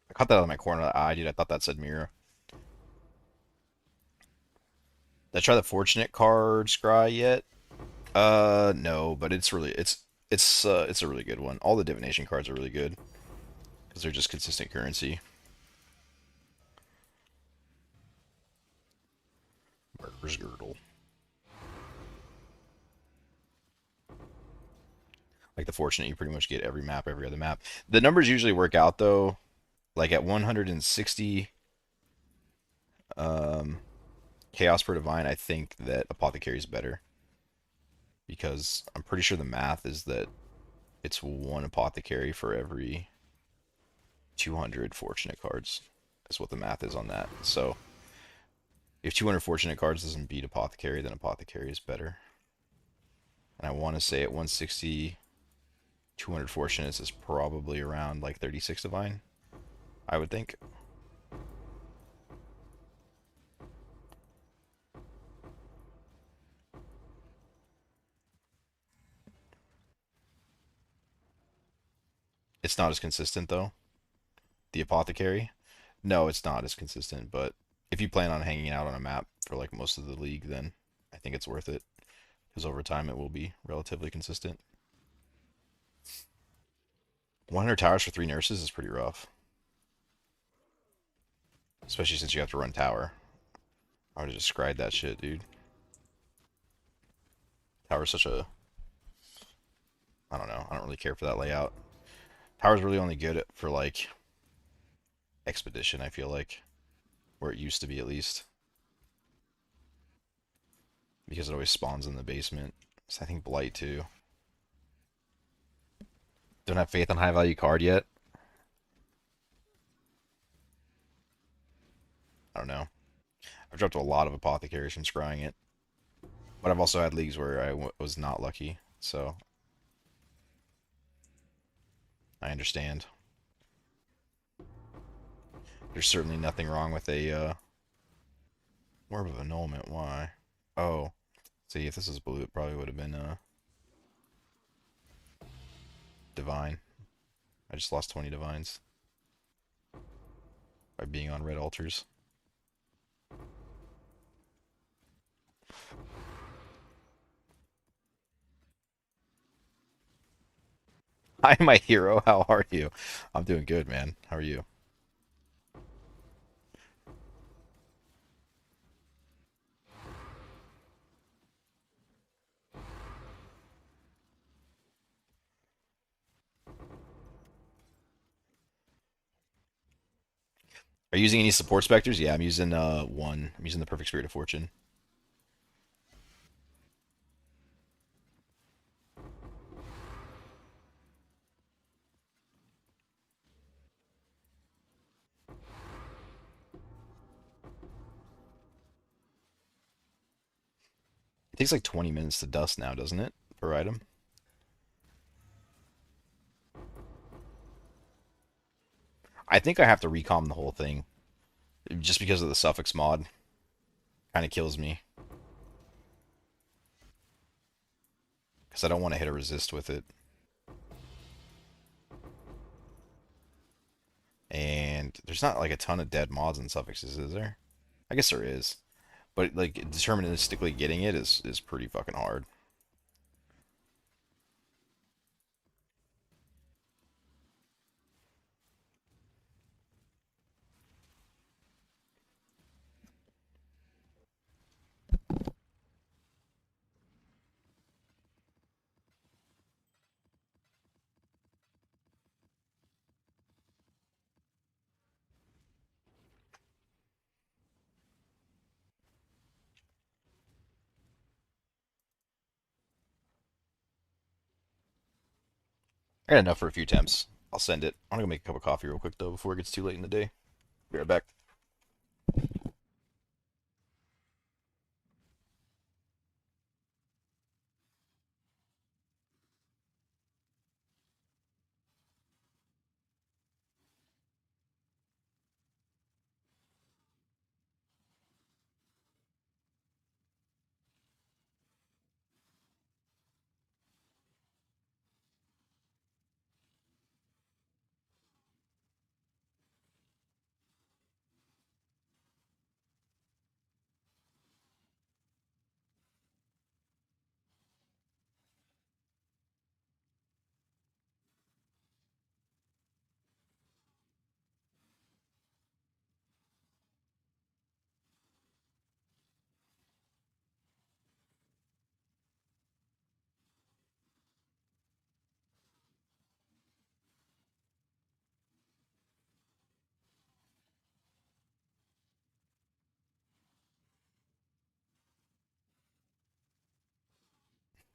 I caught that out of my corner of the eye, dude. I thought that said mirror. Did I try the fortunate card scry yet? No, but it's a really good one. All the divination cards are really good because they're just consistent currency. Murder's Girdle. Like the fortunate, you pretty much get every map, every other map. The numbers usually work out though. Like at 160 um, chaos per divine, I think that apothecary is better because I'm pretty sure the math is that it's one apothecary for every 200 fortunate cards. That's what the math is on that. So if 200 fortunate cards doesn't beat apothecary, then apothecary is better. And I want to say at 160, 200 fortunates is probably around like 36 divine, I would think. It's not as consistent though. The apothecary, no, it's not as consistent. But if you plan on hanging out on a map for like most of the league, then I think it's worth it because over time it will be relatively consistent. 100 towers for 3 nurses is pretty rough, especially since you have to run tower. I would have described that shit, dude. Tower's such a, I don't know. I don't really care for that layout. Tower's really only good for like expedition, I feel like, where it used to be at least, because it always spawns in the basement. So I think Blight too. Don't have faith on high value card yet. I don't know. I've dropped a lot of apothecaries from scrying it, but I've also had leagues where I was not lucky. So I understand. There's certainly nothing wrong with a Orb of Annulment. Why? Oh, see, if this is blue, it probably would have been divine. I just lost 20 divines by being on red altars. Hi, my hero. How are you? I'm doing good, man. How are you? Are you using any support specters? Yeah, I'm using one. I'm using the Perfect Spirit of Fortune. It takes like 20 minutes to dust now, doesn't it? Per item. I think I have to recom the whole thing just because of the suffix mod. Kind of kills me because I don't want to hit a resist with it. And there's not like a ton of dead mods and suffixes, is there? I guess there is, but like deterministically getting it is pretty fucking hard. I got enough for a few attempts. I'll send it. I'm gonna go make a cup of coffee real quick though before it gets too late in the day. Be right back.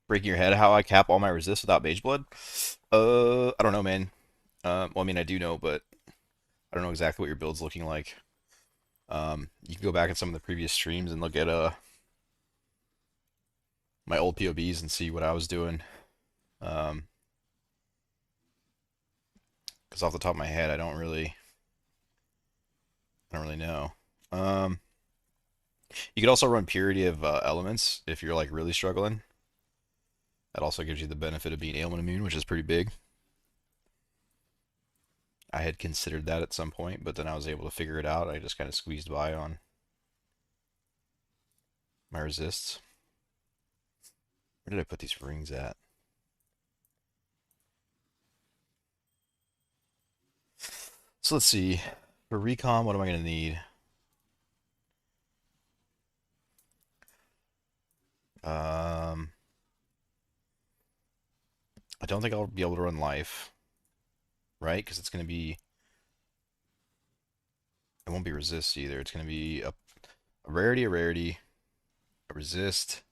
Breaking your head how I cap all my resist without Mage Blood? I don't know, man. Well, I mean, I do know, but I don't know exactly what your build's looking like. You can go back at some of the previous streams and look at my old POBs and see what I was doing. Um, because off the top of my head, I don't really know. Um, you could also run Purity of Elements if you're like really struggling. That also gives you the benefit of being ailment immune, which is pretty big. I had considered that at some point, but then I was able to figure it out. I just kind of squeezed by on my resists. Where did I put these rings at? So let's see. For recon, what am I going to need? Um, I don't think I'll be able to run life, right? Because it's going to be, it won't be resist either. It's going to be a rarity, a resist,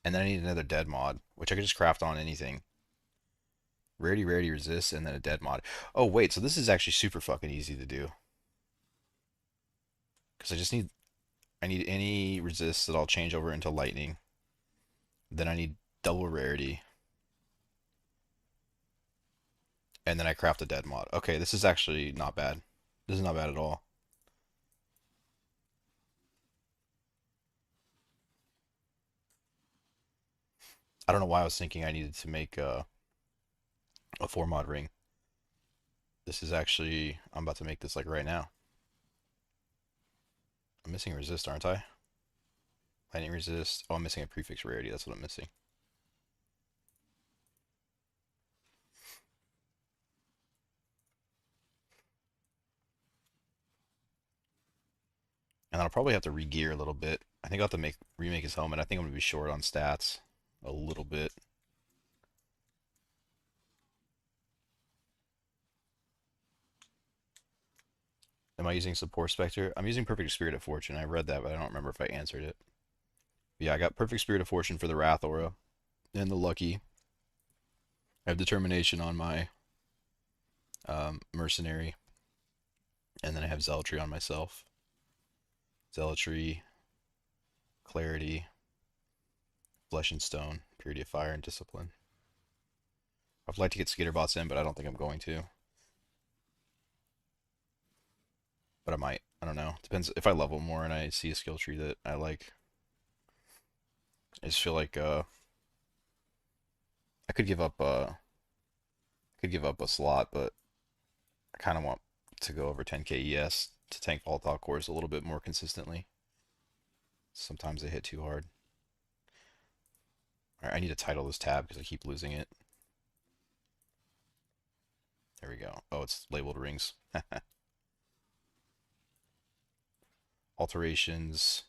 and then I need another dead mod, which I could just craft on anything. Rarity, resist, and then a dead mod. Oh, wait, so this is actually super fucking easy to do. Because I need any resist that I'll change over into lightning. Then I need double rarity. And then I craft a dead mod. Okay, this is actually not bad. This is not bad at all. I don't know why I was thinking I needed to make a 4 mod ring. This is actually, I'm about to make this like right now. I'm missing resist, aren't I? Lightning resist. Oh, I'm missing a prefix rarity. That's what I'm missing. And then I'll probably have to re-gear a little bit. I think I'll have to remake his helmet. I think I'm gonna be short on stats a little bit. Am I using Support Spectre? I'm using Perfect Spirit of Fortune. I read that, but I don't remember if I answered it. Yeah, I got Perfect Spirit of Fortune for the Wrath Aura and the Lucky. I have Determination on my Mercenary, and then I have Zealotry on myself. Zealotry, Clarity, Flesh and Stone, Purity of Fire, and Discipline. I'd like to get Skitterbots in, but I don't think I'm going to. But I might. I don't know. Depends if I level more and I see a skill tree that I like. I just feel like I could give up a slot, but I kind of want to go over 10k ES to tank Volatile cores a little bit more consistently. Sometimes they hit too hard. All right, I need to title this tab because I keep losing it. There we go. Oh, it's labeled rings. Alterations,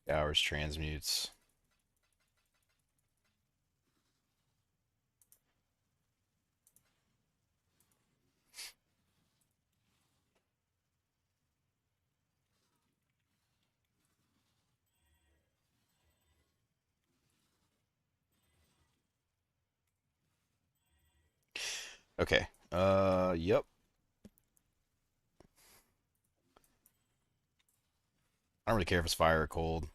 hours, transmutes. Okay. Yep. I don't really care if it's fire or cold.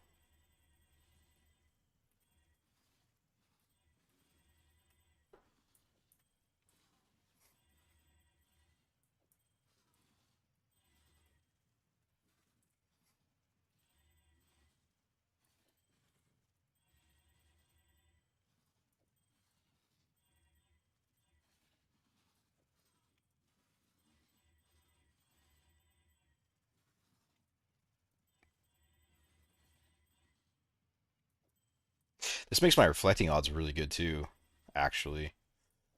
This makes my reflecting odds really good too, actually.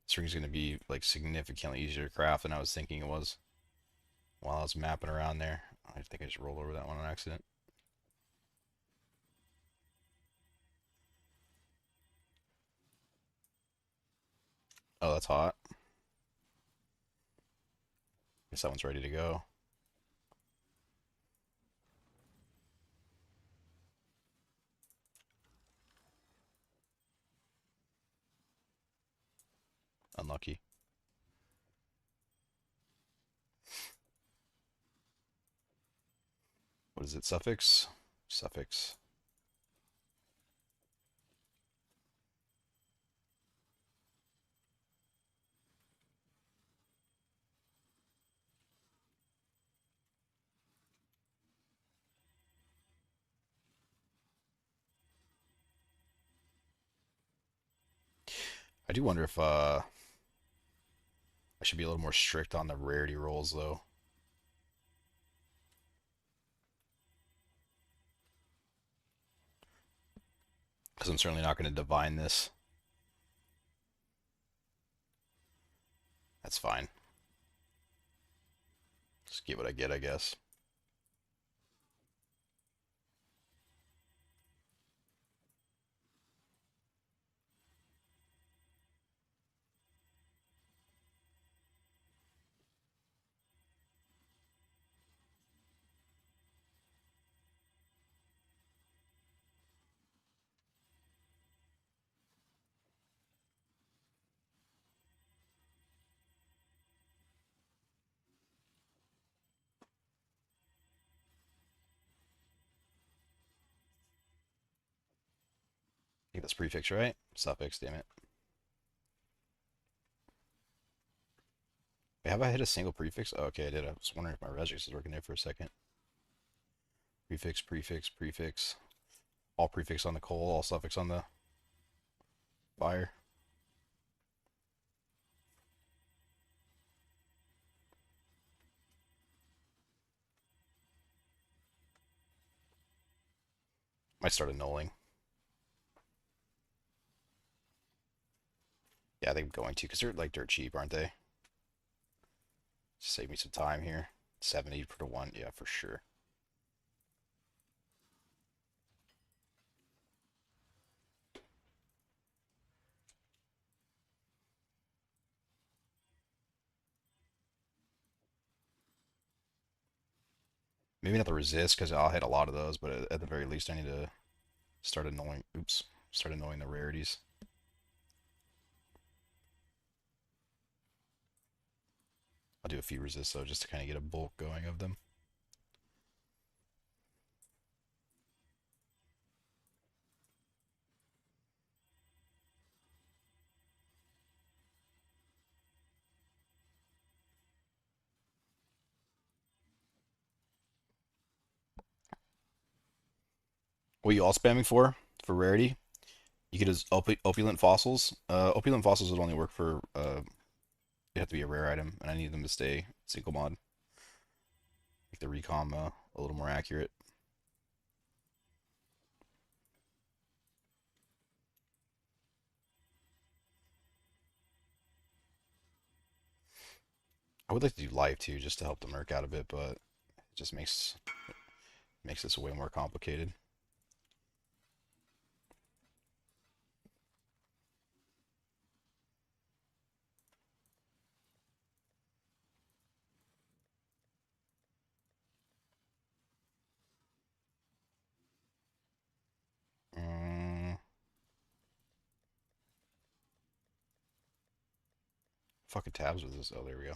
This ring's going to be like significantly easier to craft than I was thinking it was while I was mapping around there. I think I just rolled over that one on accident. Oh, that's hot. Guess that one's ready to go. Unlucky. What is it? Suffix? Suffix. I do wonder if I should be a little more strict on the rarity rolls though, because I'm certainly not going to divine this. That's fine. Just get what I get, I guess. I think that's prefix, right? Suffix, damn it. Wait, have I hit a single prefix? Oh, okay, I did. I was wondering if my regix is working there for a second. Prefix, prefix, prefix. All prefix on the coal, all suffix on the fire. Might start annulling. Yeah, I think I'm going to because they're like dirt cheap, aren't they? Save me some time here. 70 for the one, yeah, for sure. Maybe not the resist because I'll hit a lot of those, but at the very least, I need to start annoying. Oops, start annoying the rarities. I'll do a few resists though, just to kind of get a bulk going of them. What are you all spamming for rarity? You could use opulent fossils. Opulent fossils would only work for they have to be a rare item, and I need them to stay single mod. Make the recom a little more accurate. I would like to do life too, just to help the merc out a bit, but it just makes this way more complicated. Mm, fucking tabs with this. Oh, there we go.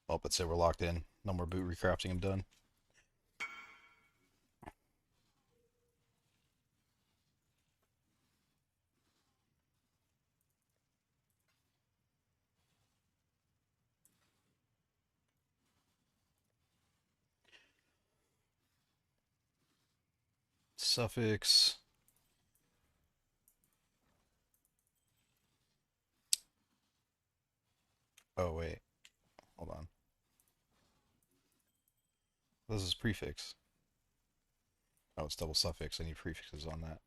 Oh, but say we're locked in. No more boot recrafting. I'm done. Suffix. Oh wait, hold on. This is prefix. Oh, it's double suffix. I need prefixes on that.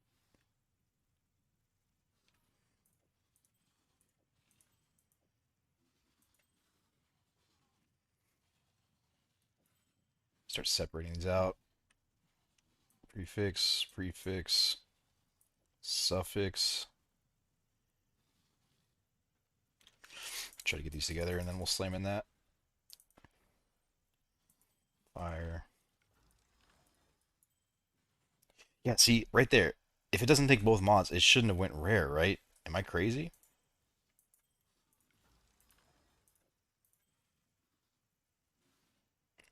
Start separating these out. Prefix, prefix, suffix. Try to get these together, and then we'll slam in that. Fire. Yeah, see, right there. If it doesn't take both mods, it shouldn't have went rare, right? Am I crazy?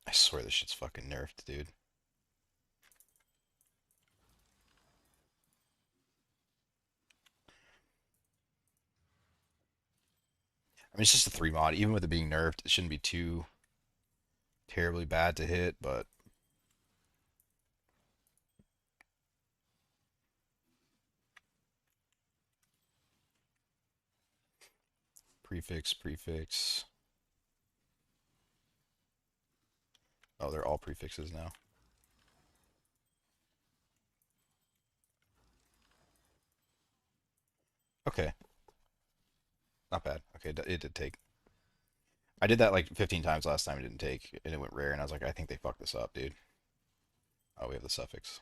I swear this shit's fucking nerfed, dude. I mean, it's just a 3 mod. Even with it being nerfed, it shouldn't be too terribly bad to hit, but prefix, prefix. Oh, they're all prefixes now. Okay, not bad. Okay, it did take. I did that like 15 times last time. It didn't take, and it went rare. And I was like, I think they fucked this up, dude. Oh, we have the suffix.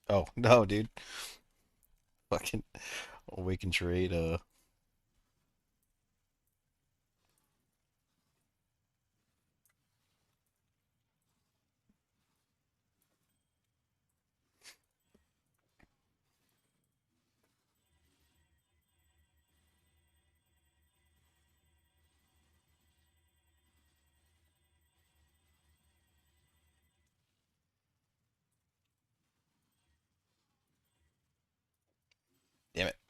Oh no, dude. Fucking awaken trade.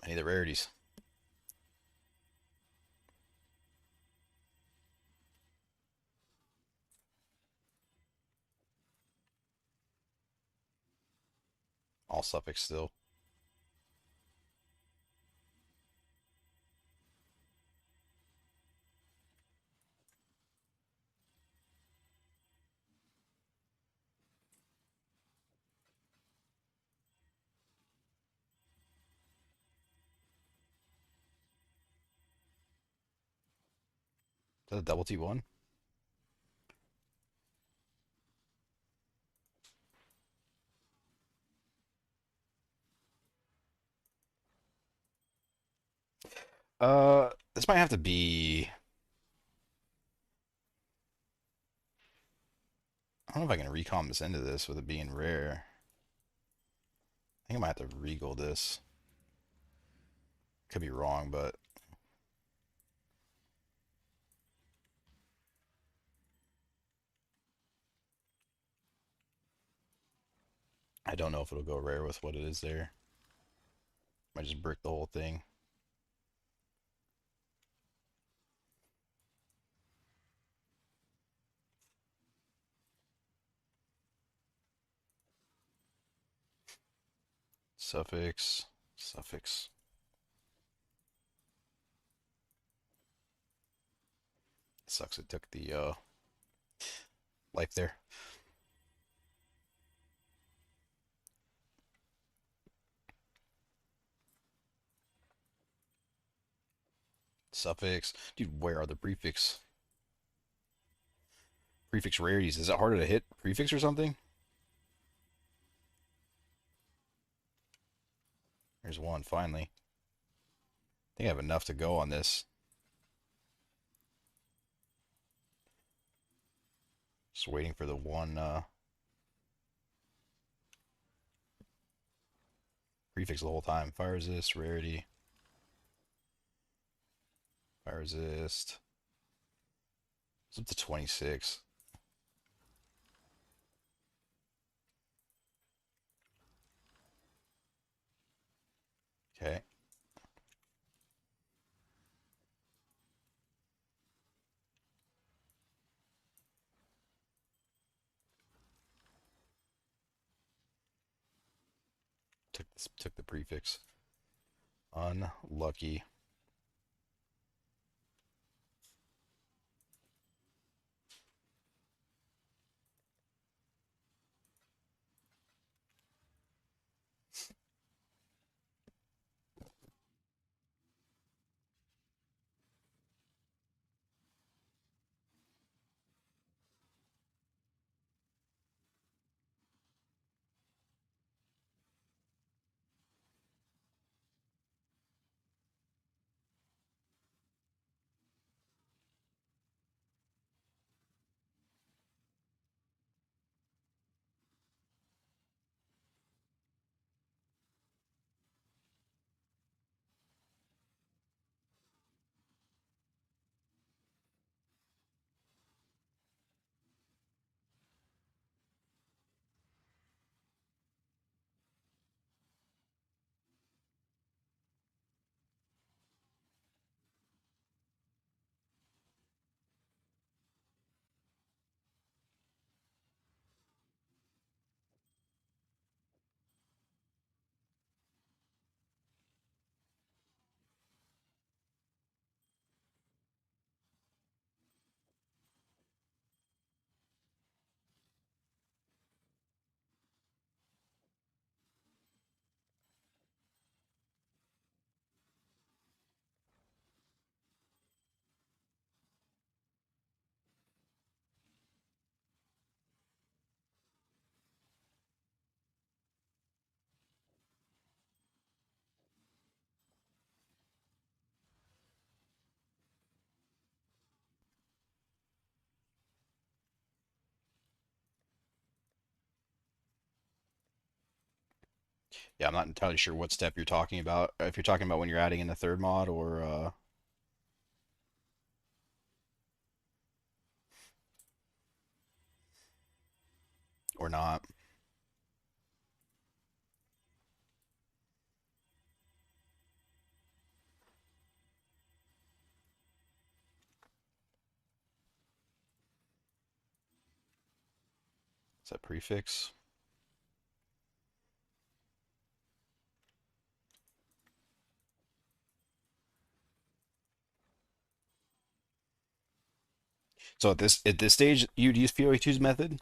Any of the rarities. All suffix still. Is that a double T1? This might have to be. I don't know if I can recom this into this with it being rare. I think I might have to regal this. Could be wrong, but I don't know if it'll go rare with what it is there. Might just brick the whole thing. Suffix, suffix. Sucks it took the life there. Suffix. Dude, where are the prefix? Prefix rarities. Is it harder to hit prefix or something? There's one, finally. I think I have enough to go on this. Just waiting for the one prefix the whole time. Fire resist, rarity. Fire resist. It's up to 26. Okay. Took the prefix. Unlucky. Yeah, I'm not entirely sure what step you're talking about. If you're talking about when you're adding in the third mod or not. Is that prefix? So at this stage, you'd use POA2's method?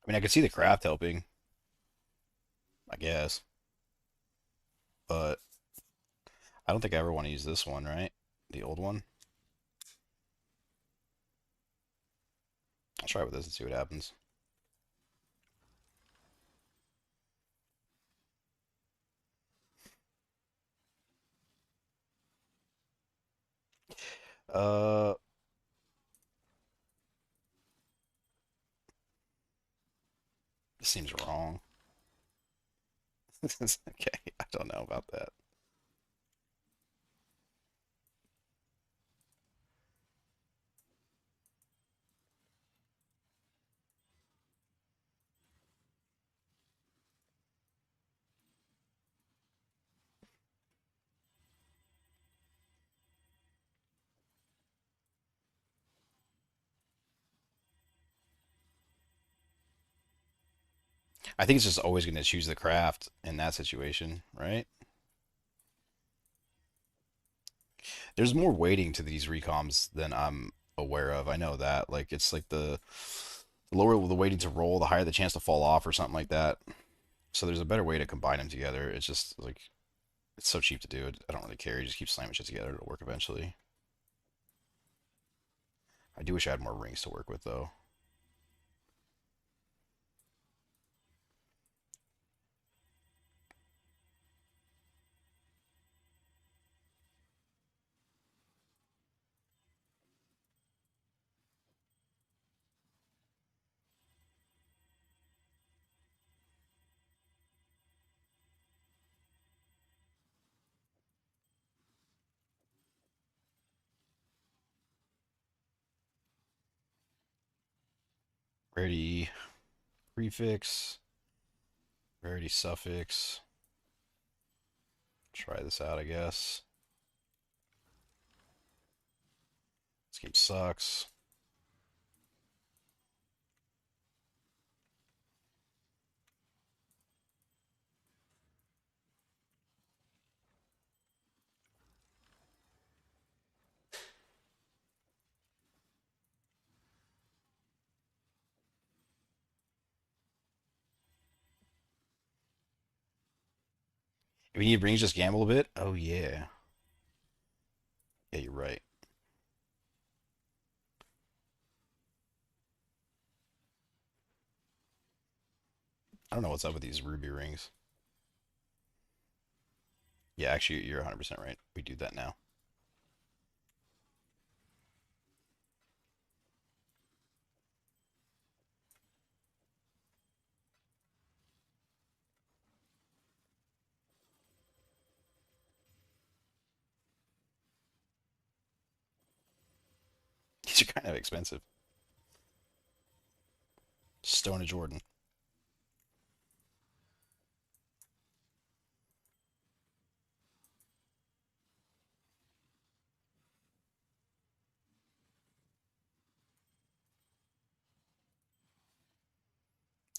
I mean, I could see the craft helping, I guess, but I don't think I ever want to use this one, right? The old one. I'll try with this and see what happens. Uh, this seems wrong. Okay, I don't know about that. I think it's just always going to choose the craft in that situation, right? There's more weighting to these recoms than I'm aware of. I know that. Like it's like the lower the weighting to roll, the higher the chance to fall off or something like that. So there's a better way to combine them together. It's just like it's so cheap to do. I don't really care. You just keep slamming shit together. It'll work eventually. I do wish I had more rings to work with though. Rarity prefix, rarity suffix. Try this out, I guess. This game sucks. If you need rings, just gamble a bit. Oh yeah. Yeah, you're right. I don't know what's up with these ruby rings. Yeah, actually, you're 100% right. We do that now. These are kind of expensive. Stone of Jordan.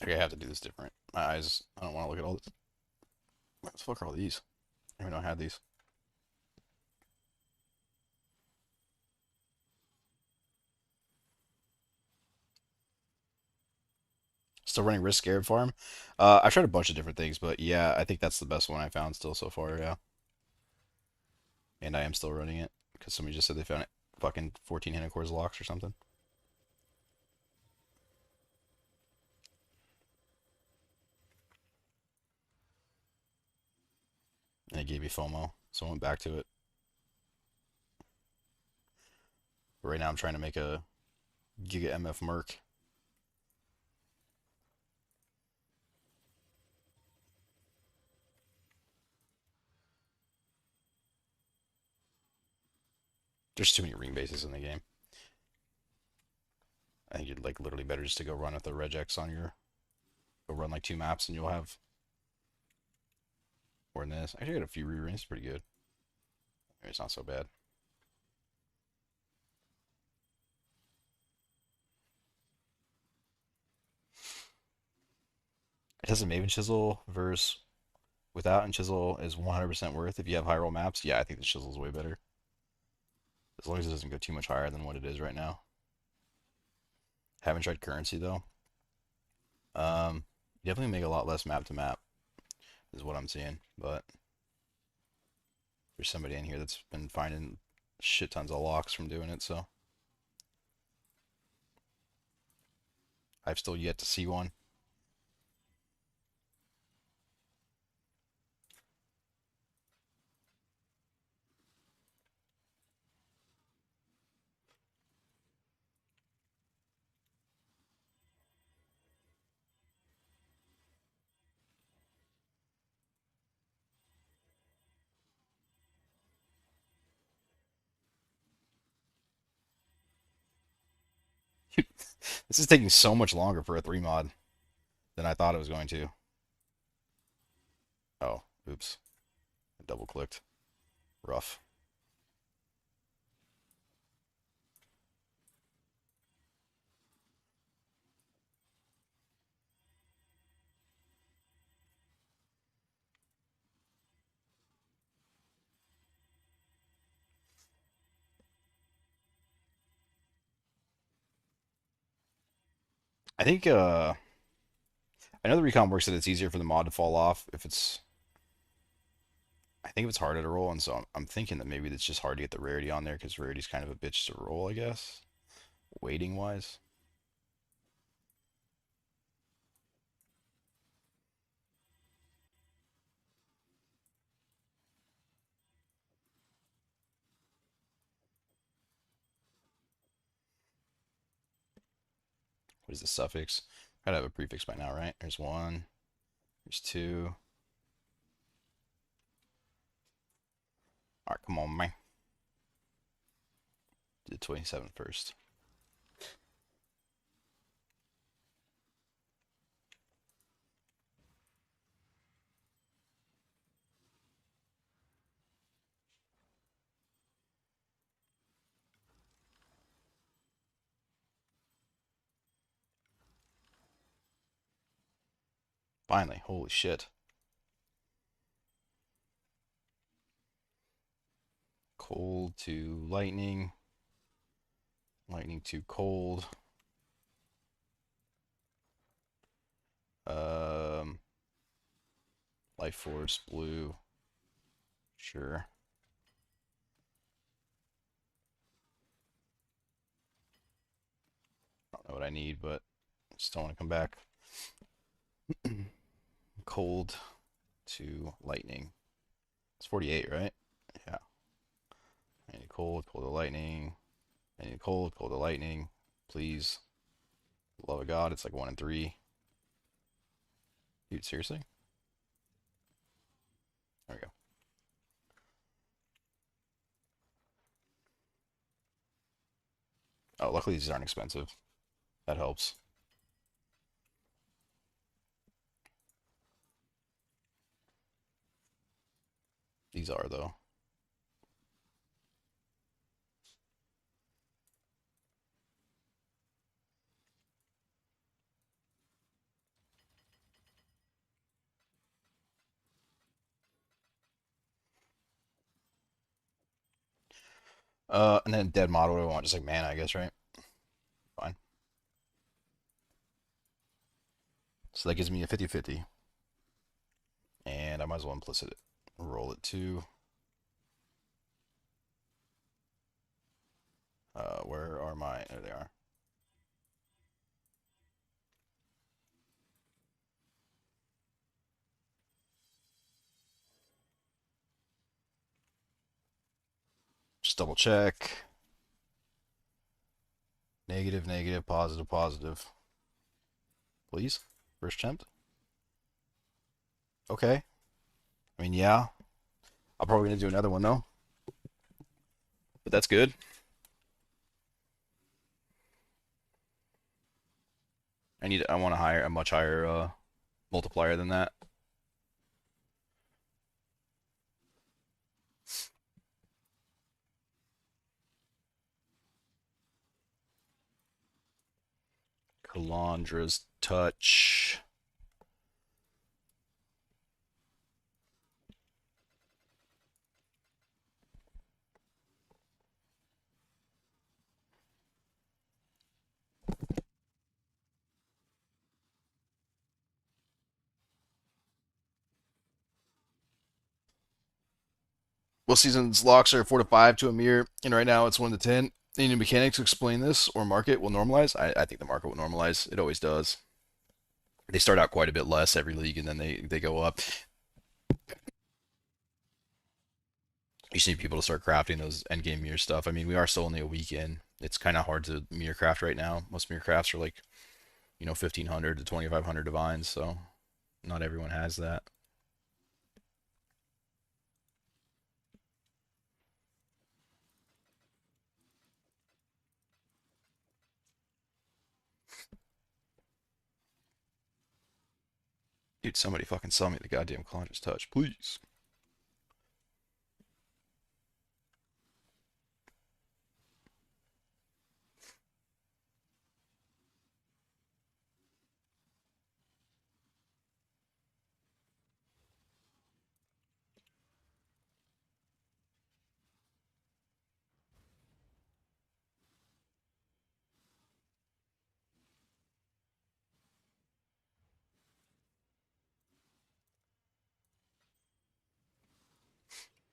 Okay, I have to do this different. My eyes, I don't want to look at all this. What the fuck are all these? I don't even know I had these. Still running Risk Scared Farm. I've tried a bunch of different things, but yeah, I think that's the best one I found still so far, yeah. And I am still running it because somebody just said they found it fucking 14 hidden cores locks or something. and it gave me FOMO, so I went back to it. But right now I'm trying to make a Giga MF Merc. There's too many ring bases in the game. I think you'd like literally better just to go run with the regex on your, go run like 2 maps and you'll have more than this. Actually, I got a few re-rings, pretty good. It's not so bad. Does a Maven Chisel versus without and Chisel is 100% worth if you have high roll maps? Yeah, I think the Chisel is way better. As long as it doesn't go too much higher than what it is right now. Haven't tried currency though. Definitely make a lot less map to map, is what I'm seeing. But there's somebody in here that's been finding shit tons of locks from doing it, so I've still yet to see one. This is taking so much longer for a 3 mod than I thought it was going to. Oh, oops. I double clicked. Rough. I think I know the recon works that it's easier for the mod to fall off if it's, I think if it's harder to roll, and so I'm thinking that maybe it's just hard to get the rarity on there because rarity's kind of a bitch to roll, I guess. Weighting wise. What is the suffix? Gotta have a prefix by now, right? There's one, there's two. Alright, come on, man. Do the 27 first. Finally, holy shit. Cold to lightning. Lightning to cold. Um, Life Force, blue. Sure. I don't know what I need, but I just don't want to come back. Cold to lightning. It's 48, right? Yeah. I need cold, cold to lightning. I need cold, cold to lightning. Please. Love of God, it's like 1 in 3. Dude, seriously? There we go. Oh, luckily these aren't expensive. That helps. These are, though. And then dead mod, what do I want? Just like mana, I guess, right? Fine. So that gives me a 50-50. And I might as well implicit it. Roll it too. Where are my... There they are. double check. Negative, negative, positive, positive. Please. First attempt. Okay. I mean, yeah. I'm probably gonna do another one though, but that's good. I want a much higher multiplier than that. Calandra's touch. Well, season's locks are 4 to 5 to a mirror, and right now it's 1 to 10. Any mechanics to explain this or market will normalize? I think the market will normalize. It always does. They start out quite a bit less every league, and then they go up. You just need people to start crafting those end game mirror stuff. I mean, we are still only a week in. It's kind of hard to mirror craft right now. Most mirror crafts are like 1500 to 2500 divines, so not everyone has that. Dude, somebody fucking sell me the goddamn Calandra's touch, please.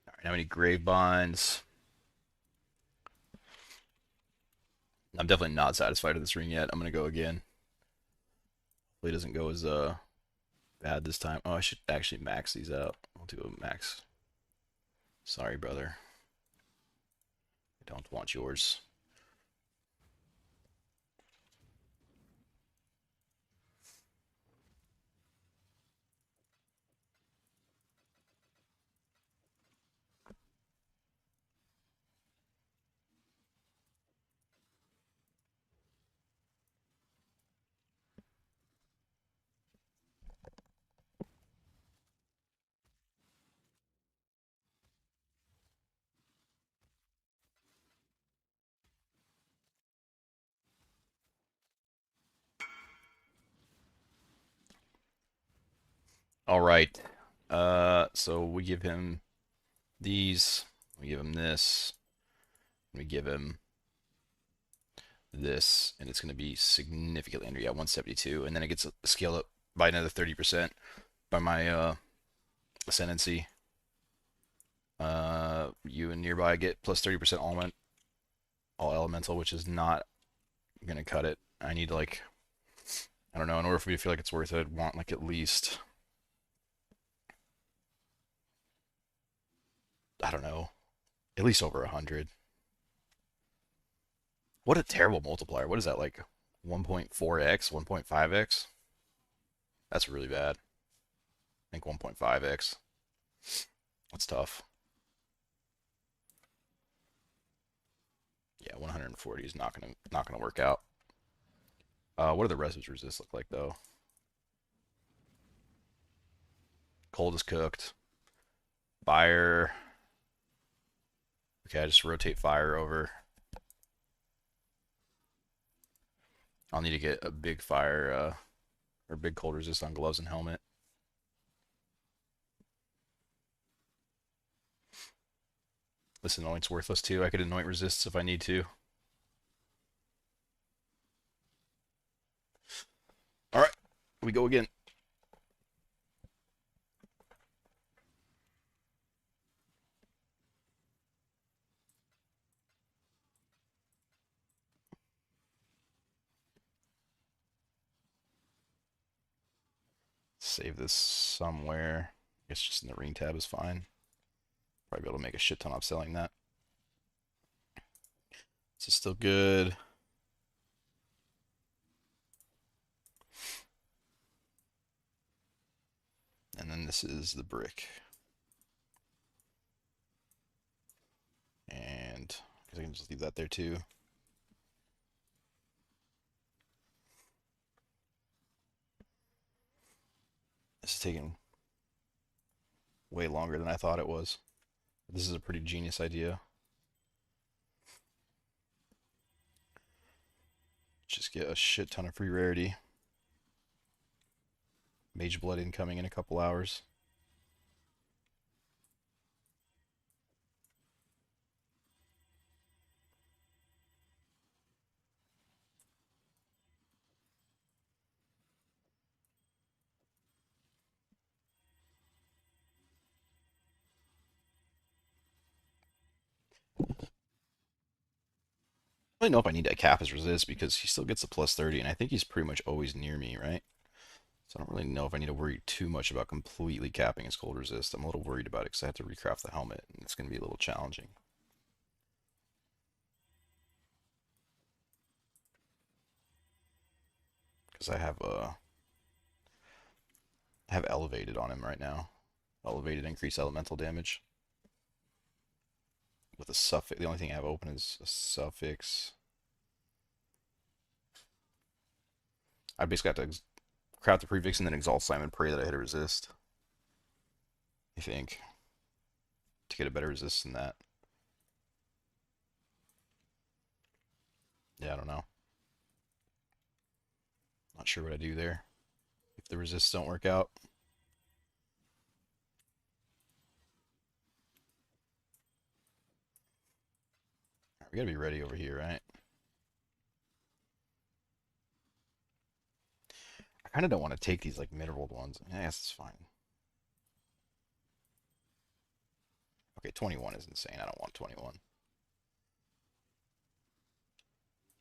All right, how many grave binds? I'm definitely not satisfied with this ring yet. I'm gonna go again. Hopefully it doesn't go as bad this time. Oh, I should actually max these out. I'll do a max. Sorry, brother. I don't want yours. All right. So we give him these. We give him this. We give him this, and it's going to be significantly under. Yeah, 172, and then it gets scaled up by another 30% by my ascendancy. You and nearby get plus 30% all elemental, which is not going to cut it. I need like, I don't know, in order for me to feel like it's worth it, I'd want like at least, I don't know, at least over 100. What a terrible multiplier. What is that, like 1.4x, 1.5x? That's really bad. I think 1.5x. That's tough. Yeah, 140 is not gonna work out. What do the residue resist look like though? Cold is cooked. Fire. Okay, I just rotate fire over. I'll need to get a big fire or big cold resist on gloves and helmet. This anoint's worthless too. I could anoint resists if I need to. All right, we go again. Save this somewhere. I guess just in the ring tab is fine. Probably be able to make a shit ton off selling that. This is still good. And then this is the brick. And I guess I can just leave that there too. This is taking way longer than I thought it was. This is a pretty genius idea. Just get a shit ton of free rarity. Mage Blood incoming in a couple hours. I don't really know if I need to cap his resist because he still gets a plus 30, and I think he's pretty much always near me, right? So I don't really know if I need to worry too much about completely capping his cold resist. I'm a little worried about it because I have to recraft the helmet, and it's going to be a little challenging. Because I have elevated on him right now. Elevated increase elemental damage. With a suffix, the only thing I have open is a suffix. I basically have to craft the prefix and then exalt slam and pray that I hit a resist. I think. To get a better resist than that. Yeah, I don't know. Not sure what I do there. If the resists don't work out. Right, we gotta be ready over here, right? I kind of don't want to take these like mid-rolled ones. I guess it's fine. Okay, 21 is insane. I don't want 21.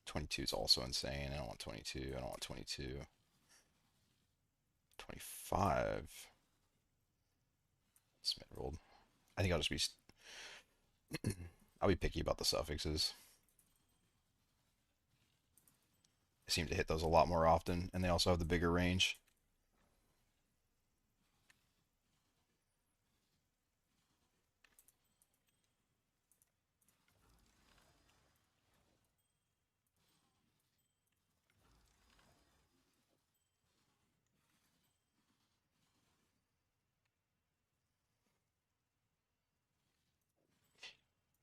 22 is also insane. I don't want 22. I don't want 22. 25. It's mid-rolled. I think I'll be picky about the suffixes. I seem to hit those a lot more often, and they also have the bigger range.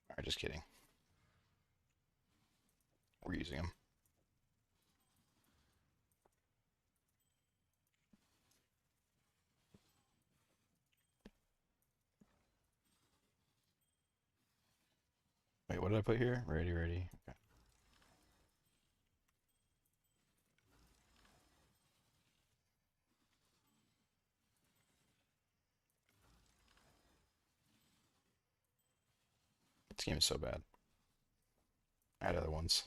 Alright, just kidding. We're using them. Wait, what did I put here? Ready, ready. Okay. This game is so bad. I had other ones.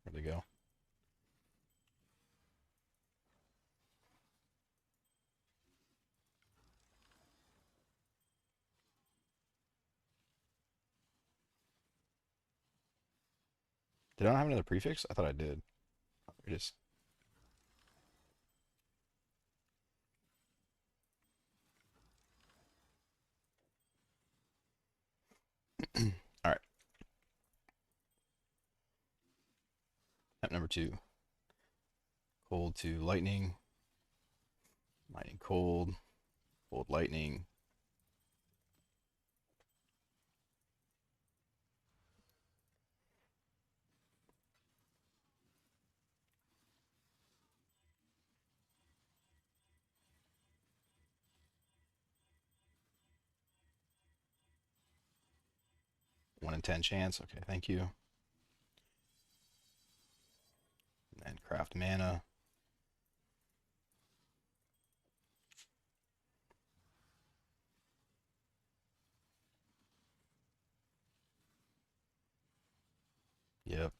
Where'd they go? Did I not have another prefix? I thought I did. Oh, there it is. Alright, step number 2. Cold to lightning. Lightning cold. Cold lightning. One in 10 chance. Okay, thank you. And craft mana. Yep.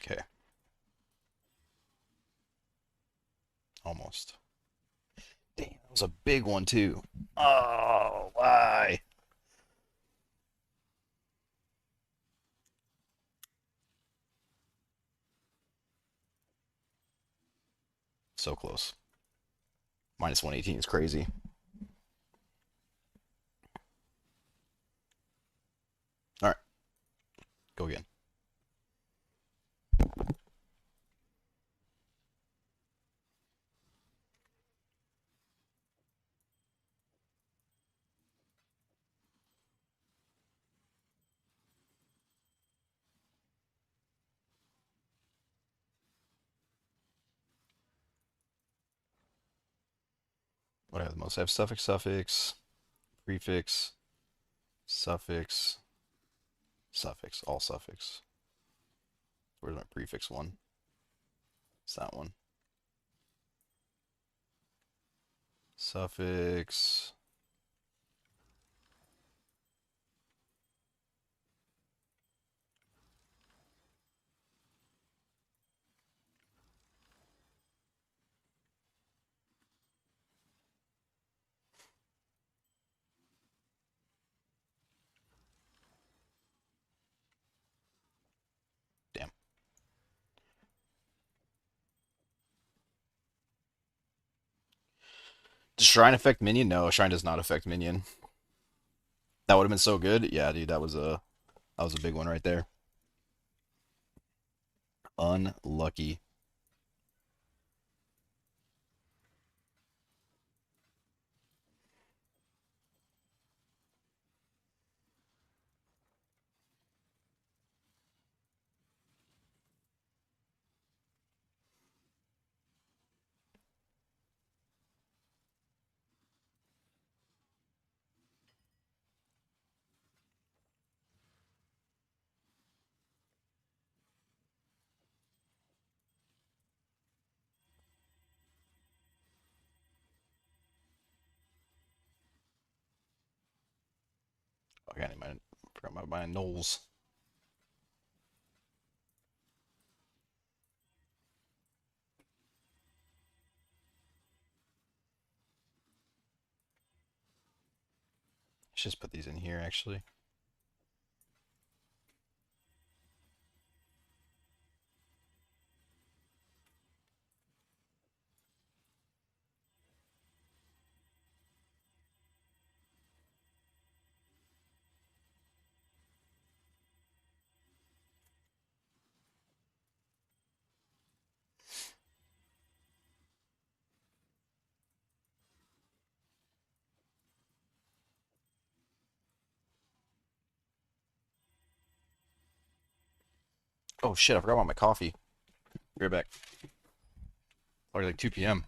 Okay. Almost. Damn, that was a big one too. Oh, why? So close. Minus 118 is crazy. All right, go again. What I have the most? I have suffix, suffix, prefix, suffix, suffix, all suffix. Where's my prefix one? It's that one. Suffix. Damn. Does Shrine affect minion? No, Shrine does not affect minion. That would have been so good. Yeah, dude, that was a big one right there. Unlucky. Okay, I forgot my Knowles. Let's just put these in here actually. Oh shit, I forgot about my coffee. Be right back. Already like 2 p.m.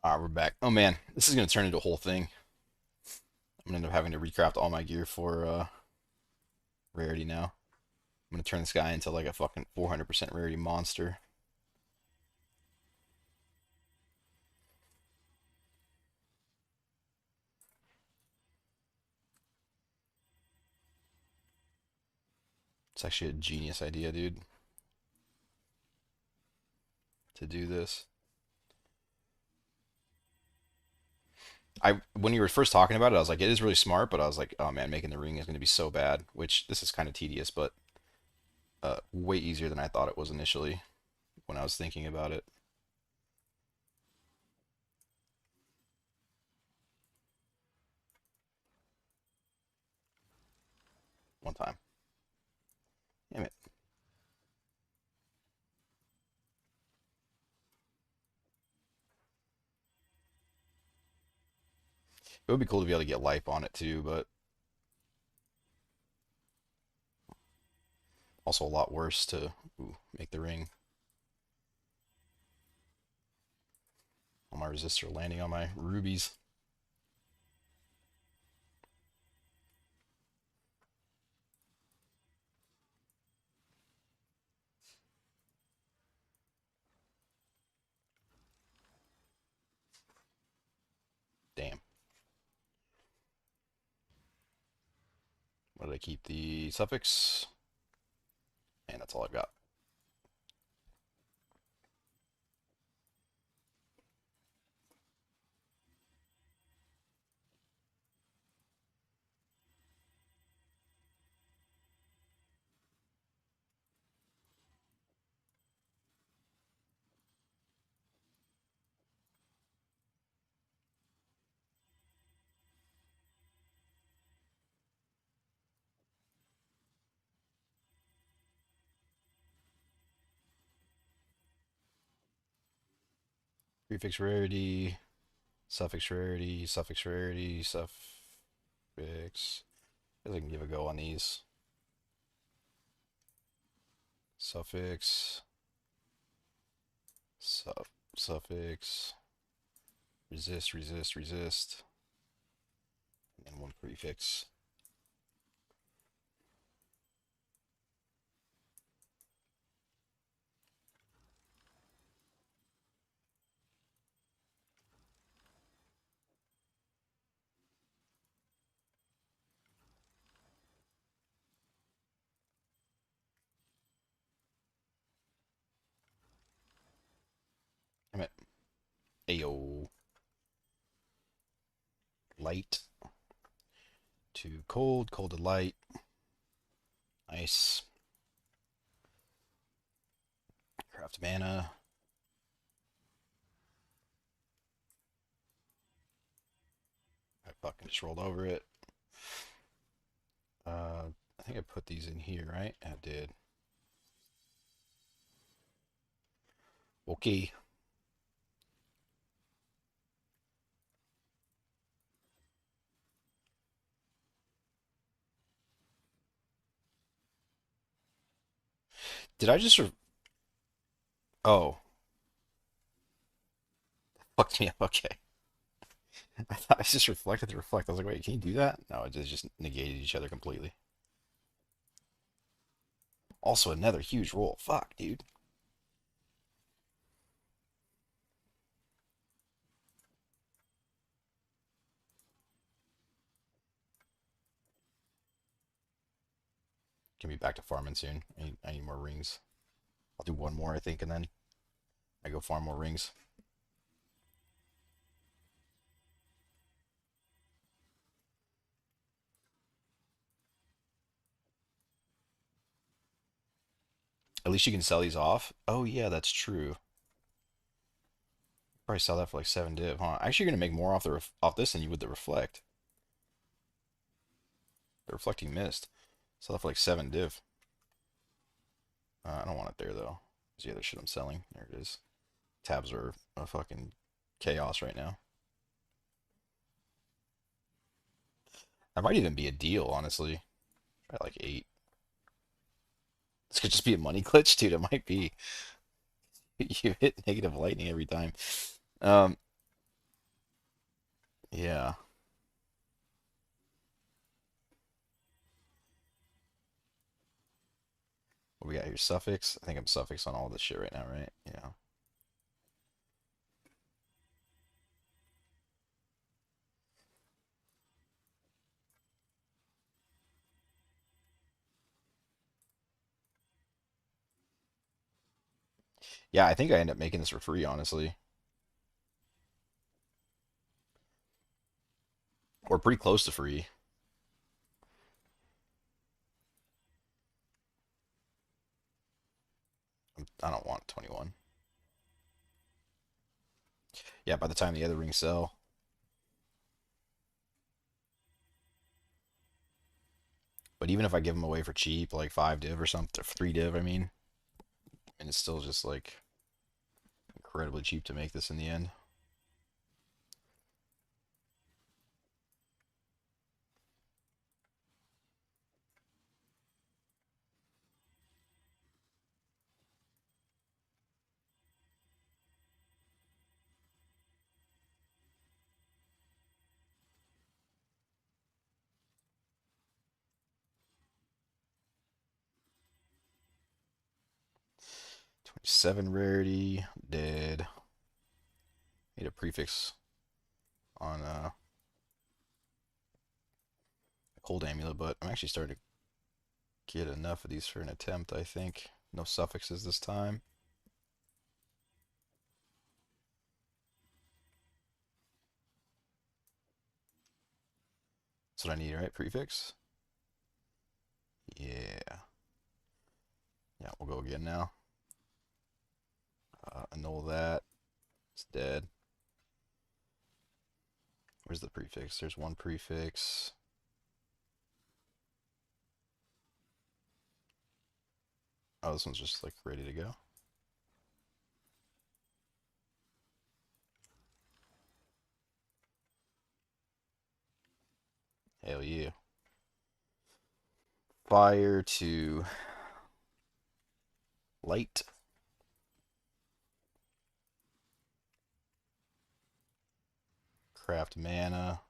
All right, we're back. Oh man, this is gonna turn into a whole thing. I'm gonna end up having to recraft all my gear for rarity now. I'm gonna turn this guy into like a fucking 400% rarity monster. It's actually a genius idea, dude, to do this. When you were first talking about it, I was like, it is really smart, but I was like, oh man, making the ring is going to be so bad. Which this is kind of tedious, but way easier than I thought it was initially when I was thinking about it one time. Damn it. It would be cool to be able to get life on it too, but also a lot worse to make the ring. All my resistor landing on my rubies. Damn. What did I keep? The suffix? And that's all I've got. Prefix rarity, suffix rarity, suffix rarity, suffix. I guess I can give a go on these. Suffix, suffix, resist, resist, resist, and one prefix. Damn it. Ayo. Light to cold, cold to light. Nice. Craft mana. I fucking just rolled over it. I think I put these in here, right? I did. Okay. Did I just... Oh, fucked me up. Okay. I thought I just reflected the reflect. I was like, wait, can you do that? No, it just negated each other completely. Also, another huge roll. Fuck, dude. Can be back to farming soon. I need more rings. I'll do one more, I think, and then I go farm more rings. At least you can sell these off. Oh, yeah, that's true. Probably sell that for like 7 div, huh? Actually, you're gonna make more off off this than you would the reflect. The reflecting mist. Sell that for like 7 div. I don't want it there though. There's the other shit I'm selling. There it is. Tabs are a fucking chaos right now. That might even be a deal, honestly. Try like 8. This could just be a money glitch, dude. It might be. You hit negative lightning every time. Um, yeah. What we got here? Suffix. I think I'm suffix on all this shit right now, right? Yeah. Yeah, I think I end up making this for free, honestly. Or pretty close to free. I don't want 21. Yeah, by the time the other rings sell. But even if I give them away for cheap, like 5 div or something, 3 div, I mean, and it's still just like incredibly cheap to make this in the end. Seven rarity, dead. Need a prefix on cold amulet, but I'm actually starting to get enough of these for an attempt, I think. No suffixes this time. That's what I need, right? Prefix? Yeah. Yeah, we'll go again now. Annul that. It's dead. Where's the prefix? There's one prefix. Oh, this one's just like ready to go. Hell yeah. Fire to light. Craft mana.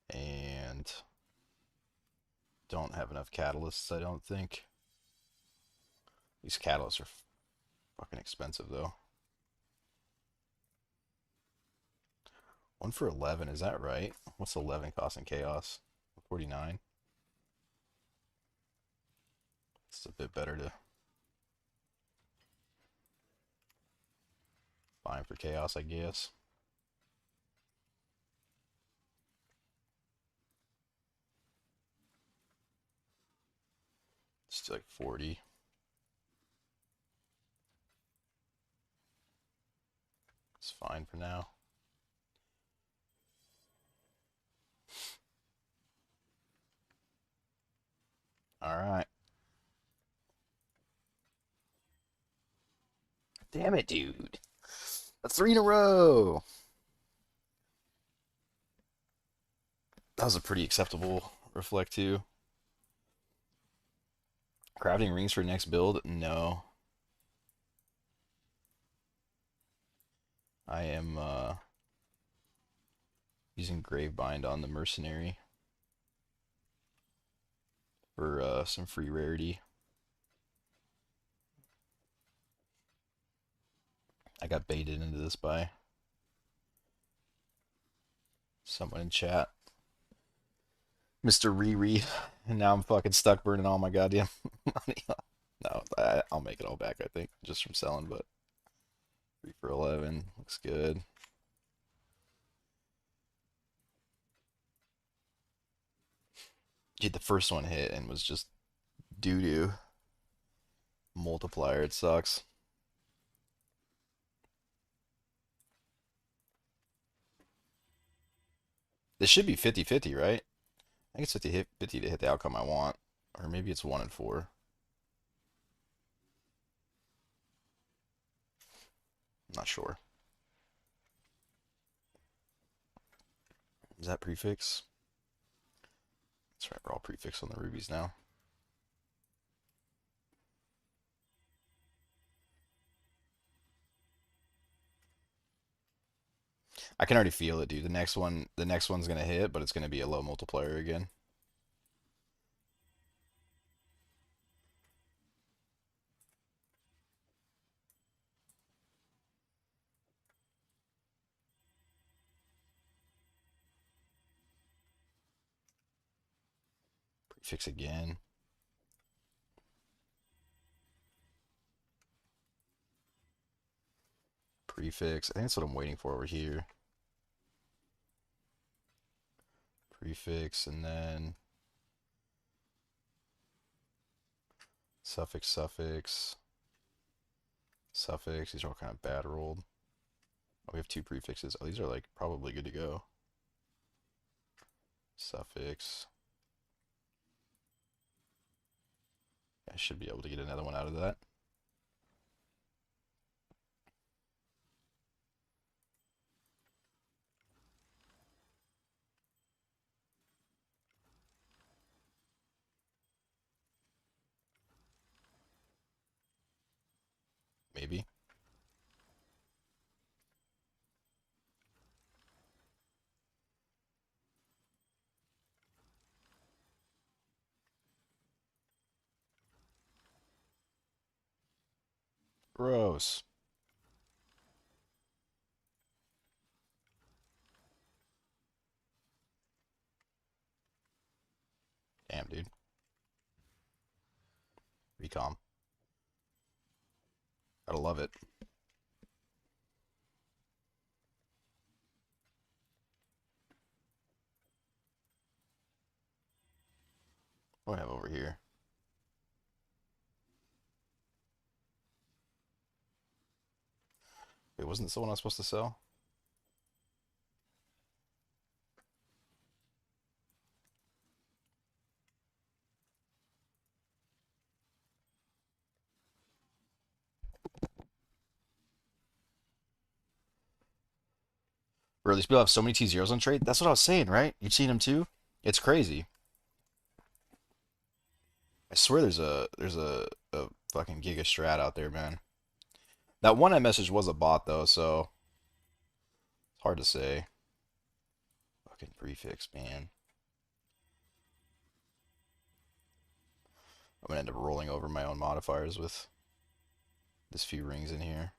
And don't have enough catalysts, I don't think. These catalysts are fucking expensive though. One for 11, is that right? What's 11 costing chaos? 49. It's a bit better to buy for chaos, I guess. It's like 40. It's fine for now. All right. Damn it, dude. That's 3 in a row. That was a pretty acceptable reflect too. Crafting rings for next build? No. I am using Gravebind on the mercenary for some free rarity. I got baited into this by someone in chat. Mr. Riri, and now I'm fucking stuck burning all my goddamn money. No, I'll make it all back, I think, just from selling, but 3 for 11 looks good. Dude, the first one hit and was just doo-doo. Multiplier, it sucks. This should be 50-50, right? I think it's 50-50 to hit the outcome I want. Or maybe it's 1 and 4. I'm not sure. Is that prefix? That's right, we're all prefix on the rubies now. I can already feel it, dude. The next one's gonna hit, but it's gonna be a low multiplier again. Prefix again. Prefix. I think that's what I'm waiting for over here. Prefix and then suffix, suffix, suffix. These are all kind of bad rolled. Oh, we have two prefixes. Oh, these are like probably good to go. Suffix. I should be able to get another one out of that. Maybe. Gross. Damn, dude. Recom. Gotta love it. What do I have over here? Wait, wasn't this the one I was supposed to sell? Or at least people have so many T0s on trade. That's what I was saying, right? You've seen them too? It's crazy. I swear there's a fucking Giga Strat out there, man. That one I messaged was a bot though, so it's hard to say. Fucking prefix, man. I'm gonna end up rolling over my own modifiers with this few rings in here.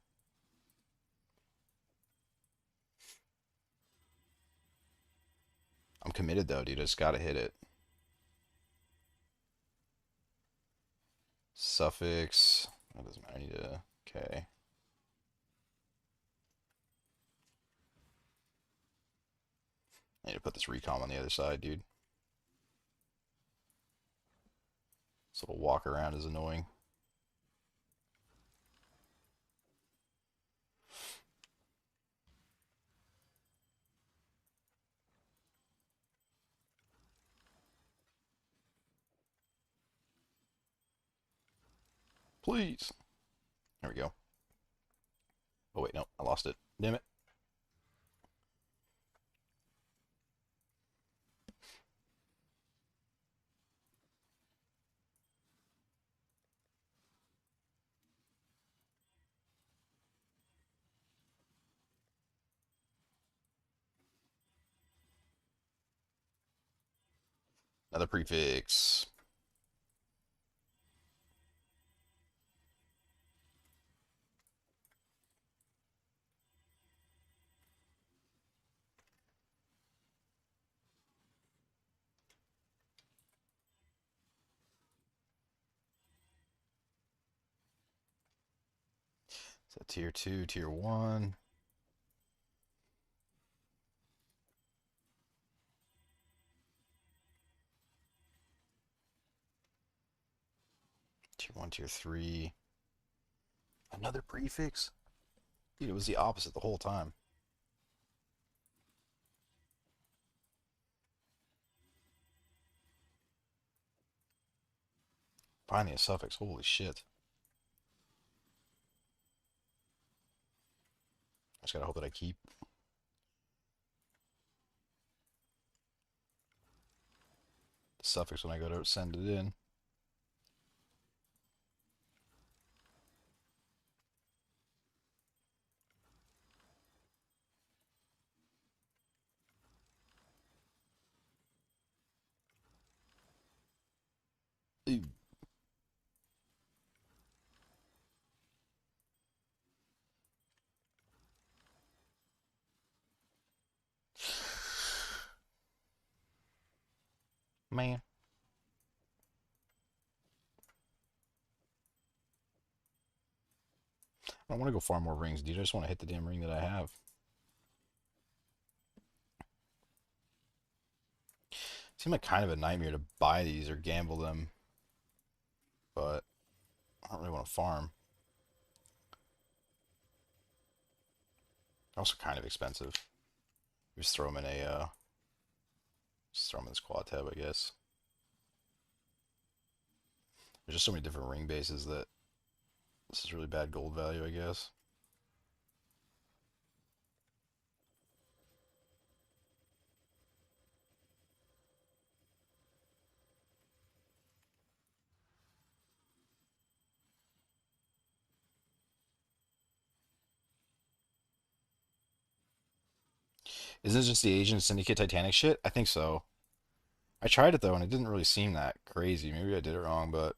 I'm committed though, dude. I just gotta hit it. Suffix. That doesn't matter. I need a K. I need to put this recom on the other side, dude. This little walk around is annoying. Please. There we go. Oh wait, no, I lost it. Damn it. Another prefix. So tier 2, tier 1. Tier 1, tier 3. Another prefix? Dude, it was the opposite the whole time. Finally a suffix. Holy shit. I just gotta hope that I keep. The suffix when I go to send it in. Ooh. Man. I don't want to go farm more rings, dude. I just want to hit the damn ring that I have. Seems like kind of a nightmare to buy these or gamble them, but I don't really want to farm. They're also kind of expensive. Just throw them in a, just throw them in this quad tab, I guess. There's just so many different ring bases that this is really bad gold value, I guess. Is this just the Asian Syndicate Titanic shit? I think so. I tried it though, and it didn't really seem that crazy. Maybe I did it wrong, but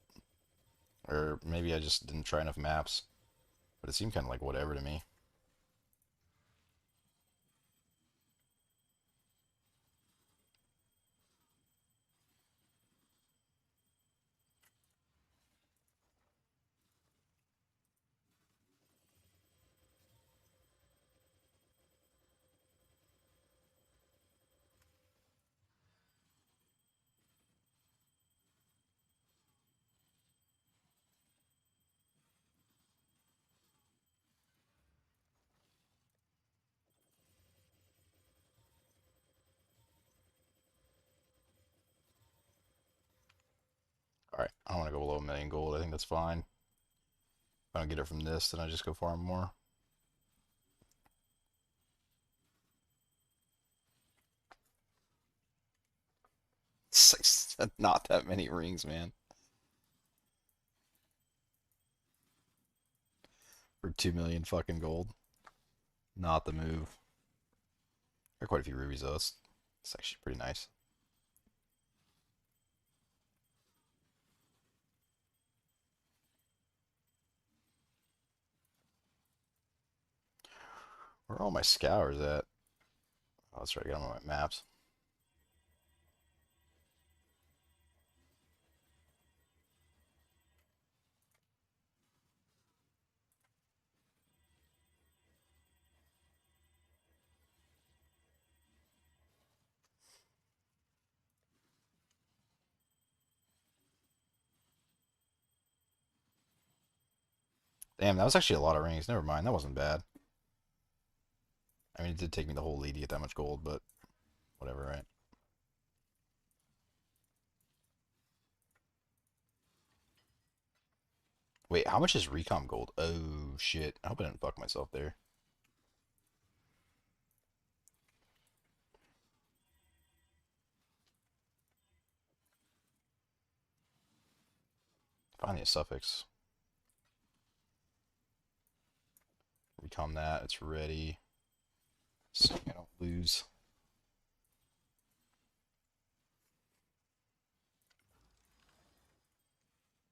or maybe I just didn't try enough maps. But it seemed kind of like whatever to me. All right, I don't want to go below 1 million gold. I think that's fine. If I don't get it from this, then I just go farm more. Not that many rings, man. For 2 million fucking gold. Not the move. There are quite a few rubies though. It's actually pretty nice. Where are all my scours at? Oh, that's right, I got them on my maps. Damn, that was actually a lot of rings. Never mind, that wasn't bad. I mean, it did take me the whole lead to get that much gold, but whatever, right? Wait, how much is recom gold? Oh, shit. I hope I didn't fuck myself there. Find the suffix. Recom that. It's ready. So I don't lose.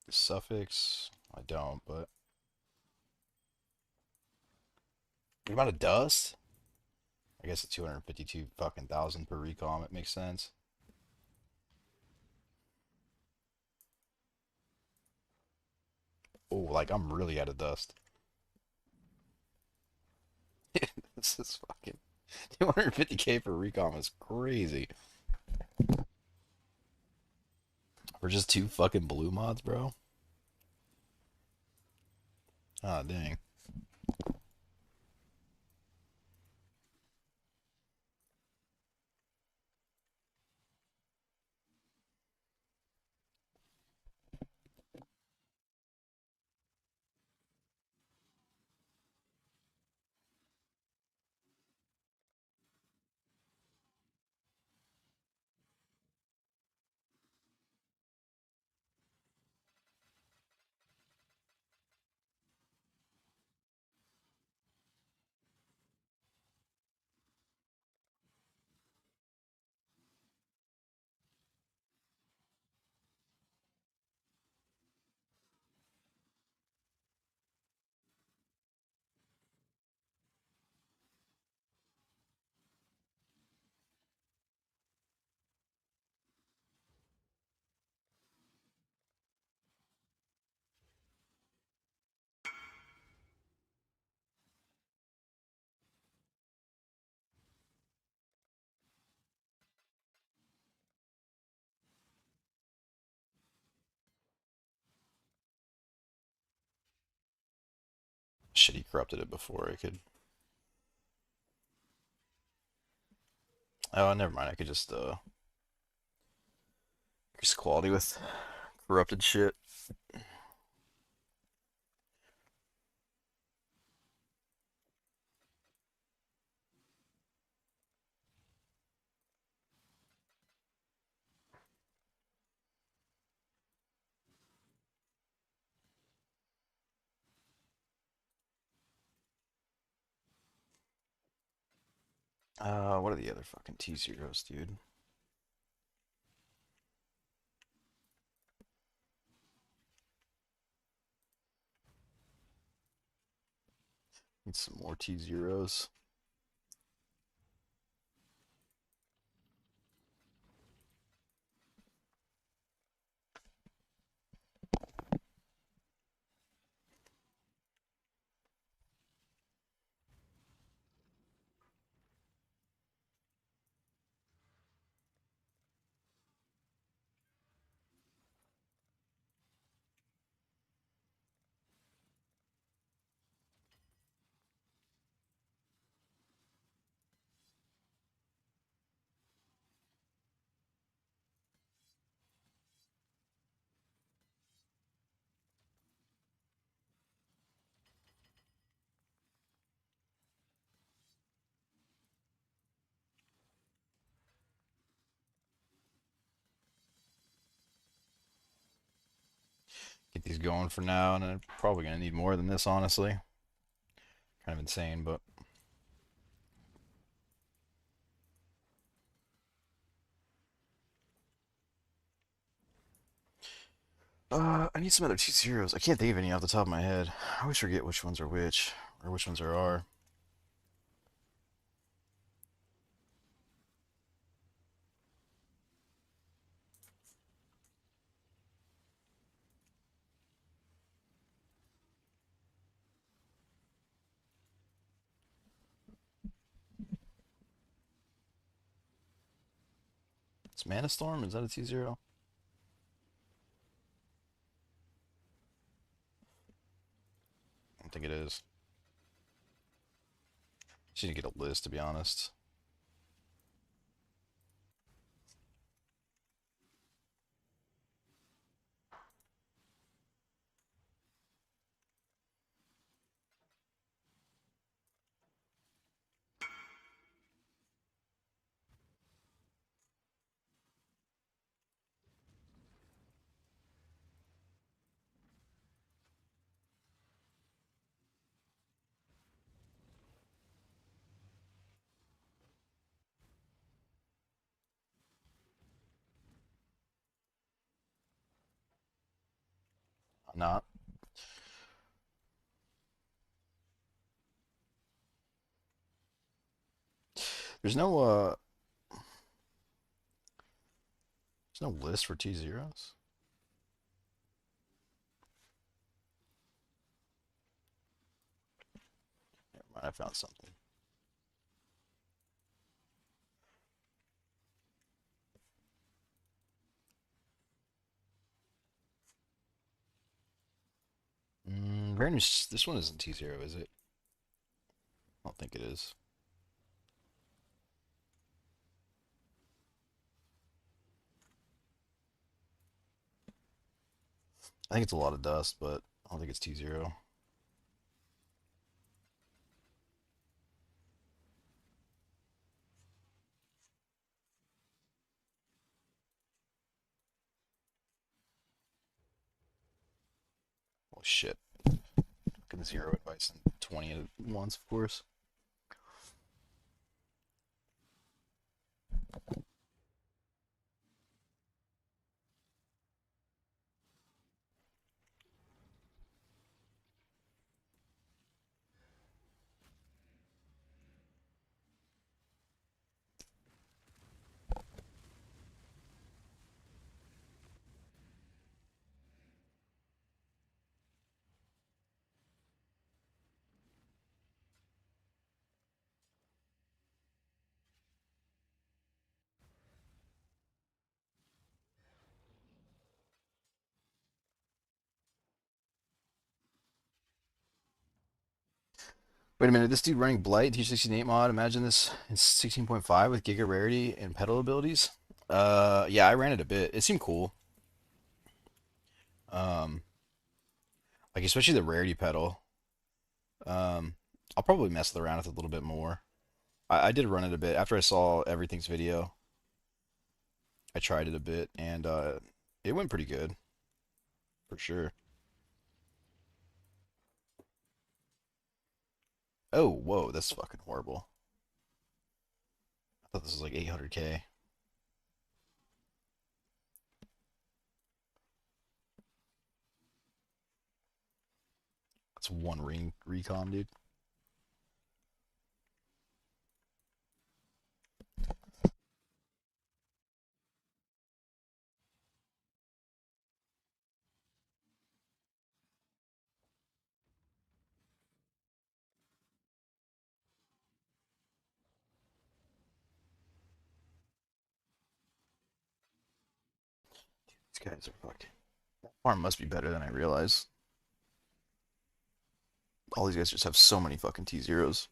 The suffix. I don't, but. The amount of dust? I guess it's 252 fucking thousand per recom. It makes sense. Oh, like I'm really out of dust. This is fucking 250k for recom is crazy. For just two fucking blue mods, bro. Ah, dang. Shit, he corrupted it before I could. Oh, never mind. I could just increase quality with corrupted shit. What are the other fucking T zeros, dude? Need some more T zeros. Get these going for now, and I'm probably gonna need more than this, honestly. Kind of insane, but I need some other T zeros. I can't think of any off the top of my head. I always forget which ones are which, or which ones are R. It's Mana Storm? Is that a T zero? I don't think it is. Just need to get a list, to be honest. Not. There's no there's no list for T zeros. Never mind, I found something. This one isn't T zero, is it? I don't think it is. I think it's a lot of dust, but I don't think it's T zero. Oh shit. Fucking zero advice and 20 at once, of course. Wait a minute, this dude running Blight T68 mod. Imagine this in 16.5 with Giga Rarity and pedal abilities. Yeah, I ran it a bit. It seemed cool. Um, like especially the rarity pedal. Um, I'll probably mess around with it a little bit more. I did run it a bit after I saw everything's video. I tried it a bit and it went pretty good for sure. Oh, whoa, that's fucking horrible. I thought this was like 800K. That's one ring recon, dude. These guys are fucked. Farm must be better than I realize. All these guys just have so many fucking T0s.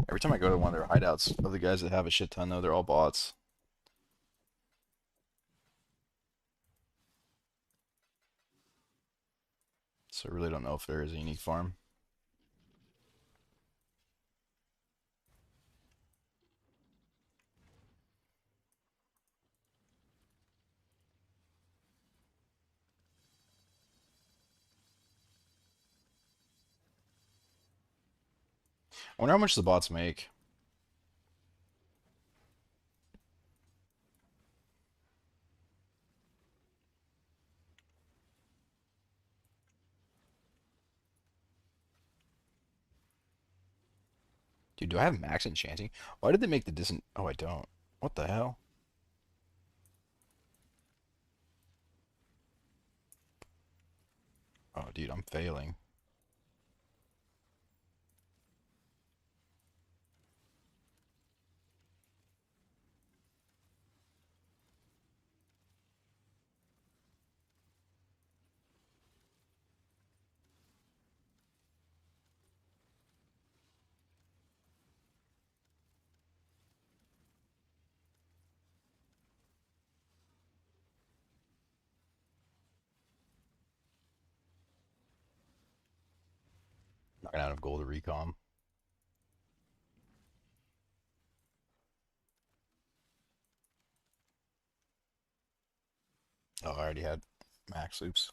Every time I go to one of their hideouts of the guys that have a shit ton though, they're all bots. So I really don't know if there is a unique farm. I wonder how much the bots make. Dude, do I have max enchanting? Why did they make the distant? Oh, I don't. What the hell? Oh, dude, I'm failing. Not gonna have gold to recom. Oh, I already had max. Oops.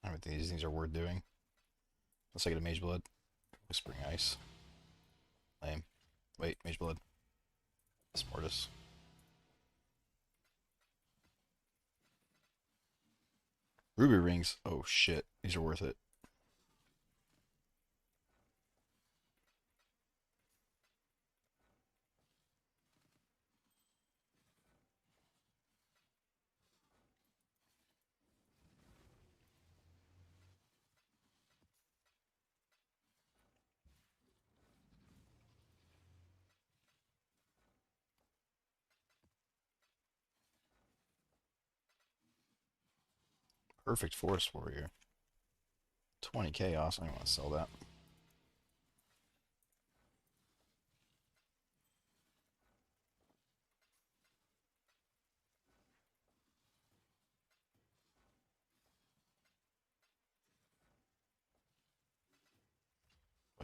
I don't think these things are worth doing. Let's take it a mage blood. Whispering ice. Lame. Wait, mage blood. Smartus. Ruby rings. Oh shit. These are worth it. Perfect forest warrior. 20 chaos. I don't want to sell that.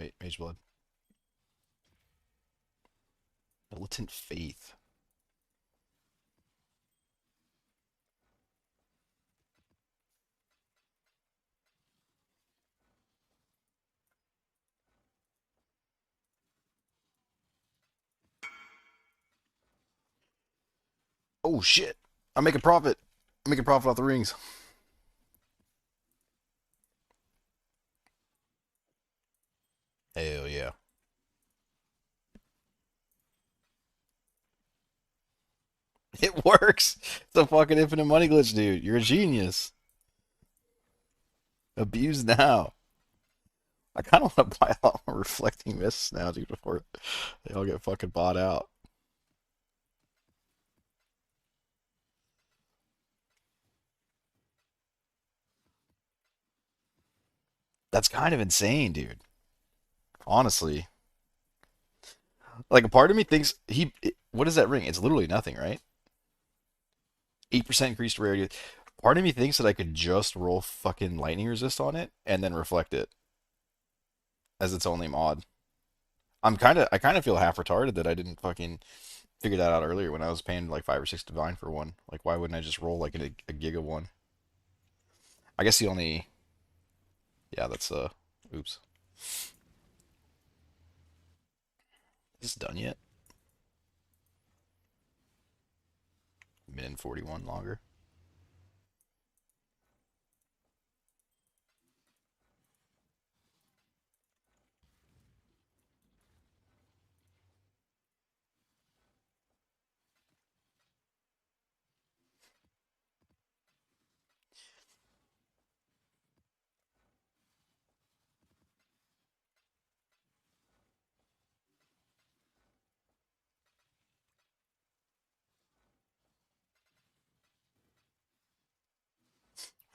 wait, Mage Blood. Militant Faith. Oh shit! I'm making profit. I'm making profit off the rings. Hell yeah. It works. It's a fucking infinite money glitch, dude. You're a genius. Abuse now. I kind of want to buy a lot more reflecting mists now, dude, before they all get fucking bought out. That's kind of insane, dude. Honestly, like a part of me thinks what is that ring? It's literally nothing, right? 8% increased rarity. Part of me thinks that I could just roll fucking lightning resist on it and then reflect it as its only mod. I kind of feel half retarded that I didn't fucking figure that out earlier when I was paying like 5 or 6 divine for one. Like, why wouldn't I just roll like a giga one? I guess the only, yeah, that's oops. Is this done yet? Min 41 longer.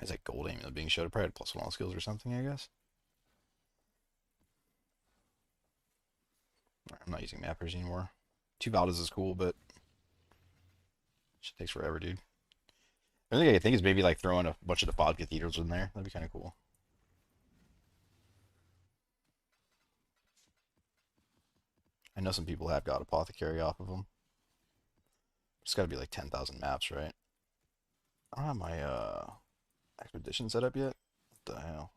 Is that gold amulet being showed? Probably had +1 all skills or something, I guess. I'm not using mappers anymore. 2 Valdas is cool, but shit takes forever, dude. The only thing I think is maybe like throwing a bunch of the pod cathedrals in there. That'd be kind of cool. I know some people have got apothecary off of them. It's got to be like 10,000 maps, right? I don't have my expedition set up yet. What the hell?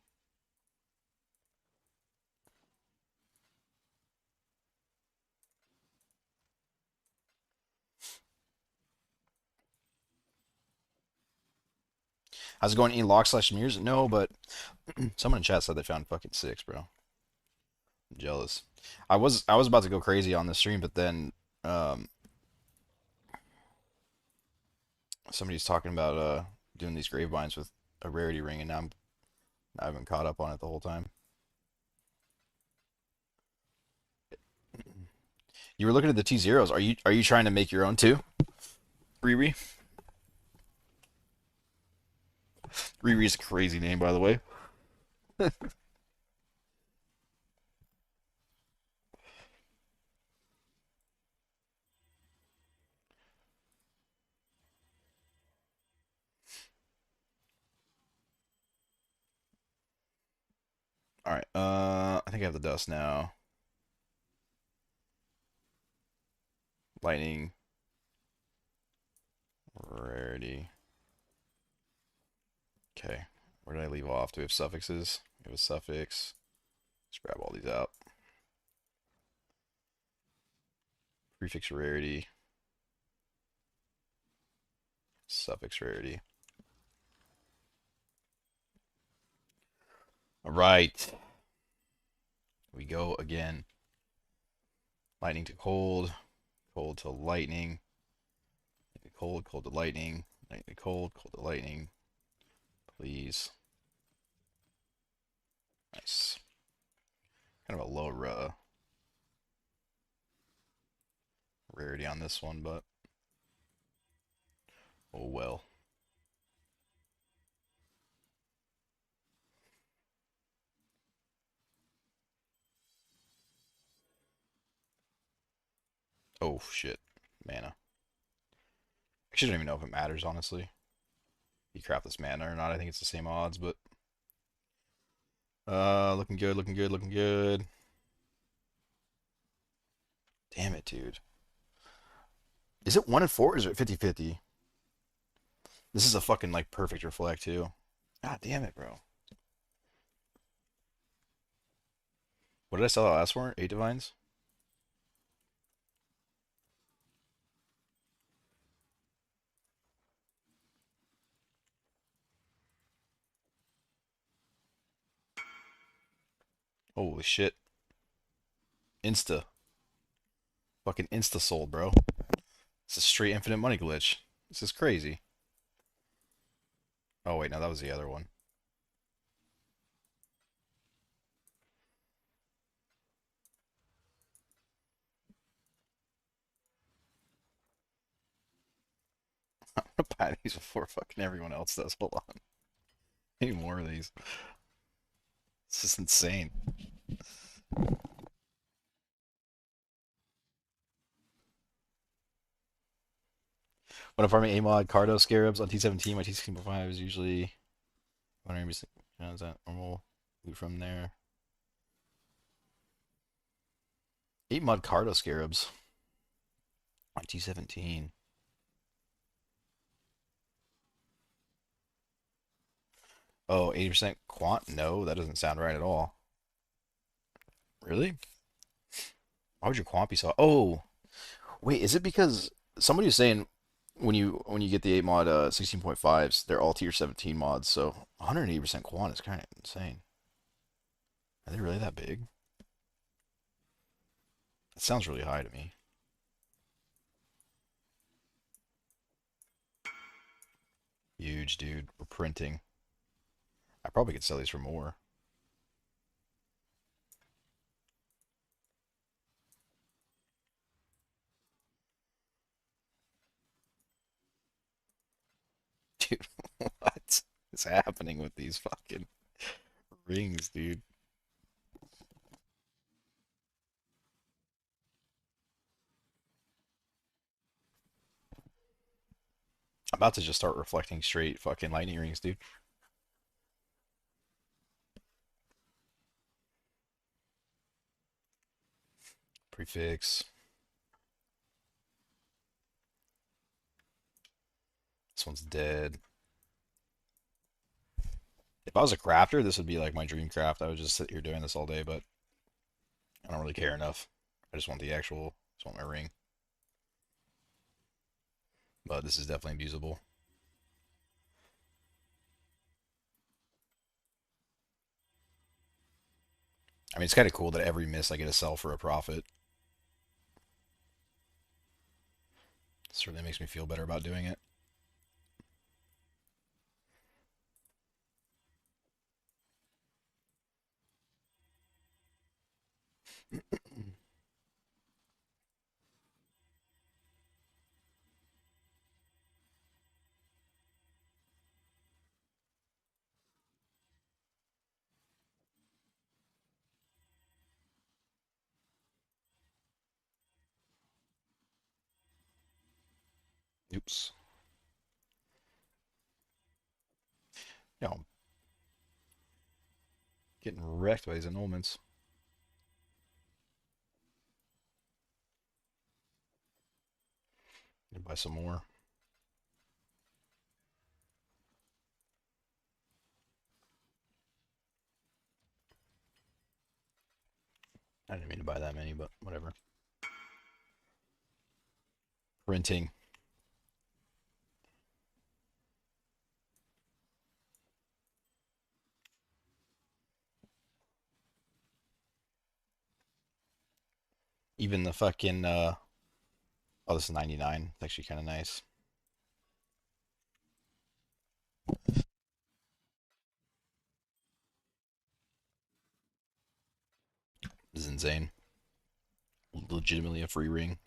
How's it going? Any lock/mirrors? No, but someone in chat said they found fucking 6, bro. I'm jealous. I was about to go crazy on the stream, but then um, somebody's talking about doing these grave binds with a rarity ring, and I haven't caught up on it the whole time. You were looking at the T zeros. Are you trying to make your own too? Riri. Riri is a crazy name, by the way. All right. I think I have the dust now. Lightning, rarity. Okay. Where did I leave off? Do we have suffixes? We have a suffix. Let's grab all these out. Prefix rarity. Suffix rarity. All right. We go again. Lightning to cold. Cold to lightning. Cold, cold to lightning. Lightning to cold, cold to lightning. Please. Nice. Kind of a low rarity on this one, but oh well. Oh shit. Mana. Actually, I don't even know if it matters, honestly. You craft this mana or not. I think it's the same odds, but looking good, looking good, looking good. Damn it, dude. Is it 1 and 4 or is it 50-50? This is a fucking like perfect reflect too. God damn it, bro. What did I sell that last for? 8 divines? Holy shit. Insta. Fucking insta sold, bro. It's a straight infinite money glitch. This is crazy. Oh wait, no, that was the other one. I'm gonna buy these before fucking everyone else does. Hold on. I need more of these. This is insane. When I'm farming A-mod Cardo Scarabs on T17, my T16.5 is usually 100%. Is that normal? Loot from there. 8-mod Cardo Scarabs on T17. Oh, 80% quant? No, that doesn't sound right at all. Really? Why would your quant be so? Oh, wait, is it because somebody was saying when you get the 8 mod 16.5s, they're all tier 17 mods, so 180% quant is kind of insane. Are they really that big? It sounds really high to me. Huge, dude. We're printing. I probably could sell these for more. Dude, what is happening with these fucking rings, dude? I'm about to just start reflecting straight fucking lightning rings, dude. Prefix. This one's dead. If I was a crafter, this would be like my dream craft. I would just sit here doing this all day, but I don't really care enough. I just want the actual, just want my ring. But this is definitely abusable. I mean, it's kind of cool that every miss I get to sell for a profit. It certainly makes me feel better about doing it. Oops. Yeah, I'm getting wrecked by these annulments. Need to buy some more. I didn't mean to buy that many, but whatever. Printing. Even the fucking oh, this is 99. It's actually kind of nice. This is insane. Legitimately a free ring.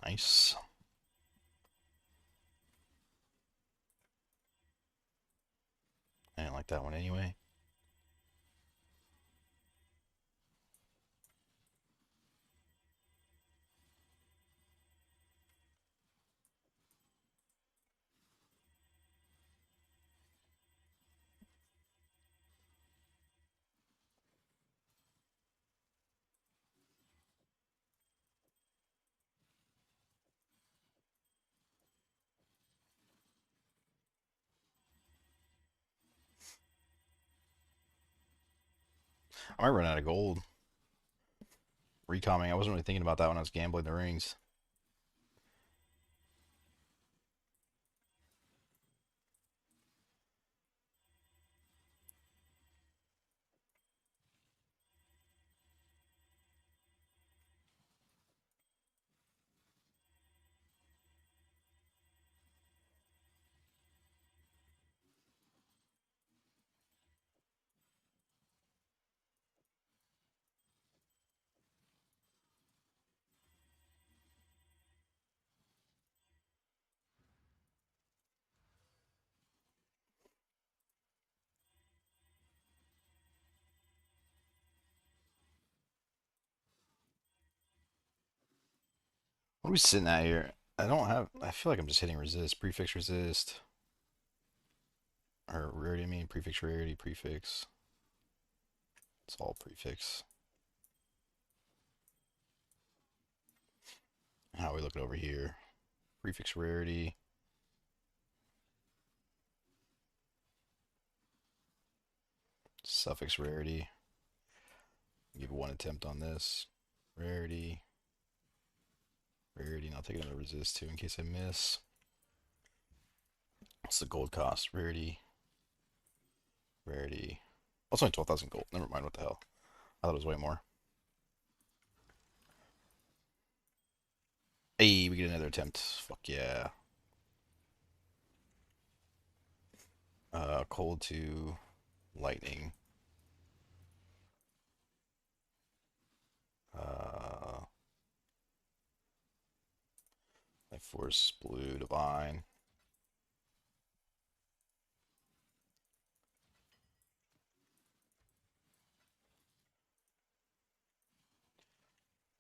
Nice. I didn't like that one anyway. I might run out of gold. Recombing. I wasn't really thinking about that when I was gambling the rings. What are we sitting at here? I don't have. I feel like I'm just hitting resist, prefix resist, or rarity. I mean prefix rarity, prefix. It's all prefix. How are we looking over here? Prefix rarity. Suffix rarity. Give one attempt on this. Rarity. Rarity. And I'll take another resist too in case I miss. What's the gold cost? Rarity. Rarity. Oh, it's only 12,000 gold. Never mind. What the hell? I thought it was way more. Hey, we get another attempt. Fuck yeah. Cold to lightning. Uh, Life Force, Blue, Divine.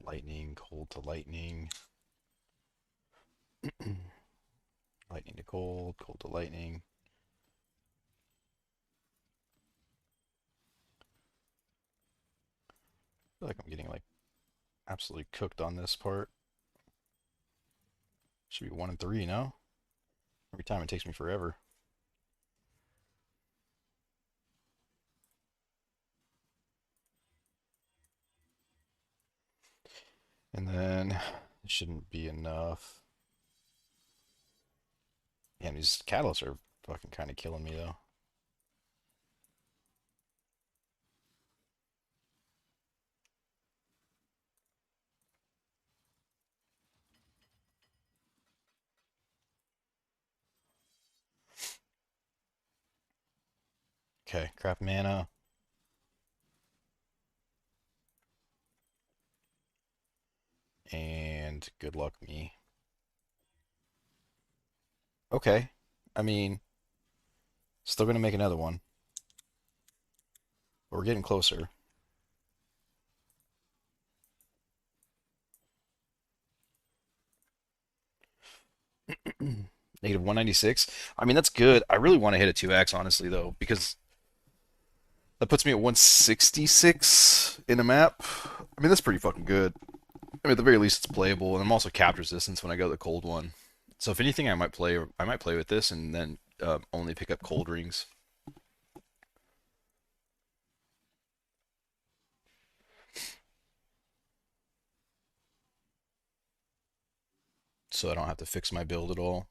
Lightning, cold to lightning. Lightning to cold, cold to lightning. I feel like I'm getting like absolutely cooked on this part. Should be 1 and 3, no? Every time it takes me forever. And then it shouldn't be enough. Damn, these catalysts are fucking kind of killing me though. Okay, crap mana. And good luck me. Okay. I mean, still gonna make another one. But we're getting closer. Negative 196. I mean, that's good. I really want to hit a 2x, honestly, though, because that puts me at 166 in a map. I mean, that's pretty fucking good. I mean, at the very least, it's playable, and I'm also cap resistance when I go to the cold one. So if anything, I might play with this and then only pick up cold rings. So I don't have to fix my build at all.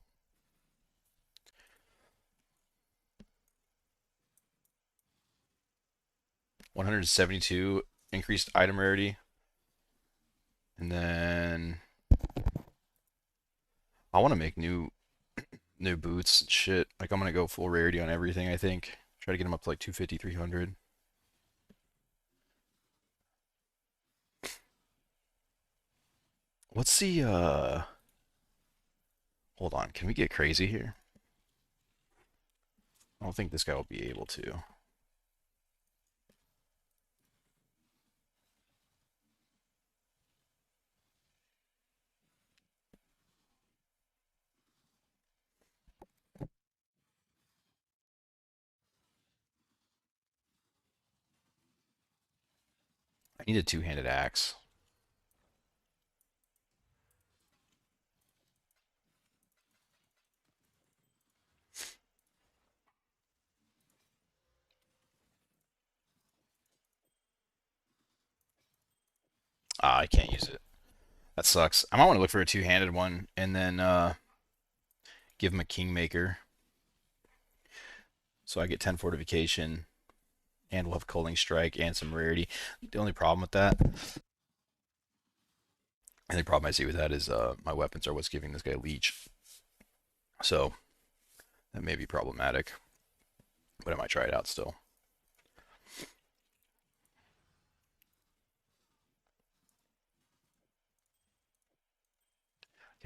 172 increased item rarity. And then I want to make new boots and shit. Like I'm gonna go full rarity on everything, I think. Try to get them up to like 250, 300. What's the Hold on, can we get crazy here? I don't think this guy will be able to. I need a two-handed axe. Ah, I can't use it. That sucks. I might want to look for a two-handed one and then give him a Kingmaker. So I get 10 fortification and we'll have Culling Strike and some rarity. The only problem with that, the only problem I see with that is my weapons are what's giving this guy Leech. So that may be problematic, but I might try it out still.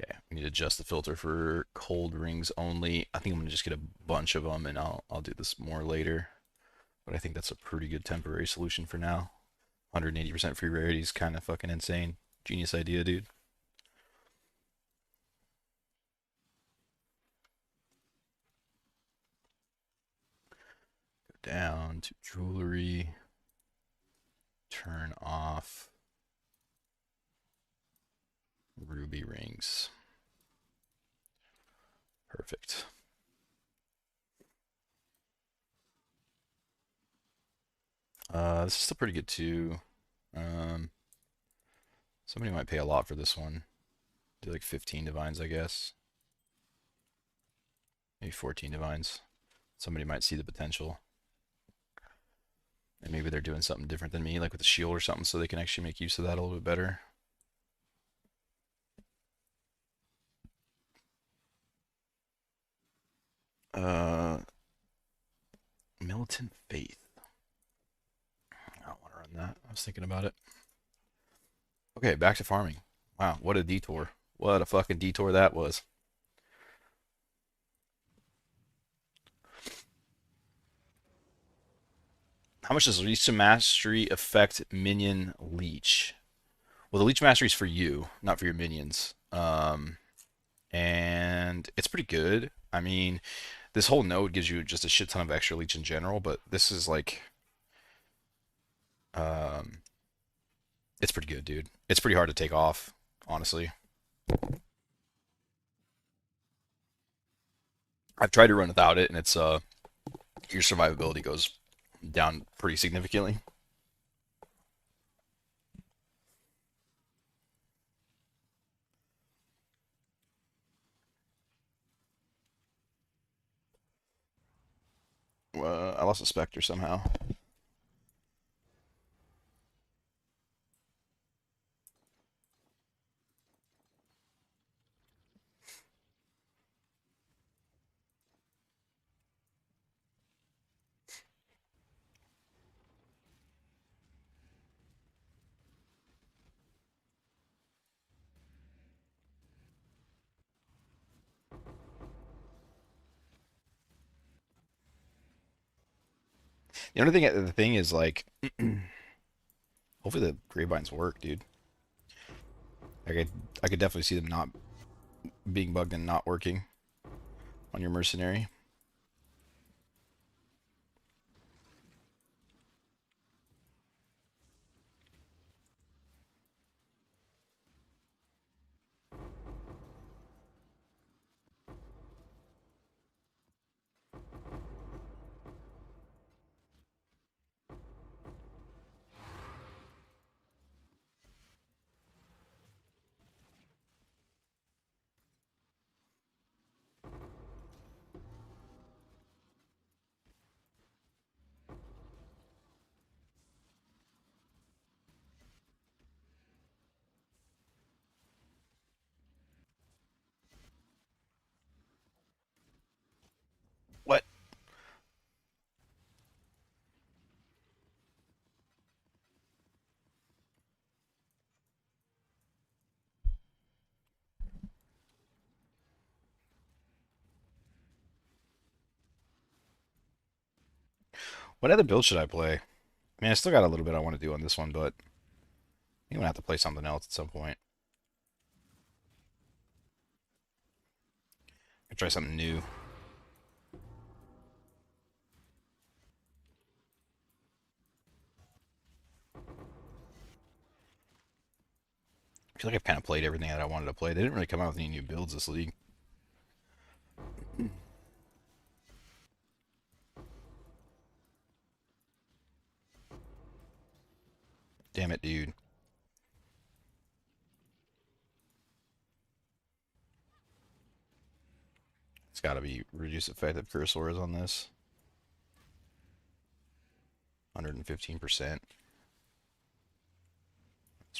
Okay, we need to adjust the filter for cold rings only. I think I'm gonna just get a bunch of them, and I'll do this more later. But I think that's a pretty good temporary solution for now. 180% free rarity is kind of fucking insane. Genius idea, dude. Go down to jewelry. Turn off ruby rings. Perfect. This is still pretty good too. Um, Somebody might pay a lot for this one. Do like 15 divines, I guess. Maybe 14 divines. Somebody might see the potential. And maybe they're doing something different than me, like with a shield or something, so they can actually make use of that a little bit better. Uh, Militant Faith. I don't want to run that. I was thinking about it. Okay, back to farming. Wow, what a detour. What a fucking detour that was. How much does Leech to Mastery affect minion leech? Well, the Leech Mastery is for you, not for your minions. And it's pretty good. I mean, this whole node gives you just a shit ton of extra leech in general, but this is like, um, it's pretty good, dude. It's pretty hard to take off, honestly. I've tried to run without it, and it's your survivability goes down pretty significantly. I lost a Spectre somehow. The thing is like, hopefully the Greybinds work, dude. Like I could definitely see them not being bugged and not working on your mercenary. What other build should I play? I mean, I still got a little bit I want to do on this one, but I'm gonna have to play something else at some point. I try something new. I feel like I've kind of played everything that I wanted to play. They didn't really come out with any new builds this league. Damn it, dude. It's got to be reduced effective cursors on this. 115%. That's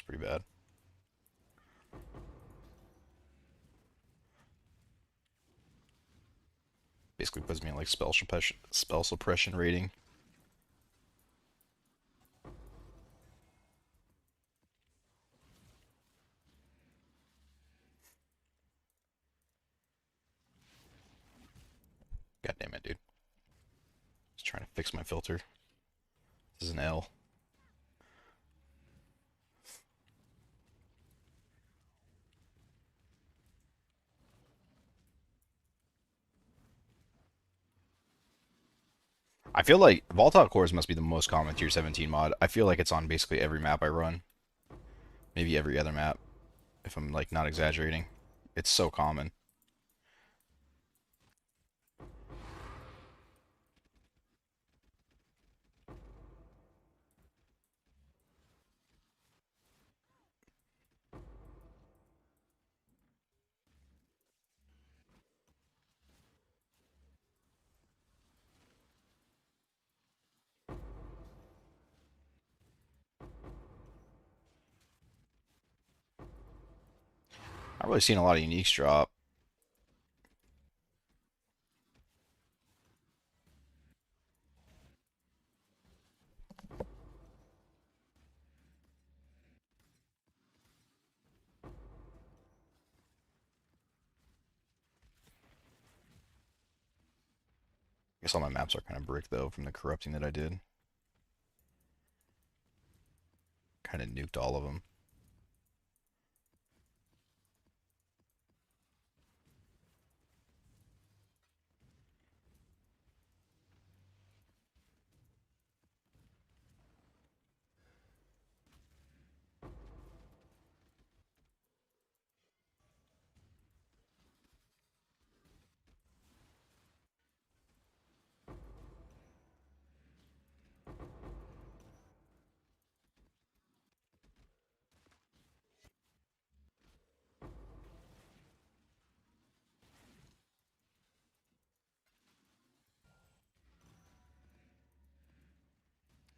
pretty bad. Basically puts me in like spell suppression rating. God damn it, dude. Just trying to fix my filter. This is an L. I feel like Volatile Cores must be the most common tier 17 mod. I feel like it's on basically every map I run. Maybe every other map, if I'm like not exaggerating. It's so common. I've really seen a lot of uniques drop. I guess all my maps are kind of brick though from the corrupting that I did. Kind of nuked all of them.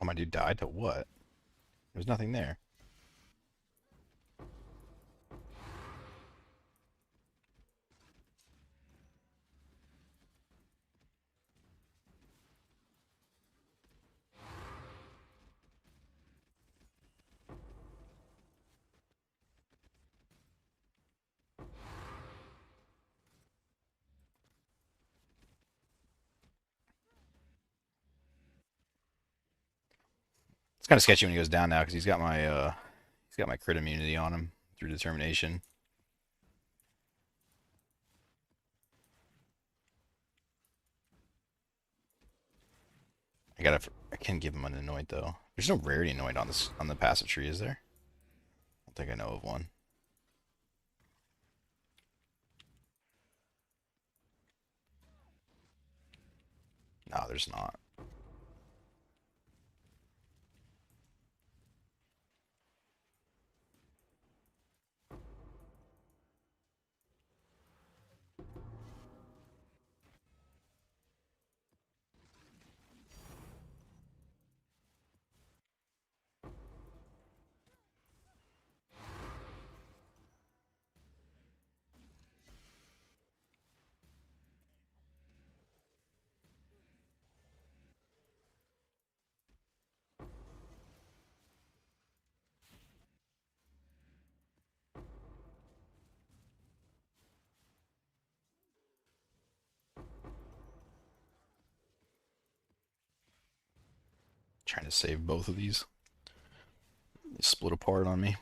Oh, my dude died to what? There's nothing there. It's kind of sketchy when he goes down now because he's got my crit immunity on him through determination. I can give him an anoint though. There's no rarity anoint on this on the passive tree, is there? I don't think I know of one. No, there's not. Trying to save both of these. They split apart on me.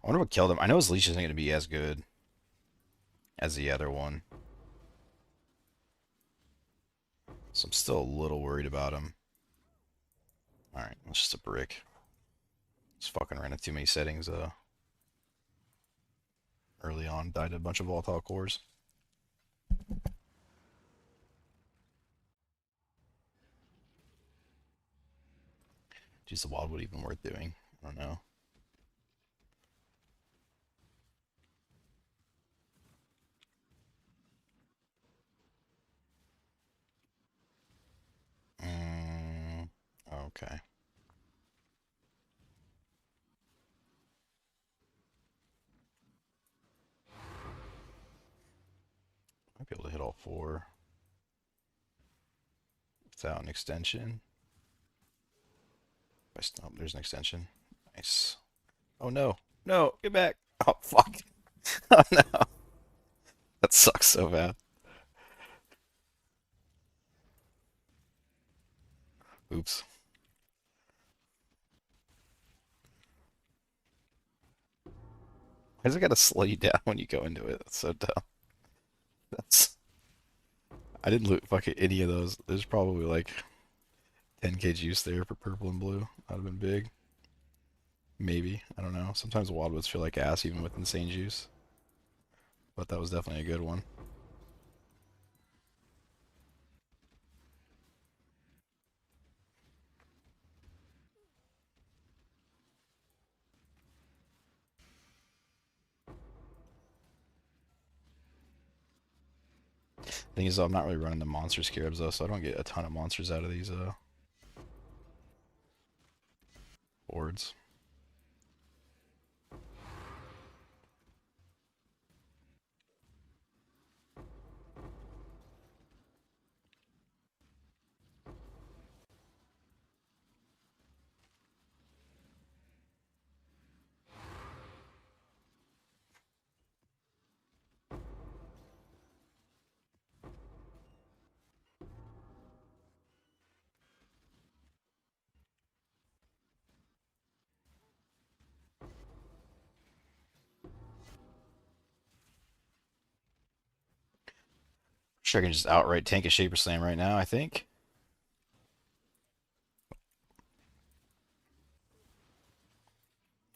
I wonder what killed him. I know his leash isn't going to be as good as the other one. So I'm still a little worried about him. Alright, that's just a brick. Just fucking ran into too many settings early on. Died to a bunch of volatile cores. Geez, the wildwood even worth doing? I don't know. Mm, okay. Might be able to hit all four without an extension. Oh, there's an extension. Nice. Oh no. No, get back. Oh fuck. Oh no. That sucks so bad. Oops. Why does it gotta slow you down when you go into it? That's so dumb. That's I didn't loot fucking any of those. There's probably like 10k juice there for purple and blue. That'd have been big. Maybe. I don't know. Sometimes wildwoods feel like ass even with insane juice. But that was definitely a good one. Thing is, though, I'm not really running the monster scarabs though, so I don't get a ton of monsters out of these boards. Sure, I can just outright tank a Shaper Slam right now, I think.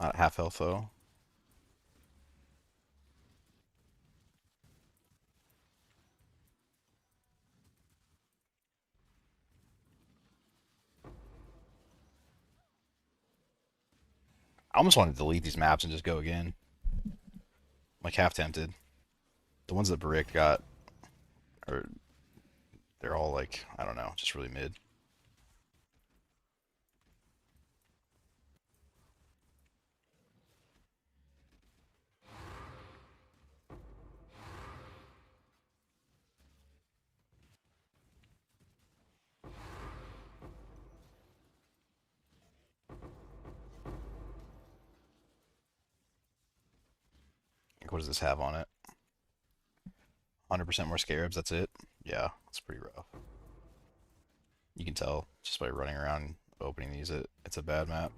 Not at half health though. I almost want to delete these maps and just go again. Like half tempted. The ones that Brick got are they're all like, I don't know, just really mid. Like, what does this have on it? 100% more scarabs, that's it? Yeah, it's pretty rough. You can tell just by running around opening these, it's a bad map.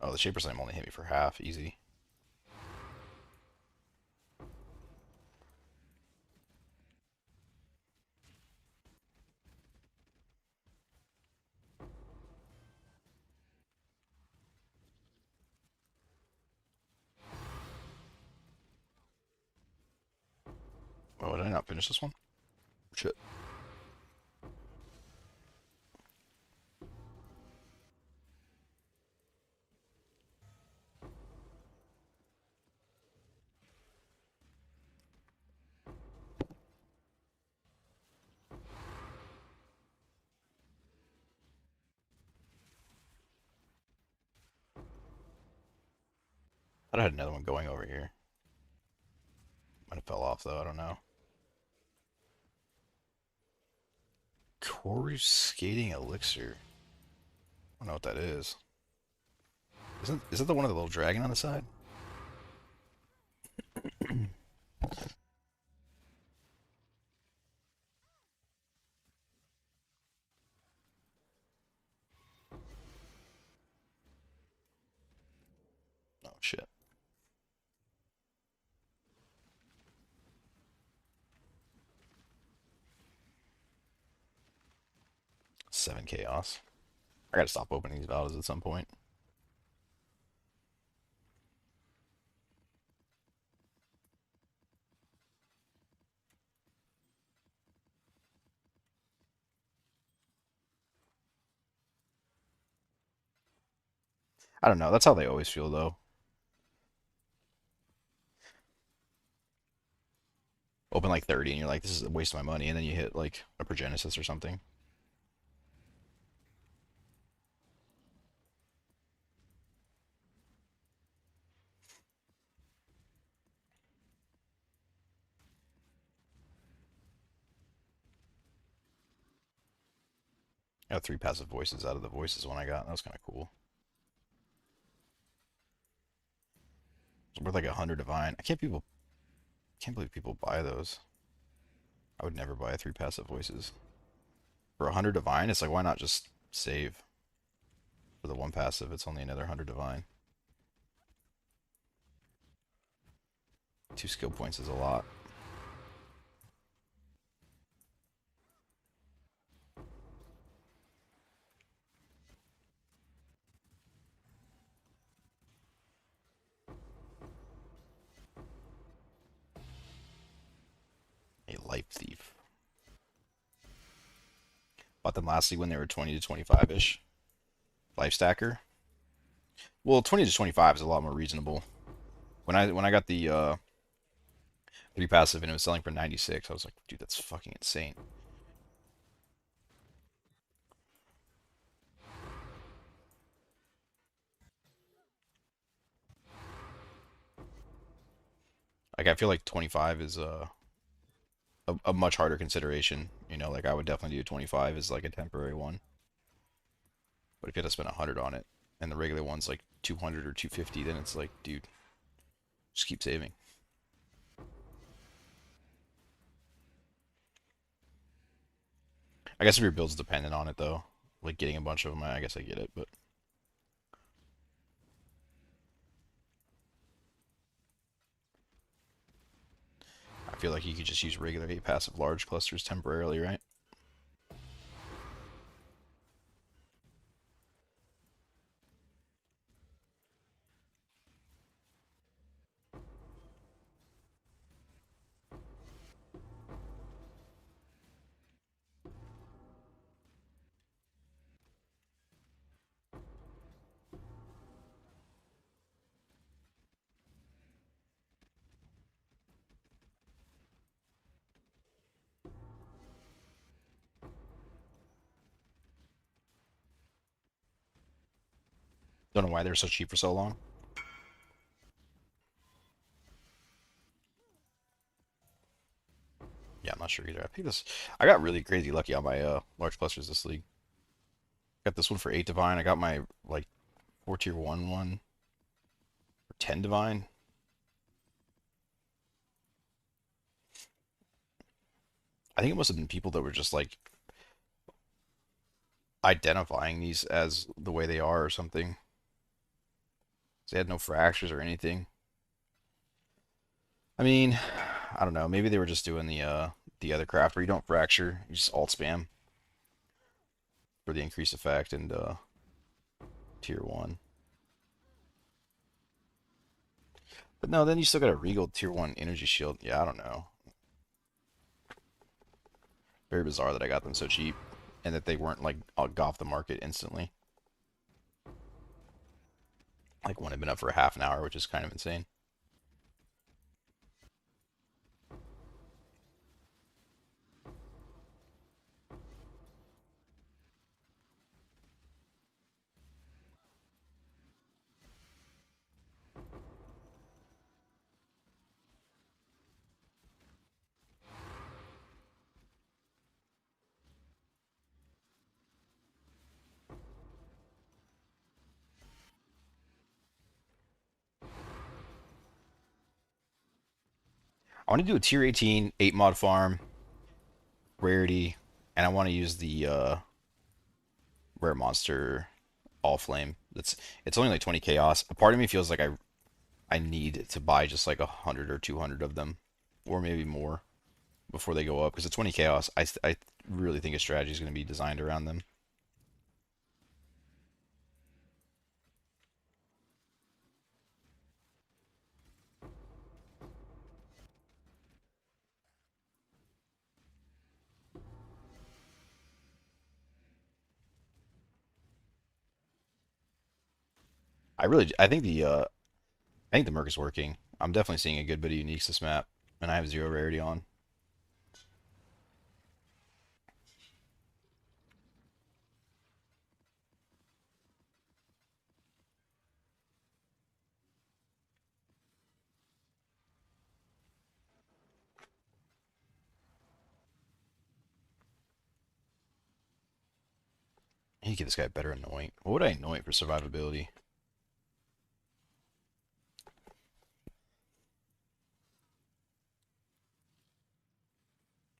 Oh, the Shaper Slam only hit me for half, easy. Oh, did I not finish this one? Shit. I had another one going over here. Might have fell off though, I don't know. Coruscating elixir. I don't know what that is. Isn't the one with the little dragon on the side? Oh shit. 7 chaos. I gotta stop opening these valves at some point. I don't know. That's how they always feel though. Open like 30 and you're like, this is a waste of my money, and then you hit like a Progenesis or something. I got 3 passive voices out of the voices one I got. That was kind of cool. It's worth like 100 divine. Can't believe people buy those. I would never buy 3 passive voices. For 100 divine, it's like, why not just save? For the 1 passive, it's only another 100 divine. 2 skill points is a lot. A life thief. Bought them lastly when they were 20 to 25-ish. Life stacker. Well, 20 to 25 is a lot more reasonable. When I got the 3 passive and it was selling for 96, I was like, dude, that's fucking insane. Like I feel like 25 is a much harder consideration. You know, like I would definitely do 25 as like a temporary one. But if you had to spend 100 on it, and the regular one's like 200 or 250, then it's like, dude, just keep saving. I guess if your build's dependent on it though, like getting a bunch of them, I guess I get it, but I feel like you could just use regular 8 passive large clusters temporarily, right? Don't know why they're so cheap for so long. Yeah, I'm not sure either. I think this. I got really crazy lucky on my large clusters this league. Got this one for 8 divine. I got my like 4 tier 1 one for 10 divine. I think it must have been people that were just like identifying these as the way they are or something. They had no fractures or anything. I mean, I don't know. Maybe they were just doing the other craft where you don't fracture, you just alt spam for the increased effect and tier 1. But no, then you still got a regal tier 1 energy shield. Yeah, I don't know. Very bizarre that I got them so cheap, and that they weren't like off the market instantly. Like one had been up for a half an hour, which is kind of insane. I want to do a tier 18 8 mod farm rarity, and I want to use the rare monster all flame. It's only like 20 chaos. A part of me feels like I need to buy just like 100 or 200 of them, or maybe more before they go up because the 20 chaos. I really think a strategy is going to be designed around them. I think the Merc is working. I'm definitely seeing a good bit of uniques this map, and I have zero rarity on. I need to get this guy better anoint. What would I anoint for survivability?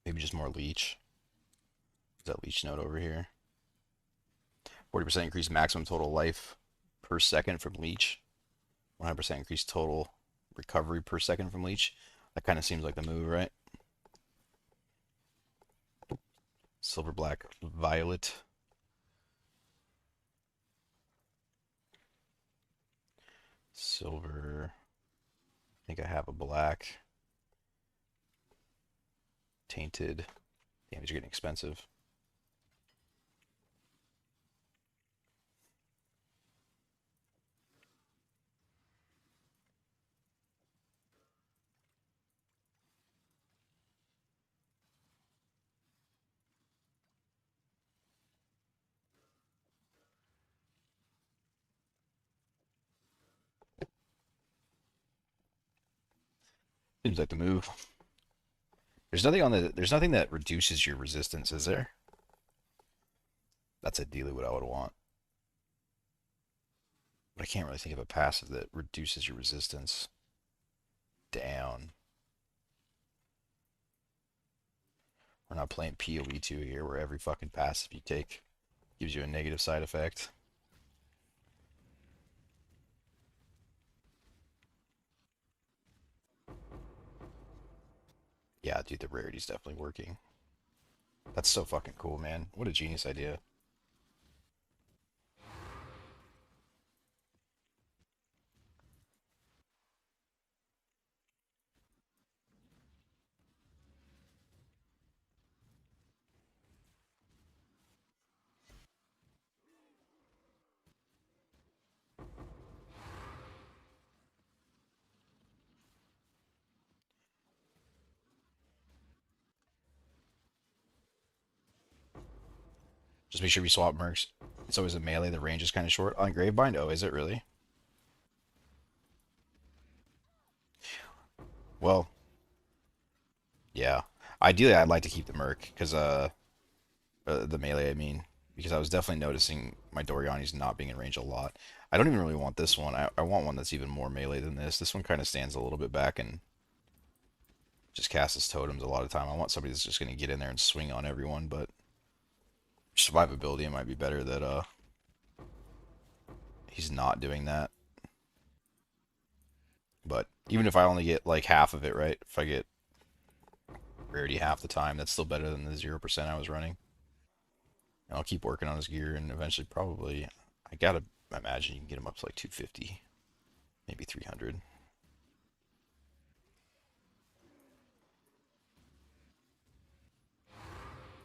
Maybe just more leech. Is that leech node over here? 40% increase maximum total life per second from leech. 100% increase total recovery per second from leech. That kind of seems like the move, right? Silver, black, violet. Silver. I think I have a black. Tainted. Damn, these are getting expensive. Seems like the move. There's nothing that reduces your resistance, is there? That's ideally what I would want. But I can't really think of a passive that reduces your resistance down. We're not playing PoE2 here where every fucking passive you take gives you a negative side effect. Yeah, dude, the rarity's definitely working. That's so fucking cool, man. What a genius idea. Just make sure we swap mercs. It's always a melee. The range is kind of short. On Gravebind? Oh, is it really? Well, yeah. Ideally, I'd like to keep the merc because the melee. I mean, because I was definitely noticing my Doriani's not being in range a lot. I don't even really want this one. I want one that's even more melee than this. This one kind of stands a little bit back and just casts his totems a lot of time. I want somebody that's just going to get in there and swing on everyone, but survivability it might be better that he's not doing that. But even if I only get like half of it, right? If I get rarity half the time, that's still better than the 0% I was running. And I'll keep working on his gear and eventually probably I gotta imagine you can get him up to like 250, maybe 300.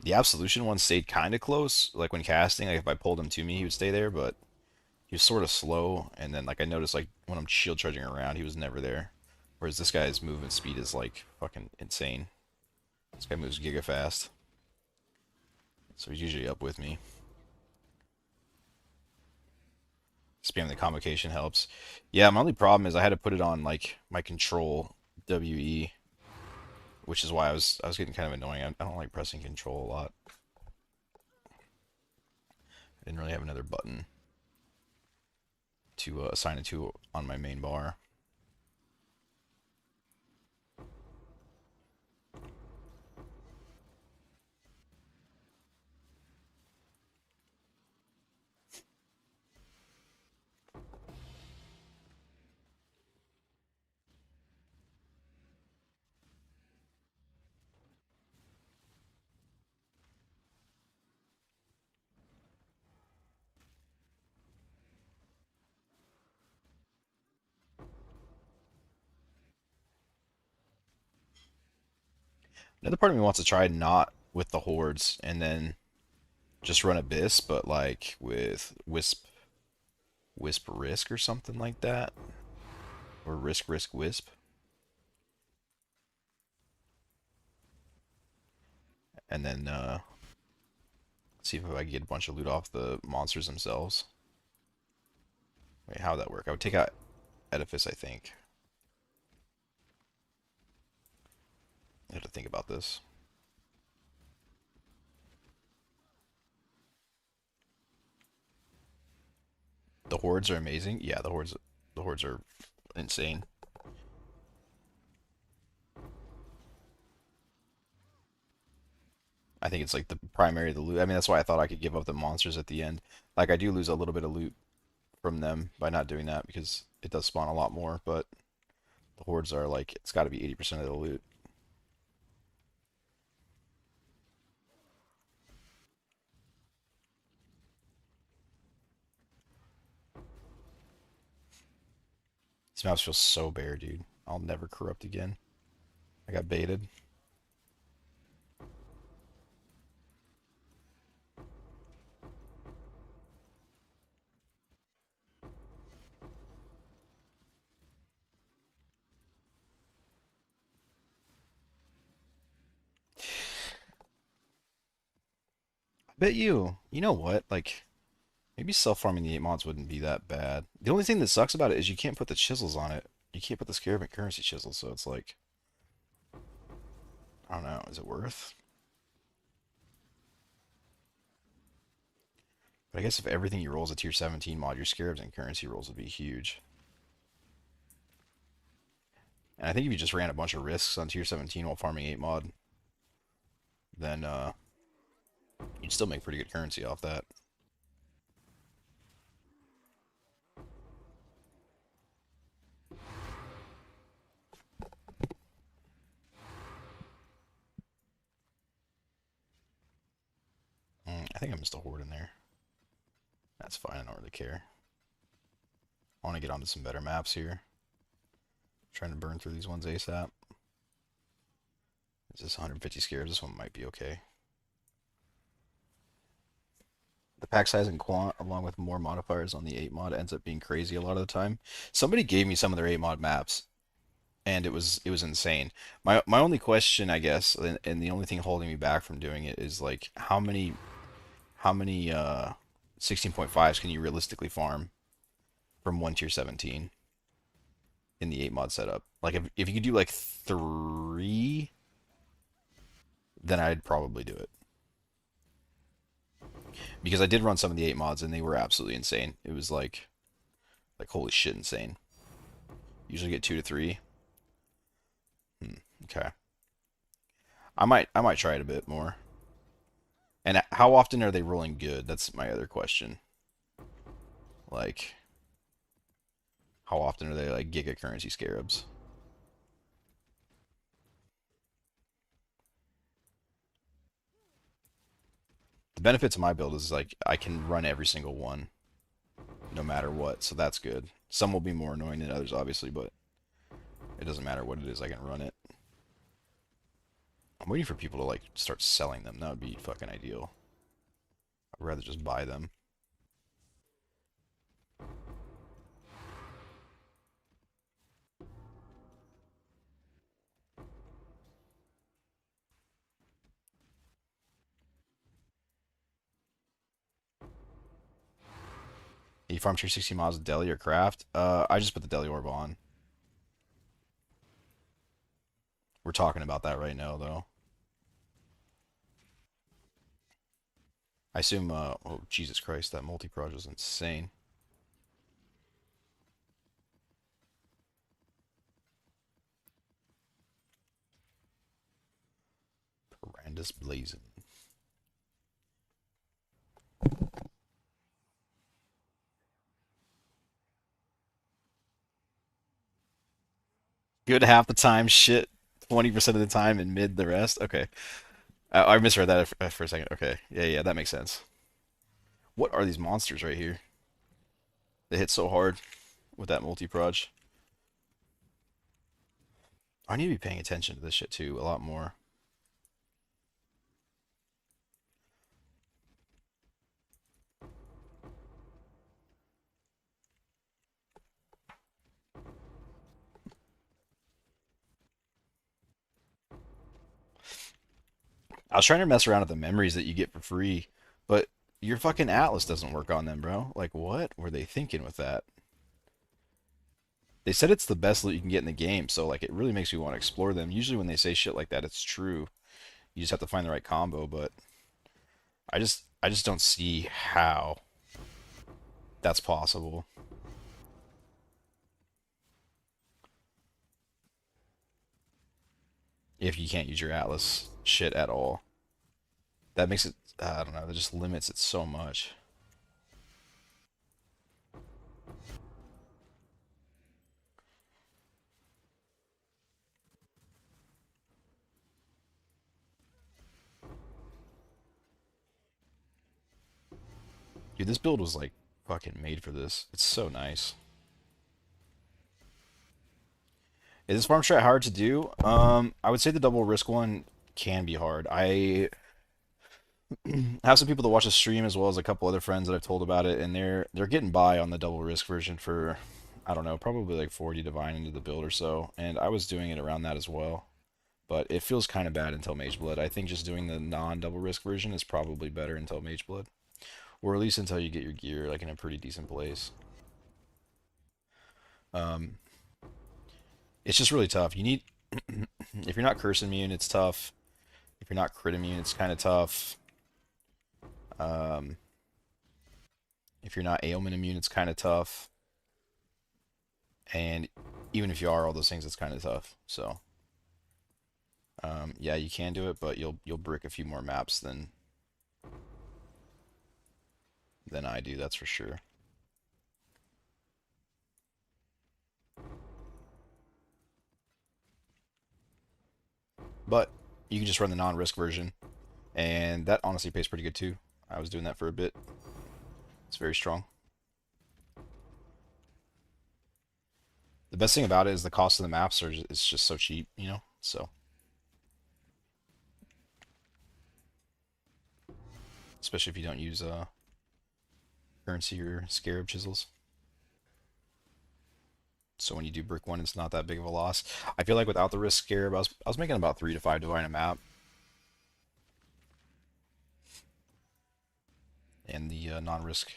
The Absolution one stayed kind of close. Like when casting, like if I pulled him to me, he would stay there, but he was sort of slow. And then like I noticed like when I'm shield charging around, he was never there. Whereas this guy's movement speed is like fucking insane. This guy moves giga fast, so he's usually up with me. Spamming the convocation helps. Yeah, my only problem is I had to put it on like my control WE, which is why I was getting kind of annoying. I don't like pressing control a lot. I didn't really have another button to assign it to on my main bar. Another part of me wants to try not with the hordes and then just run Abyss, but like with Wisp Risk or something like that, or Risk Wisp, and then see if I can get a bunch of loot off the monsters themselves. Wait, how would that work? I would take out Edifice, I think. I have to think about this. The hordes are amazing. Yeah, the hordes are insane. I think it's like the primary the loot. I mean, that's why I thought I could give up the monsters at the end. Like I do lose a little bit of loot from them by not doing that because it does spawn a lot more, but the hordes are like it's got to be 80% of the loot. These maps feel so bare, dude. I'll never corrupt again. I got baited. I bet you know what? Like maybe self-farming the 8 mods wouldn't be that bad. The only thing that sucks about it is you can't put the chisels on it. You can't put the Scarab currency chisels, so it's like I don't know, is it worth? But I guess if everything you roll is a tier 17 mod, your Scarabs and currency rolls would be huge. And I think if you just ran a bunch of risks on tier 17 while farming 8 mod, then you'd still make pretty good currency off that. I think I missed a horde in there. That's fine, I don't really care. I want to get onto some better maps here. Trying to burn through these ones ASAP. Is this 150 scares? This one might be okay. The pack size and quant, along with more modifiers on the 8 mod, ends up being crazy a lot of the time. Somebody gave me some of their 8 mod maps, and it was insane. My only question, I guess, and the only thing holding me back from doing it is like how many 16.5s can you realistically farm from 1 tier 17 in the 8 mod setup? Like if you could do like 3, then I'd probably do it. Because I did run some of the 8 mods and they were absolutely insane. It was like holy shit insane. Usually get 2 to 3. Okay. I might try it a bit more. And how often are they rolling good? That's my other question. Like how often are they like giga currency scarabs? The benefit to my build is like I can run every single one no matter what, so that's good. Some will be more annoying than others obviously, but it doesn't matter what it is, I can run it. I'm waiting for people to like start selling them. That would be fucking ideal. I'd rather just buy them. 8 farm tree 60 miles of deli or craft. I just put the deli orb on. We're talking about that right now, though. I assume. Oh Jesus Christ, that multi-proj was insane. Horrendous blazing. Good half the time, shit 20% of the time, and mid the rest. Okay, I misread that for a second. Okay, yeah, that makes sense. What are these monsters right here? They hit so hard with that multi-proj. I need to be paying attention to this shit too a lot more. I was trying to mess around with the memories that you get for free, but your fucking Atlas doesn't work on them, bro. Like, what were they thinking with that? They said it's the best loot you can get in the game, so like it really makes me want to explore them. Usually when they say shit like that, it's true. You just have to find the right combo, but I just don't see how that's possible if you can't use your Atlas shit at all. That makes it, I don't know, that just limits it so much. Dude, this build was like fucking made for this. It's so nice. Is this farm strat hard to do? I would say the double risk one can be hard. I have some people that watch the stream as well as a couple other friends that I've told about it, and they're getting by on the double risk version for I don't know, probably like 40 divine into the build or so, and I was doing it around that as well. But it feels kind of bad until Mage Blood. I think just doing the non-double risk version is probably better until Mage Blood, or at least until you get your gear like in a pretty decent place. Um, it's just really tough. You need if you're not curse immune, it's tough. If you're not crit immune, it's kind of tough. Um, if you're not ailment immune, it's kind of tough. And even if you are all those things, it's kind of tough. So, yeah, you can do it, but you'll brick a few more maps than I do. That's for sure. But you can just run the non-risk version, and that honestly pays pretty good too. I was doing that for a bit. It's very strong. The best thing about it is the cost of the maps are it's just so cheap, you know. So especially if you don't use currency or scarab chisels. So when you do brick one, it's not that big of a loss. I feel like without the risk scarab, I was making about 3 to 5 divine a map, and the non-risk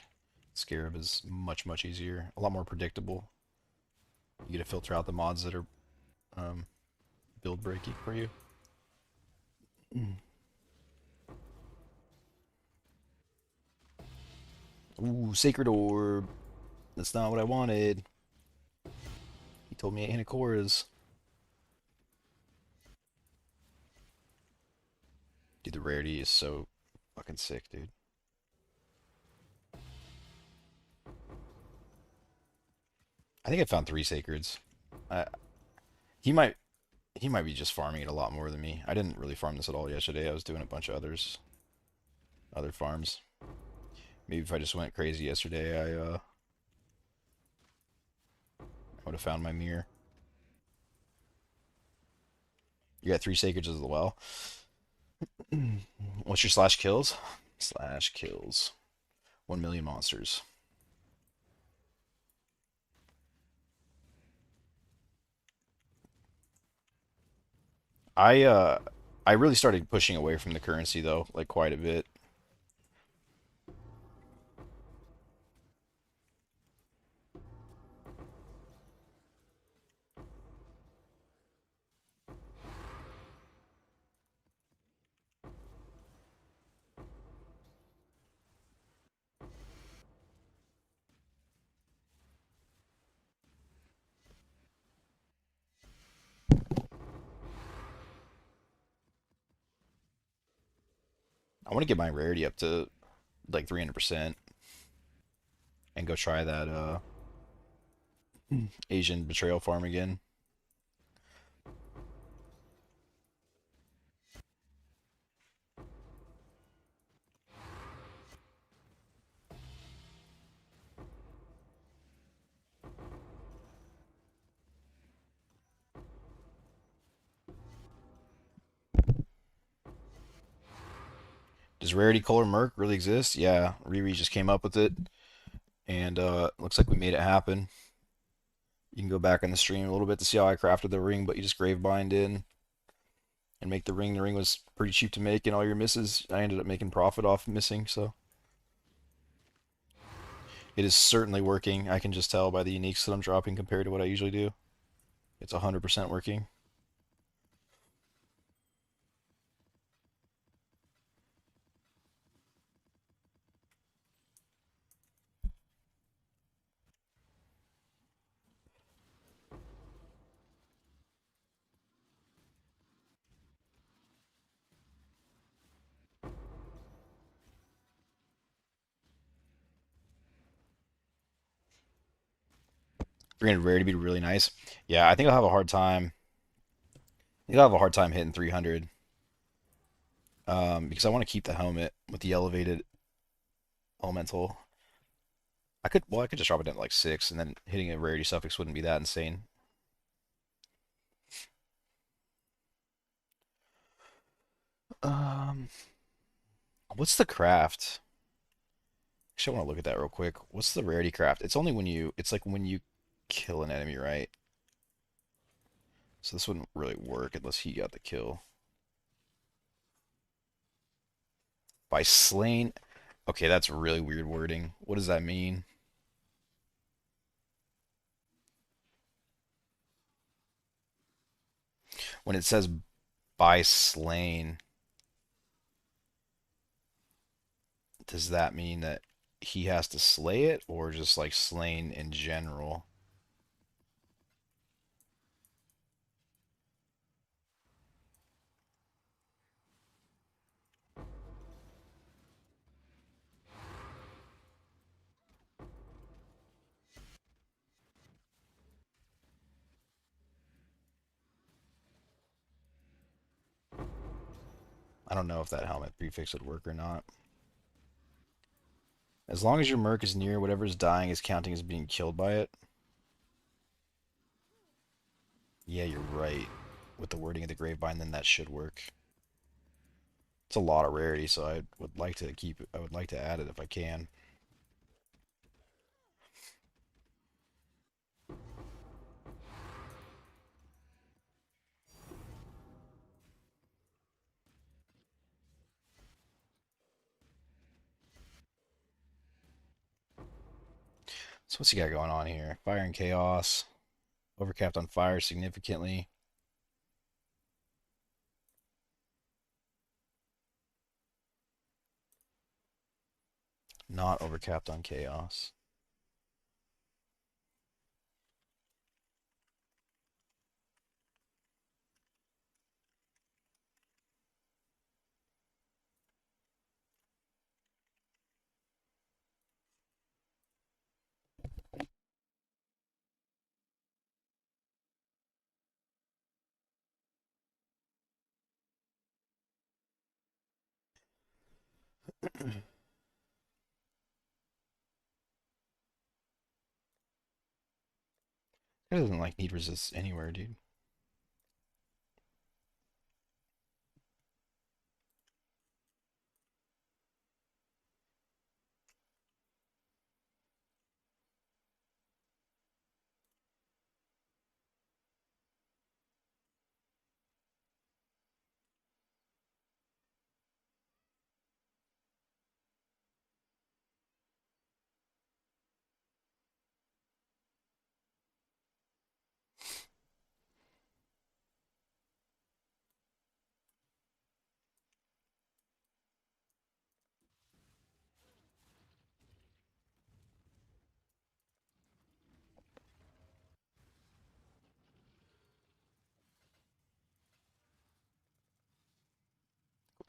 scarab is much easier, a lot more predictable. You get to filter out the mods that are um, build breaking for you. Ooh, sacred orb. That's not what I wanted. He told me 8 Anacoras. Dude, the rarity is so fucking sick, dude. I think I found 3 sacreds. I, he might he might be just farming it a lot more than me. I didn't really farm this at all yesterday. I was doing a bunch of other farms. Maybe if I just went crazy yesterday, I would have found my mirror. You got three sacreds as well. What's your slash kills? Slash kills. 1 million monsters. I uh I really started pushing away from the currency though, like quite a bit. I want to get my rarity up to like 300% and go try that Asian betrayal farm again. Does rarity color merc really exist? Yeah, Riri just came up with it, and looks like we made it happen. You can go back in the stream a little bit to see how I crafted the ring, but you just grave bind in and make the ring. The ring was pretty cheap to make, and all your misses, I ended up making profit off missing, so it is certainly working. I can just tell by the uniques that I'm dropping compared to what I usually do. It's 100% working. 300 rarity would be really nice. Yeah, I think I'll have a hard time. I think I'll have a hard time hitting 300 because I want to keep the helmet with the elevated elemental. I could just drop it down to like 6, and then hitting a rarity suffix wouldn't be that insane. Um, what's the craft? Actually, I want to look at that real quick. What's the rarity craft? It's only when it's like when you kill an enemy, right? So this wouldn't really work unless he got the kill. By slain. Okay, that's really weird wording. What does that mean? When it says by slain, does that mean that he has to slay it or just like slain in general? I don't know if that helmet prefix would work or not. As long as your merc is near whatever's dying is counting as being killed by it. Yeah, you're right. With the wording of the Gravebind, then that should work. It's a lot of rarity, so I would like to keep it. I would like to add it if I can. So what's he got going on here? Fire and Chaos. Overcapped on fire significantly. Not overcapped on Chaos. It doesn't like need resist anywhere, dude.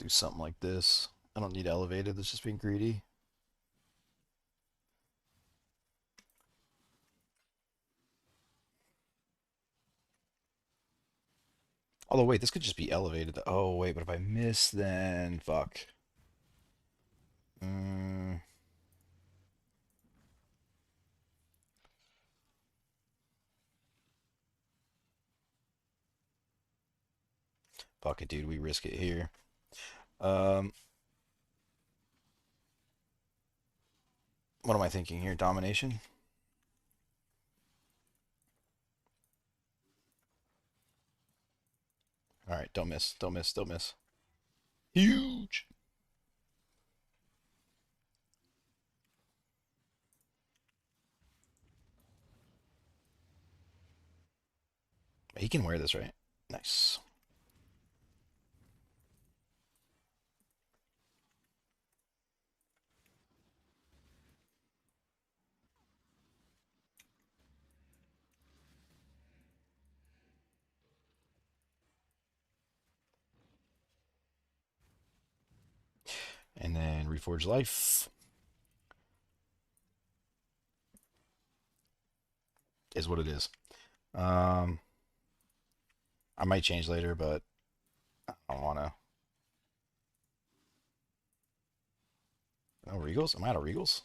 do something like this. I don't need elevated. That's just being greedy. Although, wait, this could just be elevated. Oh, wait, but if I miss, then fuck. Mm, fuck it, dude. We risk it here. Um, what am I thinking here? Domination? All right, don't miss. Don't miss. Don't miss. Huge. He can wear this, right? Nice. And then Reforge Life is what it is. Um, I might change later, but I don't want to. No Regals? Am I out of Regals?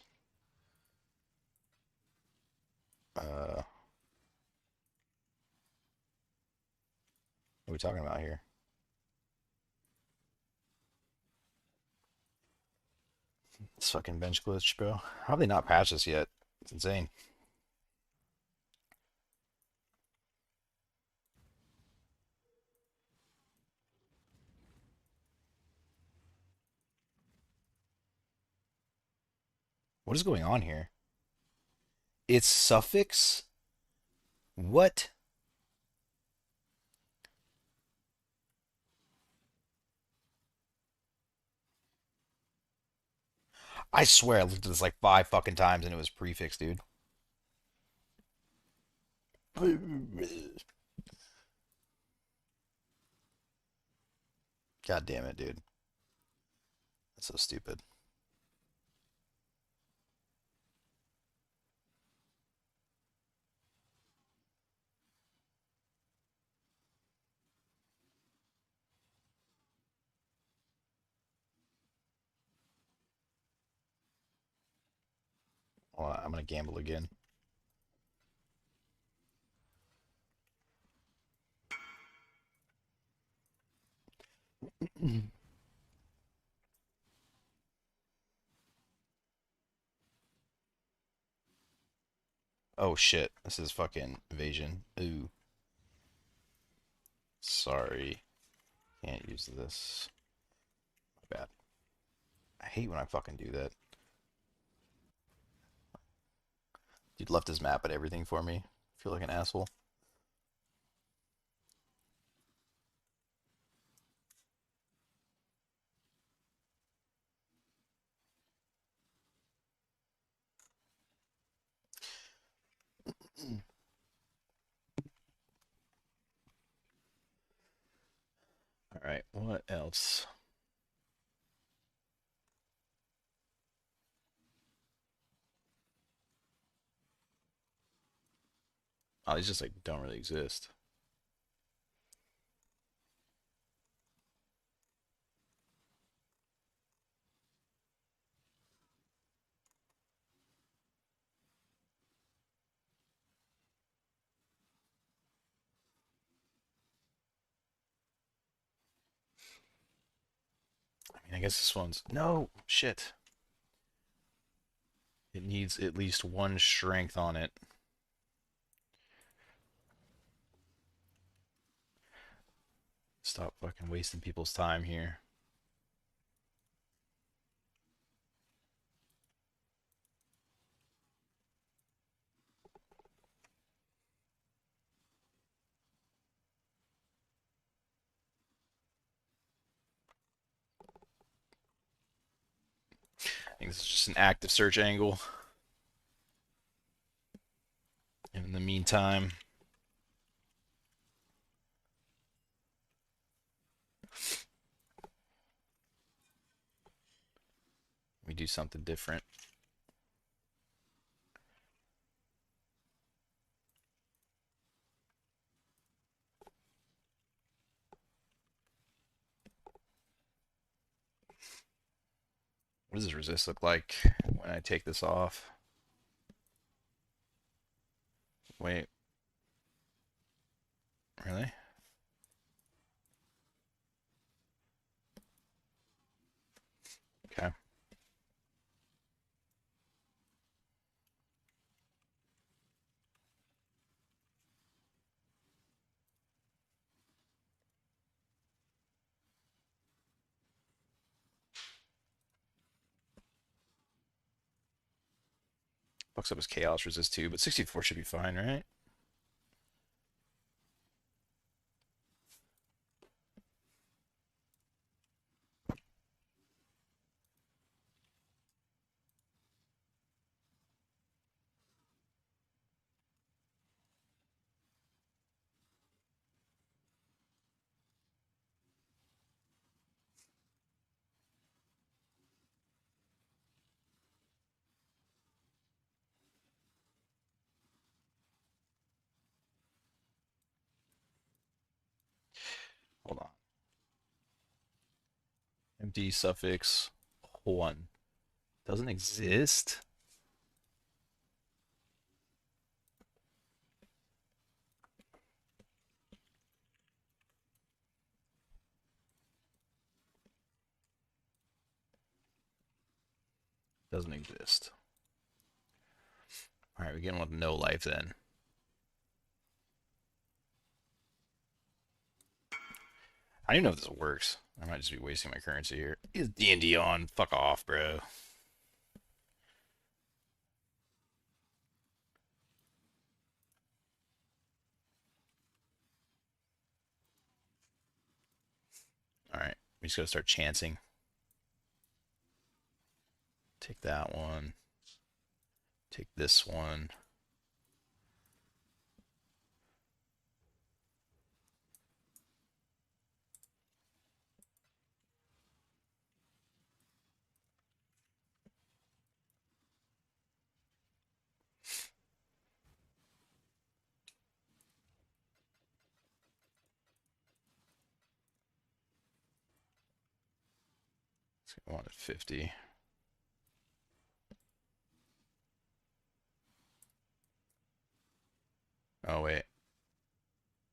What are we talking about here? This fucking bench glitch, bro. How have they not patched this yet? It's insane. What is going on here? It's suffix? What? I swear I looked at this like 5 fucking times and it was prefix, dude. God damn it, dude. That's so stupid. Well, I'm gonna gamble again. Oh shit. This is fucking evasion. Ooh. Sorry. Can't use this. My bad. I hate when I fucking do that. Dude left his map and everything for me. I feel like an asshole. Alright, what else? Oh, these just like don't really exist. I mean, I guess this one's no shit. It needs at least one strength on it. Stop fucking wasting people's time here. I think this is just an active search angle. In the meantime, do something different. What does this resist look like when I take this off? Wait, really? Okay. Bucks up his chaos resist too, but 64 should be fine, right? Hold on. Empty suffix 1 doesn't exist. Doesn't exist. All right, we're getting with no life then. I don't even know if this works. I might just be wasting my currency here. Is D&D on? Fuck off, bro. All right, we just gotta start chancing. Take that one. Take this one. I wanted 50. Oh wait.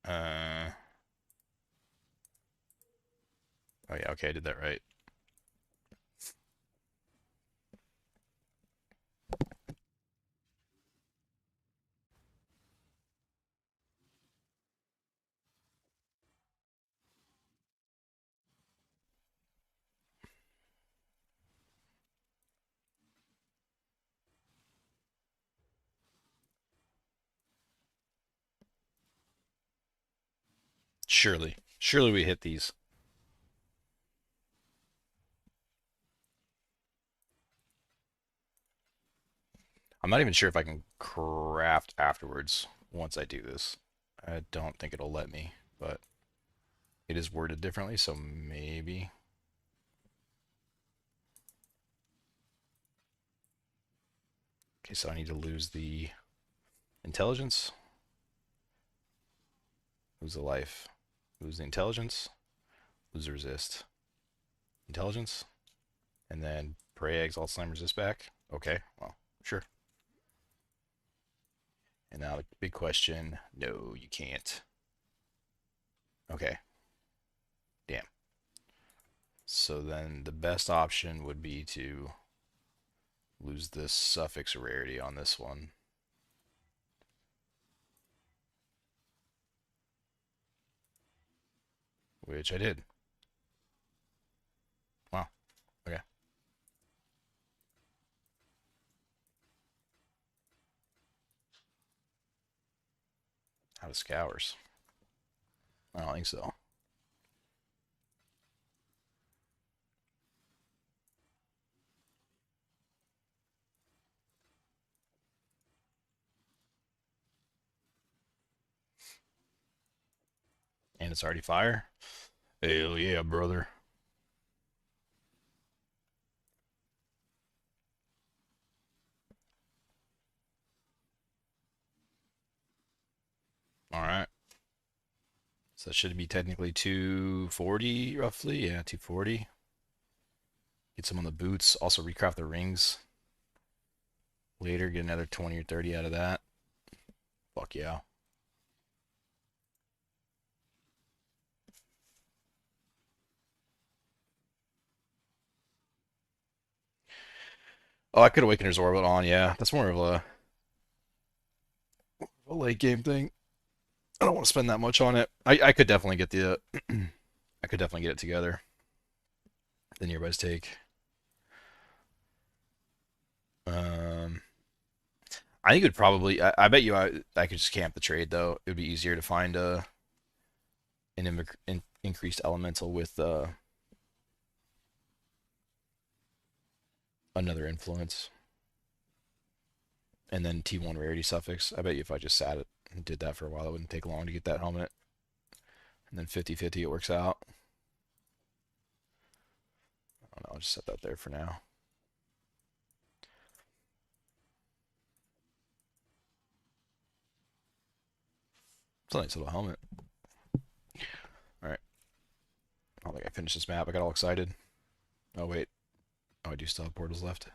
Uh. Oh yeah. Okay, I did that right. Surely. Surely we hit these. I'm not even sure if I can craft afterwards once I do this. I don't think it'll let me, but it is worded differently, so maybe. Okay, so I need to lose the intelligence, lose the life, lose the intelligence, lose the resist. Intelligence, and then Prey Exalt Slime resist back. Okay, well, sure. And now the big question, no, you can't. Okay, damn. So then the best option would be to lose this suffix rarity on this one. Which I did. Wow, okay. Out of scours. I don't think so. And it's already fire? Hell yeah, brother. So it should be technically 240 roughly. Yeah, 240. Get some on the boots. Also recraft the rings later. Get another 20 or 30 out of that. Fuck yeah. Oh, I could Awakener's Orbit on. Yeah, that's more of a late game thing. I don't want to spend that much on it. I could definitely get the I could definitely get it together. The nearby's take. Um, I think it would probably. I bet you I could just camp the trade though. It would be easier to find an increased elemental with another influence, and then T1 rarity suffix. I bet you if I just sat it and did that for a while, it wouldn't take long to get that helmet. And then 50-50, it works out. I don't know. I'll just set that there for now. It's a nice little helmet. All right. I don't think I finished this map. I got all excited. Oh wait. Oh, I do still have portals left.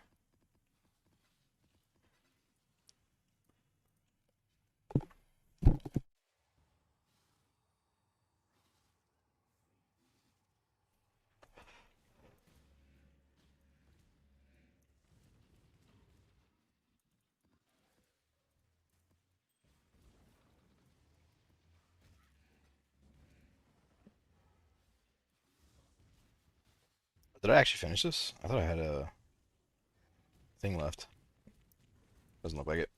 Did I actually finish this? I thought I had a thing left. Doesn't look like it.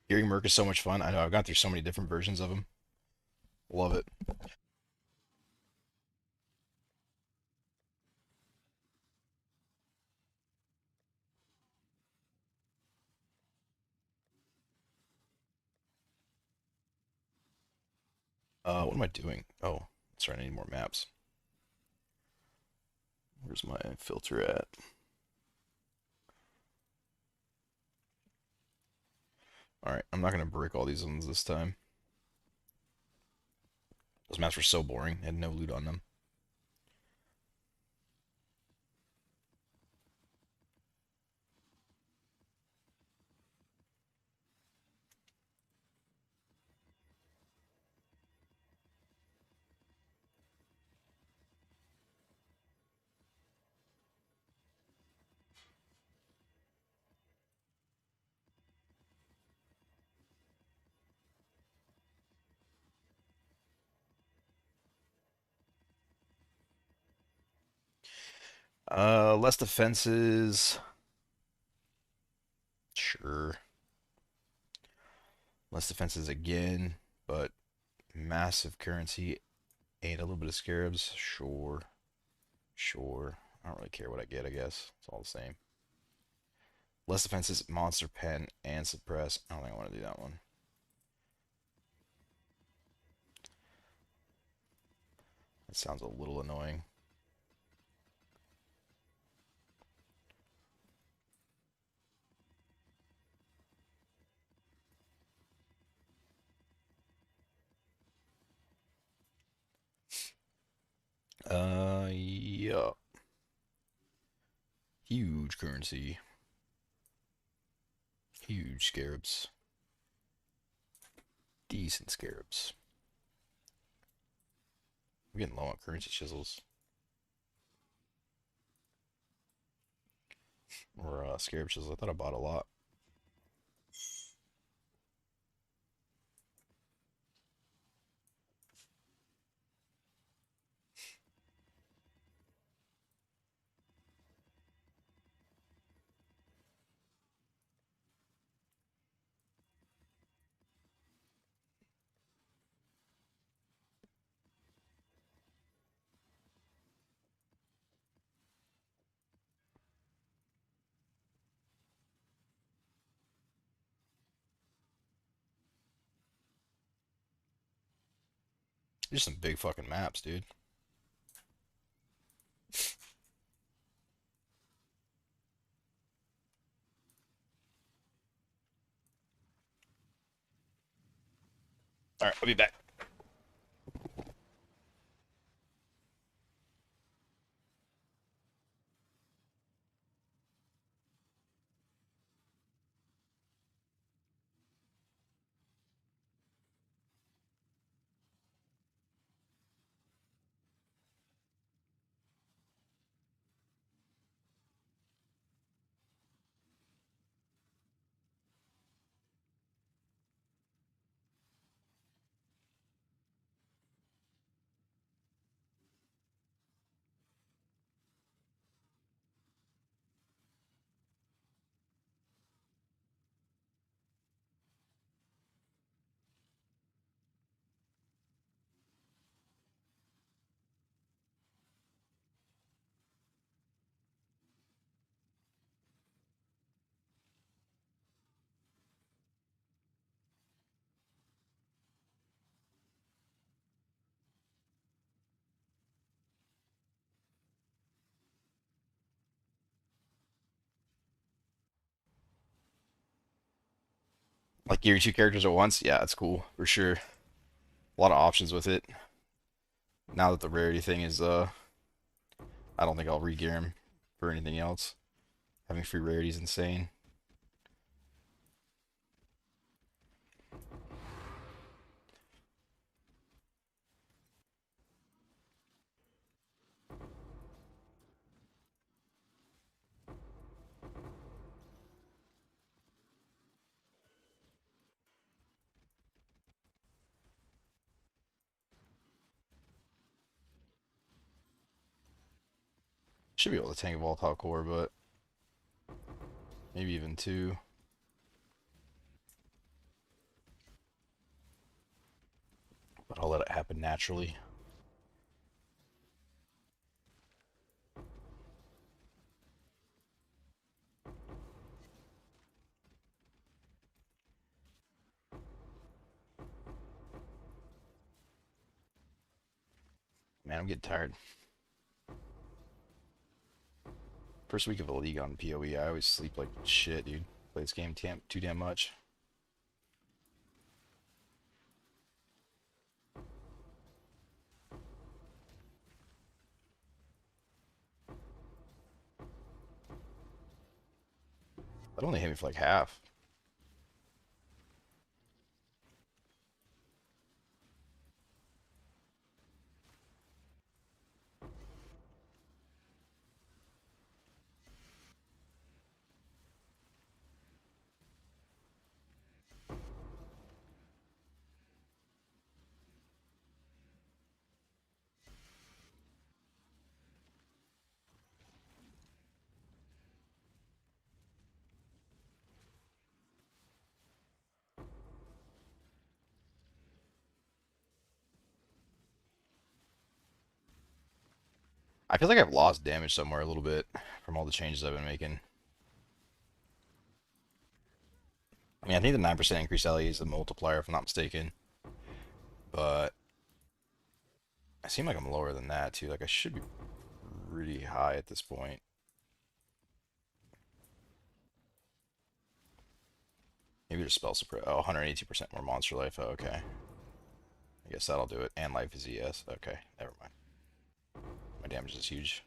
Hearing Merc is so much fun. I know I've gone through so many different versions of him. Love it. What am I doing? Oh, that's right. I need more maps. Where's my filter at? All right, I'm not gonna break all these ones this time. Those maps were so boring. I had no loot on them. Less defenses. Sure. Less defenses again, but massive currency and a little bit of scarabs. Sure. Sure. I don't really care what I get, I guess. It's all the same. Less defenses, monster pen, and suppress. I don't think I want to do that one. That sounds a little annoying. Yeah. Huge currency. Huge scarabs. Decent scarabs. I'm getting low on currency chisels. Or scarab chisels. I thought I bought a lot. Just some big fucking maps, dude. All right, I'll be back. Like gear 2 characters at once? Yeah, it's cool for sure. A lot of options with it. Now that the rarity thing is, I don't think I'll re-gear him for anything else. Having free rarity is insane. Should be able to tank a volatile core, but maybe even two. But I'll let it happen naturally. Man, I'm getting tired. First week of a league on PoE, I always sleep like shit, dude. Play this game too damn much. That only hit me for like half. I feel like I've lost damage somewhere a little bit from all the changes I've been making. I mean, I think the 9% increase LE is the multiplier, if I'm not mistaken. But I seem like I'm lower than that, too. Like, I should be pretty high at this point. Maybe just spell suppress. Oh, 182% more monster life. Oh, okay. I guess that'll do it. And life is ES. Okay, never mind. My damage is huge.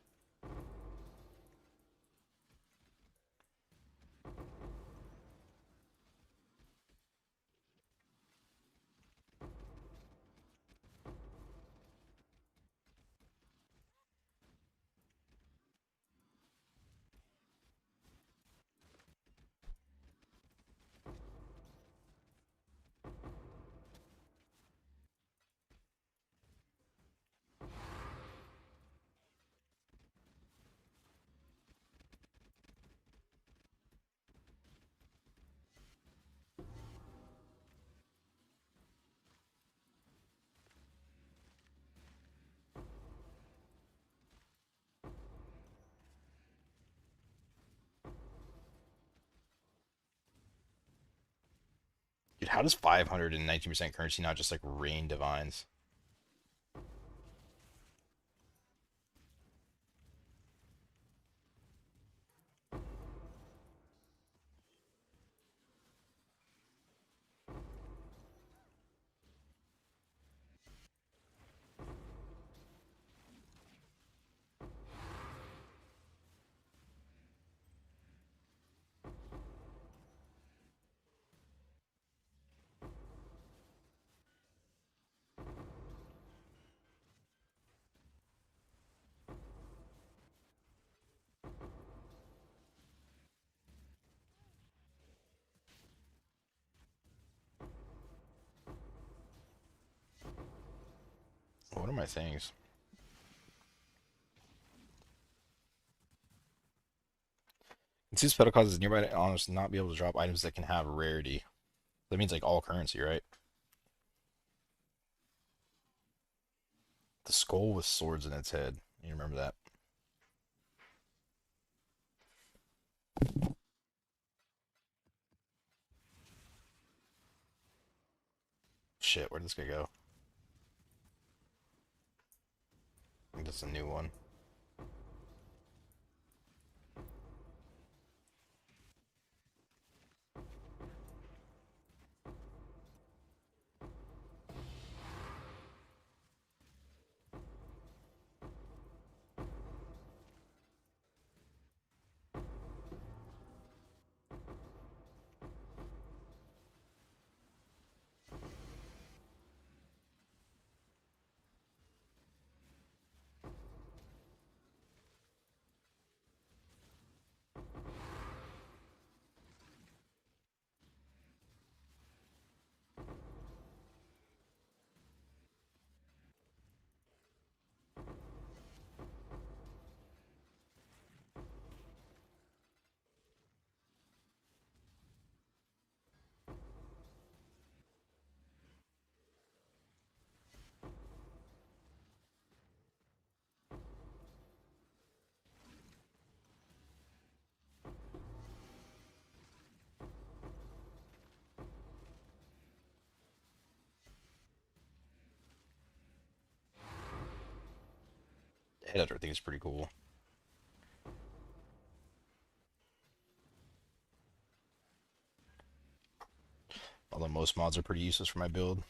Dude, how does 519% currency not just like rain divines? what are my things? Since Petal causes nearby honors not be able to drop items that can have rarity. That means like all currency, right? The skull with swords in its head. You remember that? Shit, where'd this guy go? I think that's a new one. The head hunter thing is pretty cool. Although most mods are pretty useless for my build.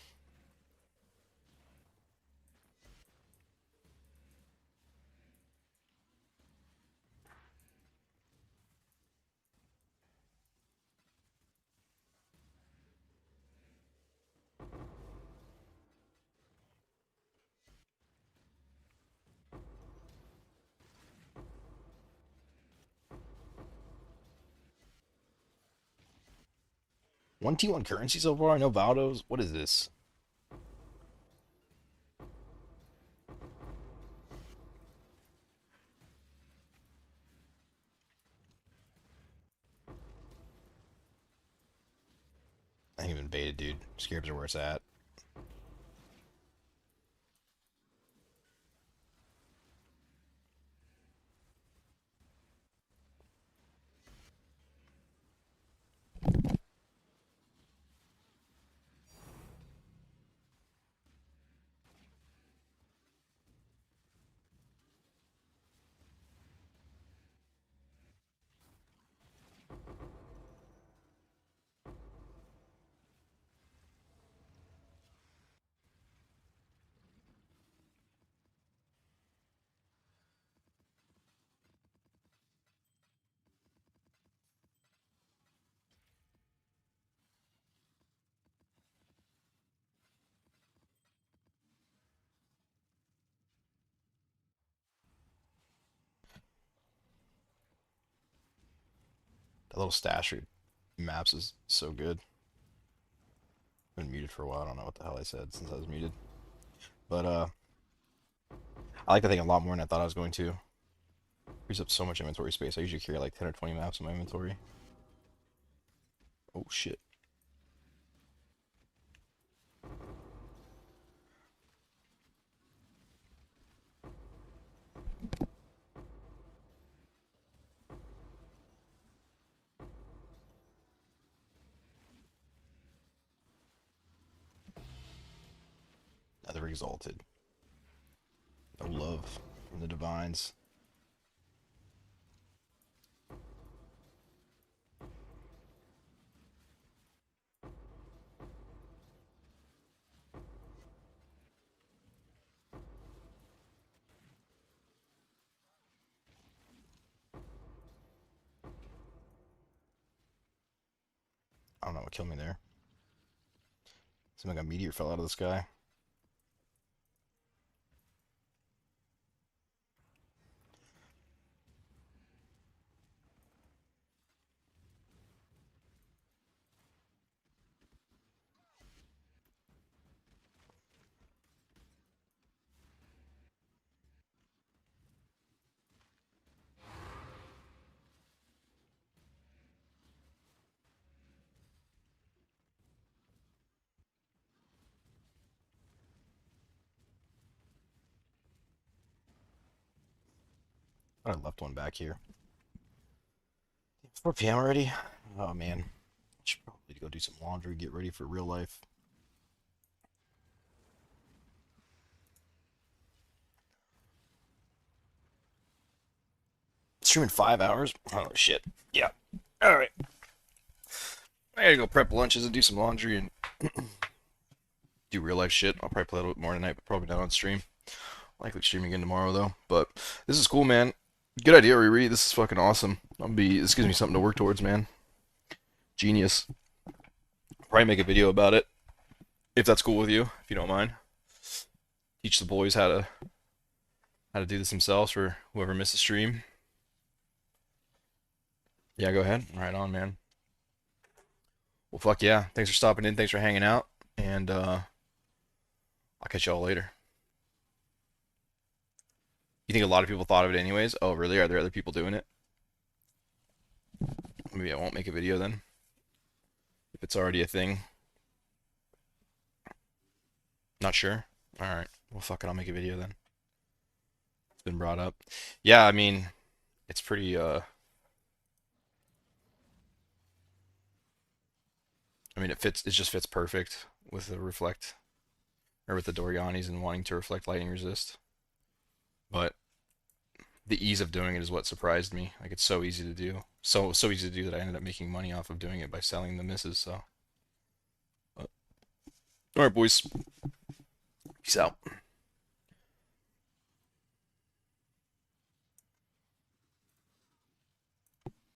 One T1 currency so far? No Valdos? What is this? I ain't even baited, dude. Scarabs are where it's at. That little stash maps is so good. Been muted for a while. I don't know what the hell I said since I was muted. But I like that thing a lot more than I thought I was going to. Frees up so much inventory space. I usually carry like 10 or 20 maps in my inventory. Oh shit. Another exalted. No love from the divines. I don't know what killed me there. Seemed like a meteor fell out of the sky. I left one back here. It's 4 p.m. already. Oh man, I should probably go do some laundry, get ready for real life. Streaming 5 hours? Oh shit. Yeah. All right. I gotta go prep lunches and do some laundry and do real life shit. I'll probably play a little bit more tonight, but probably not on stream. Likely stream again tomorrow though. But this is cool, man. Good idea, Riri. This is fucking awesome. This gives me something to work towards, man. Genius. Probably make a video about it if that's cool with you, if you don't mind. Teach the boys how to do this themselves for whoever missed the stream. Yeah, go ahead. Right on, man. Well, fuck yeah. Thanks for stopping in. Thanks for hanging out. And I'll catch y'all later. You think a lot of people thought of it anyways? Oh, really? Are there other people doing it? Maybe I won't make a video then. If it's already a thing. Not sure. Alright. Well, fuck it. I'll make a video then. It's been brought up. Yeah, I mean, it's pretty, I mean, it just fits perfect with the reflect, or with the Dorianis and wanting to reflect lightning resist. But the ease of doing it is what surprised me. Like, it's so easy to do. So easy to do that I ended up making money off of doing it by selling the misses, so. But, all right, boys. Peace out.